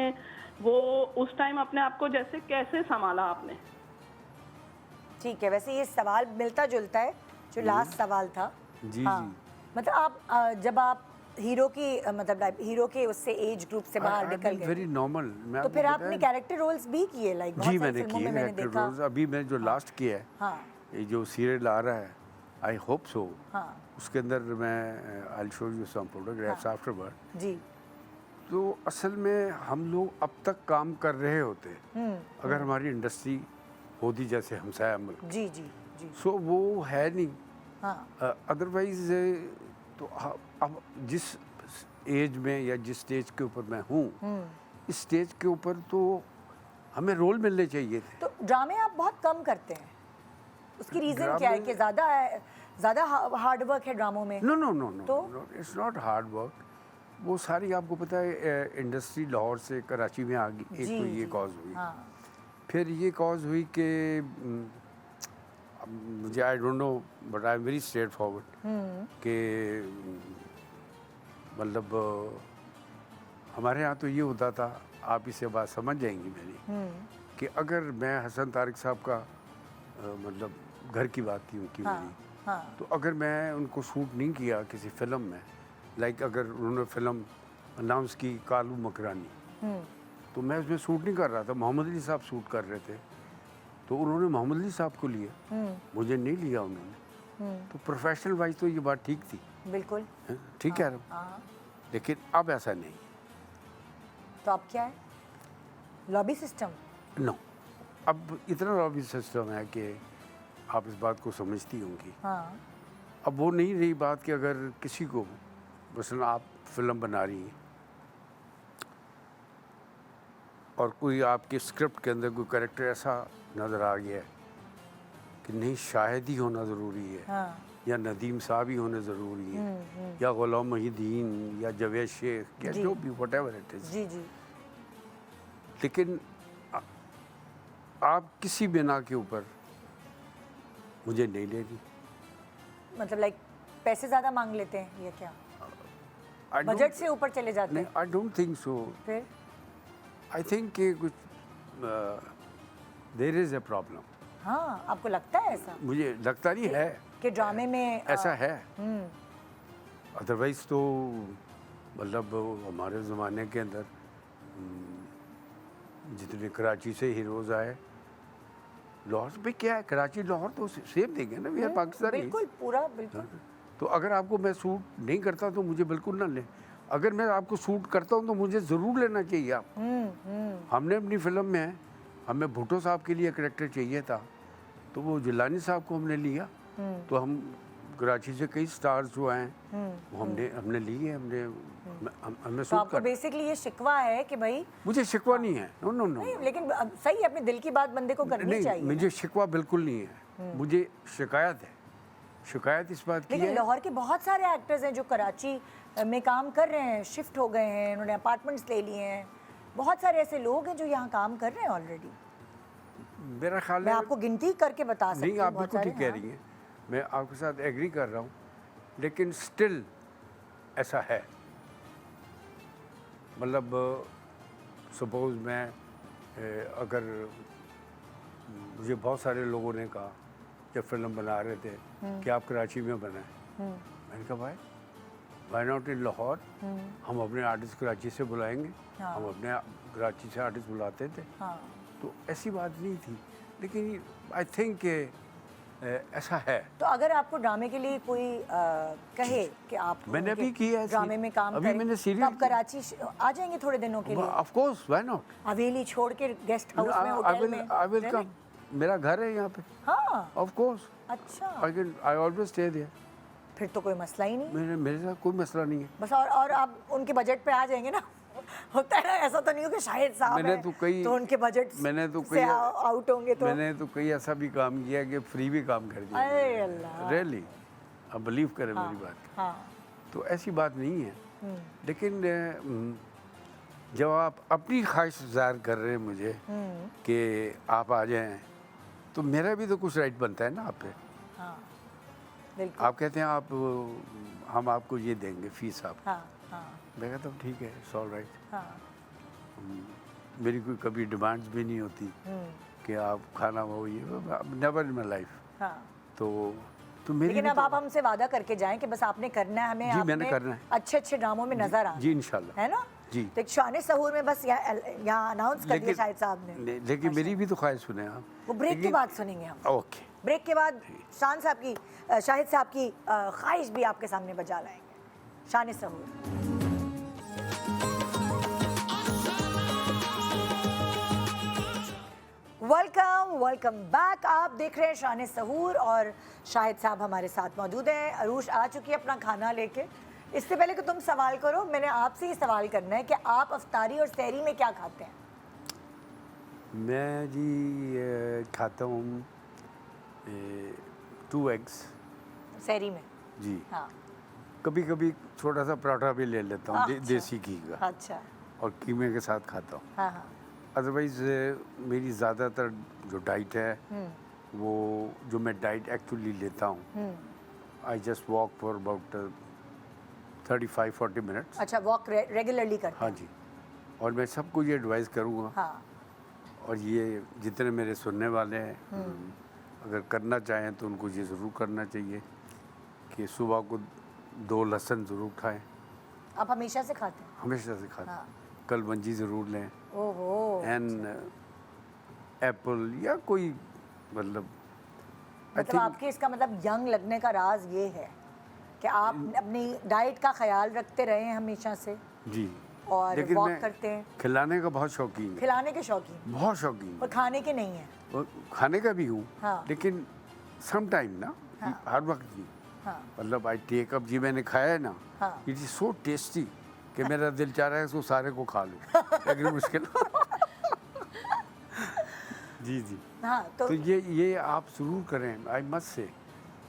Speaker 8: उस टाइम अपने आप को जैसे कैसे संभाला आपने?
Speaker 1: ठीक है, वैसे ये सवाल मिलता जुलता है जो लास्ट सवाल था।
Speaker 4: जी
Speaker 1: हाँ।
Speaker 4: जी।
Speaker 1: मतलब आप जब आप हीरो की मतलब हीरो के उससे एज ग्रुप से बाहर निकल गए,
Speaker 4: वेरी नॉर्मल।
Speaker 1: तो फिर आपने कैरेक्टर रोल्स भी किए, लाइक
Speaker 4: जी मैंने किए कैरेक्टर रोल्स। अभी मैं जो लास्ट किया है,
Speaker 1: हाँ
Speaker 4: ये जो सीरियल आ रहा है, आई होप सो,
Speaker 1: हाँ
Speaker 4: उसके अंदर मैं I will show you some photographs afterward.
Speaker 1: जी।
Speaker 4: तो असल में हम लोग अब तक काम कर रहे होते अगर हमारी इंडस्ट्री होती जैसे हमसाया मुल्क।
Speaker 1: जी जी जी।
Speaker 4: सो वो है नहीं।
Speaker 1: हाँ
Speaker 4: अदरवाइज तो अब जिस एज में या जिस स्टेज के ऊपर मैं हूँ, इस स्टेज के ऊपर तो हमें रोल मिलने चाहिए थे।
Speaker 1: तो ड्रामे आप बहुत कम करते हैं, उसकी रीज़न क्या है? कि ज़्यादा हार्ड वर्क है ड्रामों में?
Speaker 4: नो नो नो
Speaker 1: तो?
Speaker 4: No, it's not hard work. वो सारी आपको पता है इंडस्ट्री लाहौर से कराची में आ गई, एक
Speaker 1: जी,
Speaker 4: तो ये
Speaker 1: जी,
Speaker 4: कॉज हुई।
Speaker 1: हाँ।
Speaker 4: फिर ये कॉज हुई कि मुझे I don't know but I am very straight forward कि मतलब हमारे यहाँ तो ये होता था, आप इसे बात समझ जाएंगी मेरी, कि अगर मैं हसन तारिक साहब का मतलब घर की बात की उनकी मेरी,
Speaker 1: हाँ
Speaker 4: तो अगर मैं उनको शूट नहीं किया किसी फिल्म में, लाइक अगर उन्होंने फिल्म अनाउंस की कालू मकरानी, तो मैं उसमें शूट नहीं कर रहा था, मोहम्मद अली साहब शूट कर रहे थे, तो उन्होंने मोहम्मद अली साहब को लिया, मुझे नहीं लिया उन्होंने। तो प्रोफेशनल वाइज तो ये बात ठीक थी,
Speaker 1: बिल्कुल
Speaker 4: ठीक है, लेकिन अब ऐसा नहीं।
Speaker 1: तो अब क्या है? Lobby system?
Speaker 4: नो, अब इतना लॉबी सिस्टम है कि आप इस बात को समझती होंगी।
Speaker 1: हाँ
Speaker 4: अब वो नहीं रही बात कि अगर किसी को मसलन आप फिल्म बना रही हैं और कोई आपके स्क्रिप्ट के अंदर कोई कैरेक्टर ऐसा नज़र आ गया कि नहीं शाहिद ही होना ज़रूरी है,
Speaker 1: हाँ
Speaker 4: या नदीम साहब ही होने ज़रूरी है, या गुलाम मोहिद्दीन या जावेद शेख या
Speaker 1: जी।
Speaker 4: जो भी व्हाटएवर इट इज़।
Speaker 1: जी जी
Speaker 4: लेकिन आप किसी बिना के ऊपर मुझे नहीं लेनी।
Speaker 1: मतलब लाइक पैसे ज़्यादा मांग लेते हैं या क्या?
Speaker 4: I don't-
Speaker 1: बजट से ऊपर चले जाते
Speaker 4: नहीं,
Speaker 1: हैं
Speaker 4: आई डोंट थिंक सो।
Speaker 1: फिर?
Speaker 4: आई थिंक कि कुछ देयर इज़ ए प्रॉब्लम।
Speaker 1: हाँ, आपको लगता है ऐसा
Speaker 4: मुझे लगता नहीं है
Speaker 1: कि ड्रामे में
Speaker 4: ऐसा है।
Speaker 1: हम्म,
Speaker 4: अदरवाइज़ तो मतलब हमारे ज़माने के अंदर जितने कराची से हीरोज़ आए, लाहौर पे क्या है, कराची लाहौर तो सेम देंगे ना, वी आर पाकिस्तानी।
Speaker 1: बिल्कुल पूरा बिल्कुल।
Speaker 4: तो अगर आपको मैं सूट नहीं करता तो मुझे बिल्कुल ना लें, अगर मैं आपको सूट करता हूँ तो मुझे ज़रूर लेना चाहिए आप। हमने अपनी फिल्म में हमें भुट्टो साहब के लिए करेक्टर चाहिए था, तो वो जिलानी साहब को हमने लिया। तो हम कराची से कई स्टार्स जो आए वो हमने लिए, हमें
Speaker 1: तो
Speaker 4: सूट
Speaker 1: आपको
Speaker 4: कर।
Speaker 1: बेसिकली ये शिकवा है कि भाई
Speaker 4: मुझे शिकवा नहीं है, नो नो नो,
Speaker 1: नहीं, लेकिन अब सही है, अपने दिल की बात बंदे को करनी
Speaker 4: नहीं,
Speaker 1: चाहिए।
Speaker 4: मुझे शिकवा बिल्कुल नहीं है, मुझे शिकायत है। शिकायत इस बात की
Speaker 1: लेकिन
Speaker 4: है,
Speaker 1: लाहौर के बहुत सारे एक्टर्स हैं जो कराची में काम कर रहे हैं, शिफ्ट हो गए हैं, उन्होंने अपार्टमेंट्स ले लिए हैं। बहुत सारे ऐसे लोग हैं जो यहाँ काम कर रहे हैं ऑलरेडी।
Speaker 4: मेरा ख्याल
Speaker 1: मैं
Speaker 4: है
Speaker 1: आपको गिनती करके बता सकती
Speaker 4: नहीं,
Speaker 1: हूँ।
Speaker 4: आप
Speaker 1: बहुत
Speaker 4: बिल्कुल
Speaker 1: सारे,
Speaker 4: ठीक कह
Speaker 1: हाँ।
Speaker 4: रही हैं, मैं आपके साथ एग्री कर रहा हूँ, लेकिन स्टिल ऐसा है। मतलब सपोज़ मैं अगर मुझे बहुत सारे लोगों ने कहा जब फिल्म बना रहे थे कि आप कराची में बनाएं, मैंने कहा भाई वाई नॉट इन लाहौर, हम अपने आर्टिस्ट कराची से बुलाएंगे।
Speaker 1: हाँ।
Speaker 4: हम अपने कराची से आर्टिस्ट बुलाते थे,
Speaker 1: हाँ
Speaker 4: तो ऐसी बात नहीं थी, लेकिन आई थिंक ऐसा है।
Speaker 1: तो अगर आपको ड्रामे के लिए कोई कहे कि आप
Speaker 4: मैंने
Speaker 1: उनके
Speaker 4: अभी किया है
Speaker 1: ड्रामे में काम
Speaker 4: अभी
Speaker 1: करें,
Speaker 4: मैंने
Speaker 1: तो
Speaker 4: सीरियल
Speaker 1: आप कराची आ जाएंगे थोड़े दिनों के लिए?
Speaker 4: ऑफ कोर्स, व्हाई नॉट,
Speaker 1: हवेली छोड़ के गेस्ट हाउस में, होटल में?
Speaker 4: I will
Speaker 1: Really?
Speaker 4: कम। मेरा घर है यहाँ पे,
Speaker 1: हाँ
Speaker 4: ऑफ कोर्स,
Speaker 1: अच्छा,
Speaker 4: आई ऑलवेज स्टे देयर।
Speaker 1: फिर तो कोई मसला ही नहीं।
Speaker 4: मेरे साथ कोई मसला नहीं है।
Speaker 1: बस और आप उनके बजट पे आ जाएंगे ना। होता है ना, ऐसा तो नहीं हो कि शाहिद साहब
Speaker 4: मैंने
Speaker 1: हैं,
Speaker 4: तो कई
Speaker 1: तो उनके बजट से आउट होंगे तो।
Speaker 4: मैंने तो कई ऐसा भी काम किया कि फ्री भी काम कर दिया।
Speaker 1: अरे अल्लाह,
Speaker 4: रियली, अब बिलीव करें मेरी बात।
Speaker 1: हाँ
Speaker 4: तो ऐसी बात नहीं है, लेकिन जब आप अपनी ख्वाहिश ज़ाहिर कर रहे हैं मुझे कि आप आ जाएं, तो मेरा भी तो कुछ राइट बनता है ना आप पे।
Speaker 1: हाँ बिल्कुल।
Speaker 4: आप कहते हैं आप हम आपको ये देंगे फीस आप,
Speaker 1: हाँ हाँ
Speaker 4: मैं कहता हूँ ठीक है, इट्स ऑल राइट।
Speaker 1: हाँ
Speaker 4: मेरी कोई कभी डिमांड्स भी नहीं होती कि आप खाना वो ये, नेवर इन माई लाइफ।
Speaker 1: हाँ
Speaker 4: तो मेरी
Speaker 1: लेकिन
Speaker 4: भी
Speaker 1: अब
Speaker 4: तो-
Speaker 1: आप हमसे वादा करके जाएं कि बस आपने करना है, हमें
Speaker 4: जी,
Speaker 1: आपने
Speaker 4: मैंने करना है।
Speaker 1: अच्छे अच्छे ड्रामों में नजर आना
Speaker 4: जी इंशाल्लाह,
Speaker 1: है ना।
Speaker 4: जी।
Speaker 1: तो एक शान सहूर में बस यहाँ अनाउंस कर दिया शाहिद साहब ने।
Speaker 4: लेकिन मेरी भी तो ख्वाहिश सुने आप।
Speaker 1: वो ब्रेक के बाद सुनेंगे हम।
Speaker 4: ओके,
Speaker 1: ब्रेक के बाद शान साहब की शाहिद साहब की ख्वाहिश भी आपके सामने बजा लाएंगे। शान सहूर। Welcome back. आप देख रहे हैं शान सहूर और शाहिद साहब हमारे साथ मौजूद हैं। अरूश आ चुकी है अपना खाना लेके। इससे पहले कि तुम सवाल करो, मैंने आपसे ही सवाल करना है कि आप अफ्तारी और सहरी में क्या खाते हैं?
Speaker 4: मैं जी खाता हूँ 2 एग्स
Speaker 1: सहरी में?
Speaker 4: जी।
Speaker 1: हाँ
Speaker 4: कभी कभी छोटा सा पराठा भी ले लेता हूँ,
Speaker 1: अच्छा।
Speaker 4: देसी घी का,
Speaker 1: अच्छा।
Speaker 4: और कीमे के साथ खाता हूँ।
Speaker 1: हाँ हाँ
Speaker 4: अदरवाइज़ मेरी ज़्यादातर जो डाइट है वो जो मैं डाइट एक्चुअली लेता हूँ, I just walk for about 35-40 minutes.
Speaker 1: अच्छा, वॉक रेगुलरली करते
Speaker 4: हाँ
Speaker 1: हैं?
Speaker 4: जी, और मैं सबको ये एडवाइस करूँगा,
Speaker 1: हाँ
Speaker 4: और ये जितने मेरे सुनने वाले हैं अगर करना चाहें तो उनको ये ज़रूर करना चाहिए कि सुबह को 2 लहसुन ज़रूर खाएं।
Speaker 1: आप हमेशा से खाते हैं?
Speaker 4: हमेशा से खाते
Speaker 1: हाँ।
Speaker 4: कलवंजी ज़रूर लें,
Speaker 1: ओहो।
Speaker 4: एंड एप्पल या कोई मतलब
Speaker 1: मतलब आपके इसका मतलब यंग लगने का राज ये है कि आप अपनी डाइट का ख्याल रखते रहे हैं हमेशा से
Speaker 4: जी,
Speaker 1: और
Speaker 4: लेकिन
Speaker 1: वॉक
Speaker 4: मैं
Speaker 1: करते हैं,
Speaker 4: खिलाने का बहुत शौकीन है,
Speaker 1: खिलाने के शौकीन,
Speaker 4: बहुत शौकीन
Speaker 1: और खाने के नहीं है।
Speaker 4: और खाने का भी हूँ।
Speaker 1: हाँ।
Speaker 4: लेकिन सम टाइम ना,
Speaker 1: हाँ।
Speaker 4: हर वक्त नहीं,
Speaker 1: हाँ
Speaker 4: मतलब आई टेक अप, जी मैंने खाया है ना,
Speaker 1: हाँ।
Speaker 4: इट इज़ सो टेस्टी कि मेरा दिल चाह रहा है इसको सारे को खा लूँ, लेकिन मुश्किल जी जी।
Speaker 1: हाँ
Speaker 4: तो ये आप ज़रूर करें, आई मस्ट से,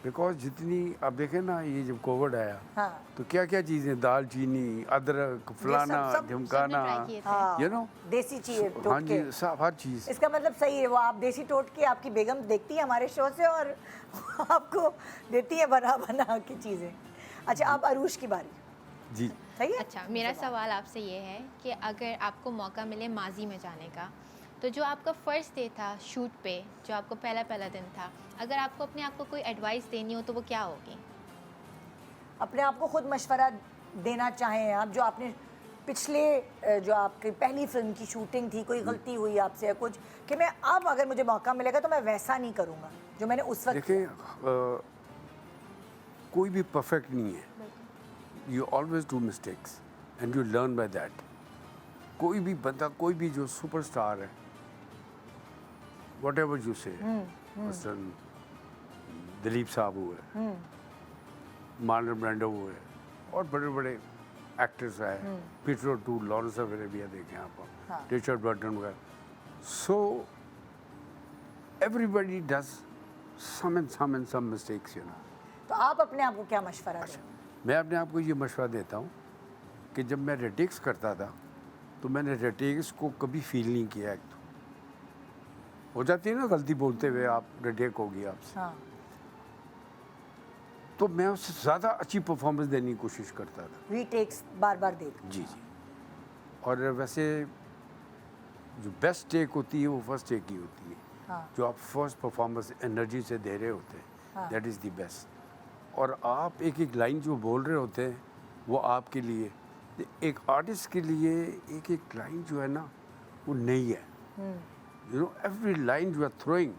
Speaker 4: बिकॉज जितनी आप देखें ना, ये जब कोविड आया
Speaker 1: हाँ
Speaker 4: तो क्या क्या चीज़ें, दालचीनी, अदरक, फलाना,
Speaker 1: सब
Speaker 4: ढमकाना,
Speaker 2: try किए थे।
Speaker 1: हाँ,
Speaker 4: यू नो,
Speaker 1: देसी चीज़
Speaker 4: हाँ
Speaker 1: टोट
Speaker 4: जी,
Speaker 1: के।
Speaker 4: सब हर चीज़।
Speaker 1: इसका मतलब सही है, वो आप देसी टोट के आपकी बेगम देखती है हमारे शो से और आपको देती है बना बना की चीज़ें। अच्छा, अब अरूश की बारी,
Speaker 4: जी
Speaker 1: सही है?
Speaker 2: अच्छा, मेरा सवाल आपसे ये है कि अगर आपको मौका मिले माजी में जाने का, तो जो आपका फर्स्ट डे था शूट पे, जो आपको पहला दिन था, अगर आपको अपने आप को कोई एडवाइस देनी हो तो वो क्या होगी?
Speaker 1: अपने आप को खुद मशवरा देना चाहें आप, जो आपने पिछले जो आपकी पहली फिल्म की शूटिंग थी, कोई गलती हुई आपसे या कुछ, कि मैं अब अगर मुझे मौका मिलेगा तो मैं वैसा नहीं करूँगा जो मैंने उस वक्त
Speaker 4: देखिए, कोई भी परफेक्ट नहीं है, you always do mistakes and you learn by that. कोई भी बंदा, कोई भी जो सुपरस्टार है, वट एवर यू से, मसलन दिलीप साहब हुए, मार्लन ब्रांडो हुए, और बड़े बड़े एक्टर्स आए, Peter O'Toole, Lawrence of Arabia देखें आप,
Speaker 1: हाँ।
Speaker 4: रिचर्ड बर्टन वगैरह। So everybody does some mistakes, you know.
Speaker 1: तो आप अपने आप को क्या मशवरा दें?
Speaker 4: मैं अपने आप को ये मशवरा देता हूँ कि जब मैं रेटेक्स करता था तो मैंने रेटेक्स को कभी फील नहीं किया। एक तो हो जाती है ना गलती बोलते हुए, आप रेटेक होगी आपसे,
Speaker 1: हाँ
Speaker 4: तो मैं उससे ज़्यादा अच्छी परफॉर्मेंस देने की कोशिश करता था।
Speaker 1: रीटेक्स बार बार देख।
Speaker 4: जी जी। और वैसे जो बेस्ट टेक होती है वो फर्स्ट टेक ही होती है।
Speaker 1: हाँ।
Speaker 4: जो आप फर्स्ट परफॉर्मेंस एनर्जी से दे रहे होते हैं, दैट इज़ द बेस्ट। और आप एक एक लाइन जो बोल रहे होते हैं वो आपके लिए, एक आर्टिस्ट के लिए एक एक लाइन जो है ना वो नई है। You know, every line you are throwing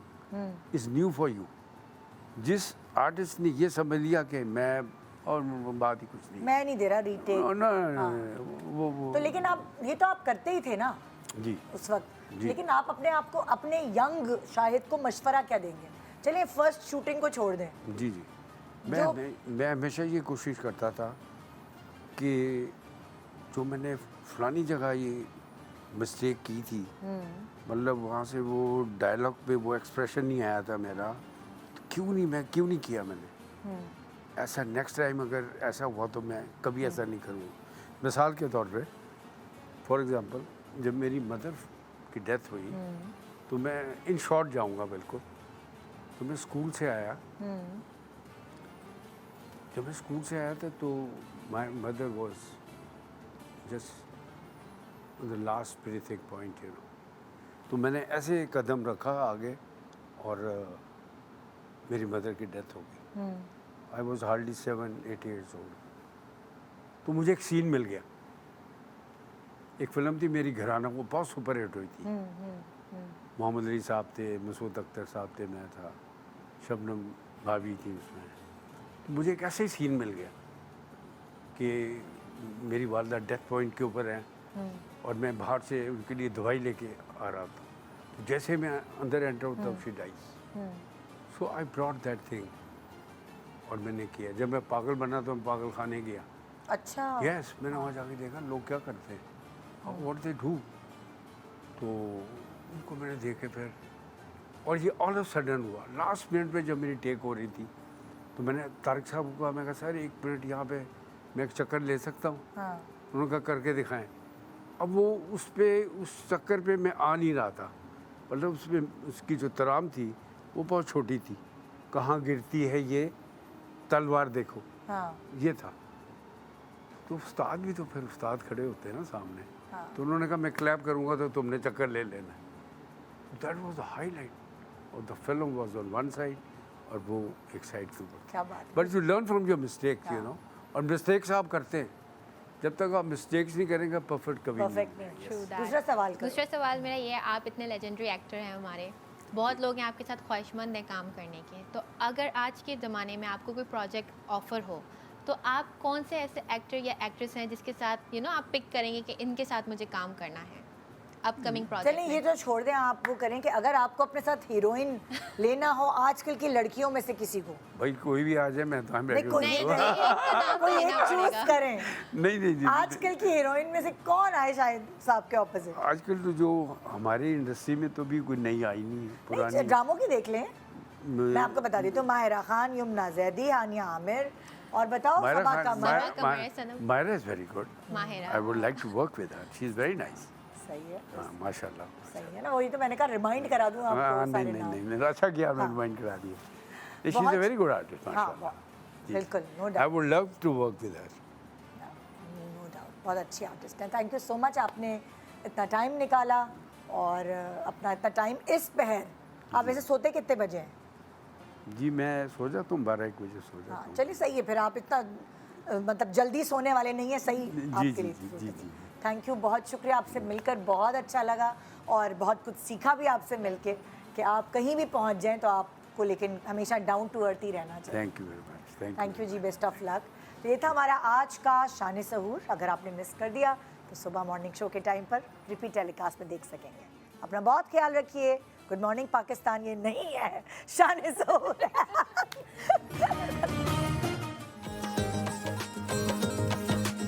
Speaker 4: is new for you. जिस आर्टिस्ट ने ये समझ लिया कि मैं, और बात ही कुछ नहीं,
Speaker 1: मैं नहीं दे रहा रीटेक।
Speaker 4: वो
Speaker 1: तो लेकिन आप ये तो आप करते ही थे ना
Speaker 4: जी
Speaker 1: उस वक्त,
Speaker 4: जी।
Speaker 1: लेकिन आप अपने आप को, अपने यंग शाहिद को मशवरा क्या देंगे? चलिए फर्स्ट शूटिंग को छोड़ दें।
Speaker 4: जी जी।
Speaker 1: जो-
Speaker 4: मैं हमेशा ये कोशिश करता था कि जो मैंने फलानी जगह ये मिस्टेक की थी, मतलब वहाँ से वो डायलॉग पे वो एक्सप्रेशन नहीं आया था मेरा, तो क्यों नहीं किया मैंने ऐसा। नेक्स्ट टाइम अगर ऐसा हुआ तो मैं कभी ऐसा नहीं करूँगा। मिसाल के तौर पे, फॉर एग्ज़ाम्पल, जब मेरी मदर की डेथ हुई तो मैं इन शॉर्ट जाऊँगा बिल्कुल, तो मैं स्कूल से आया। जब मैं स्कूल से आया था तो my mother was just the last peripheric point, you know. तो मैंने ऐसे कदम रखा आगे और मेरी मदर की डेथ हो गई। I was hardly 7-8 years old। तो मुझे एक सीन मिल गया। एक फिल्म थी मेरी घराना, वो बहुत सुपर हिट हुई थी। मोहम्मद अली साहब थे, मसूद अख्तर साहब थे, मैं था, शबनम भाभी थी उसमें। तो मुझे एक ऐसे ही सीन मिल गया कि मेरी वालदा डेथ पॉइंट के ऊपर हैं और मैं बाहर से उनके लिए दवाई लेके आ रहा था। तो जैसे मैं अंदर एंटर होता हूँ, she dies. So I brought that thing और मैंने किया। जब मैं पागल बना तो मैं पागल खाने गया।
Speaker 1: अच्छा।
Speaker 4: यस, मैंने वहाँ जाके देखा लोग क्या करते हैं, व्हाट दे डू। तो उनको मैंने देखे फिर, और ये ऑल ऑफ सडन हुआ। लास्ट मिनट पे जब मेरी टेक हो रही थी तो मैंने तारिक साहब को कहा, मैं कहा सर 1 मिनट यहाँ पे मैं एक चक्कर ले सकता हूँ? उन्होंने कहा करके दिखाएं। अब वो उस चक्कर पे मैं आ नहीं रहा था, मतलब उसमें उसकी जो तराम थी वो बहुत छोटी थी। कहाँ गिरती है ये तलवार देखो, ये था। तो उस्ताद भी तो फिर उस्ताद खड़े होते हैं ना सामने। तो उन्होंने कहा मैं क्लैप करूँगा तो तुमने चक्कर ले लेना। दैट वाज द हाईलाइट और the film was on one side और वो एक साइड के ऊपर।
Speaker 1: क्या बात है।
Speaker 4: But you learn from your mistakes, you know. और मिस्टेक्स आप करते हैं, जब तक आप मिस्टेक्स नहीं करेंगे परफेक्ट कभी
Speaker 1: परफेक्ट
Speaker 4: नहीं।
Speaker 1: नहीं।
Speaker 2: True that.
Speaker 1: दूसरा सवाल करो।
Speaker 2: दूसरा सवाल मेरा ये है, आप इतने लेजेंडरी एक्टर हैं हमारे, बहुत लोग हैं आपके साथ ख्वाहिशमंद हैं काम करने के, तो अगर आज के ज़माने में आपको कोई प्रोजेक्ट ऑफ़र हो तो आप कौन से ऐसे एक्टर या एक्ट्रेस हैं जिसके साथ आप पिक करेंगे कि इनके साथ मुझे काम करना है? अपकमिंग
Speaker 1: चलिए
Speaker 2: प्रोजेक्ट
Speaker 1: ये तो छोड़ दें, आप वो करें कि अगर आपको अपने साथ हीरोइन लेना हो आजकल की लड़कियों में से किसी को,
Speaker 4: भाई कोई भी आ जाए मैं तो
Speaker 1: नहीं कोई
Speaker 2: नहीं,
Speaker 1: एक
Speaker 2: नहीं,
Speaker 1: कोई एक
Speaker 2: लेना
Speaker 1: चूज
Speaker 2: पड़ेगा।
Speaker 1: करें।
Speaker 4: नहीं नहीं जी
Speaker 1: आजकल की हीरोइन में से कौन आए शायद साहब के ऑपोजिट?
Speaker 4: आजकल तो जो हमारी इंडस्ट्री में तो भी कोई नई आई नहीं है, पुरानी
Speaker 1: ड्रामों की देख लें, मैं आपको बता देती हूँ, माहिरा खान, यमुना जैदी, हानिया आमिर, और बताओ
Speaker 4: Myra
Speaker 1: Saba
Speaker 4: Khan,
Speaker 1: Qamar.
Speaker 2: Qamar, Sanam.
Speaker 4: Myra is very good.
Speaker 2: Mahira.
Speaker 4: I would like to work with her. She is very nice.
Speaker 1: सही है,
Speaker 4: हाँ, माशाल्लाह।
Speaker 1: सही है ना, वही तो मैंने कहा रिमाइंड करा दूँ
Speaker 4: हाँ,
Speaker 1: आपको
Speaker 4: नहीं
Speaker 1: सारे
Speaker 4: नहीं
Speaker 1: नाम।
Speaker 4: नहीं नहीं, अच्छा किया आपने
Speaker 1: हाँ।
Speaker 4: रिमाइंड करा दिया। She is
Speaker 1: बहुत-
Speaker 4: a very good artist,
Speaker 1: हाँ,
Speaker 4: माशाल्लाह। जी।
Speaker 1: बिल्कुल, no
Speaker 4: I
Speaker 1: doubt,
Speaker 4: would love to work with her.
Speaker 1: No doubt, बहुत अच्छी आर्टिस्ट हैं। थैंक यू सो मच, आपने इतना टाइम निकाला और अपना इतना टाइम इस पहर। आप वैसे सोते कितने बजे हैं?
Speaker 4: जी मैं सो जाता हूँ 12-1 बजे सो जाता
Speaker 1: हाँ
Speaker 4: हूँ।
Speaker 1: चलिए सही है, फिर आप इतना मतलब जल्दी सोने वाले नहीं है, सही
Speaker 4: जी,
Speaker 1: आपके
Speaker 4: जी,
Speaker 1: लिए।
Speaker 4: जी, जी, जी।
Speaker 1: थैंक यू, बहुत शुक्रिया, आपसे मिलकर बहुत अच्छा लगा और बहुत कुछ सीखा भी आपसे मिलके कि आप कहीं भी पहुंच जाएं तो आपको लेकिन हमेशा डाउन टू अर्थ ही रहना चाहिए।
Speaker 4: Thank you very much.
Speaker 1: Thank you ji, best of luck. तो ये था हमारा आज का शान सहूर। अगर आपने मिस कर दिया तो सुबह मॉर्निंग शो के टाइम पर रिपीट टेलीकास्ट में देख सकेंगे। अपना बहुत ख्याल रखिए। गुड मॉर्निंग पाकिस्तान ये नहीं है, शान सहूर है।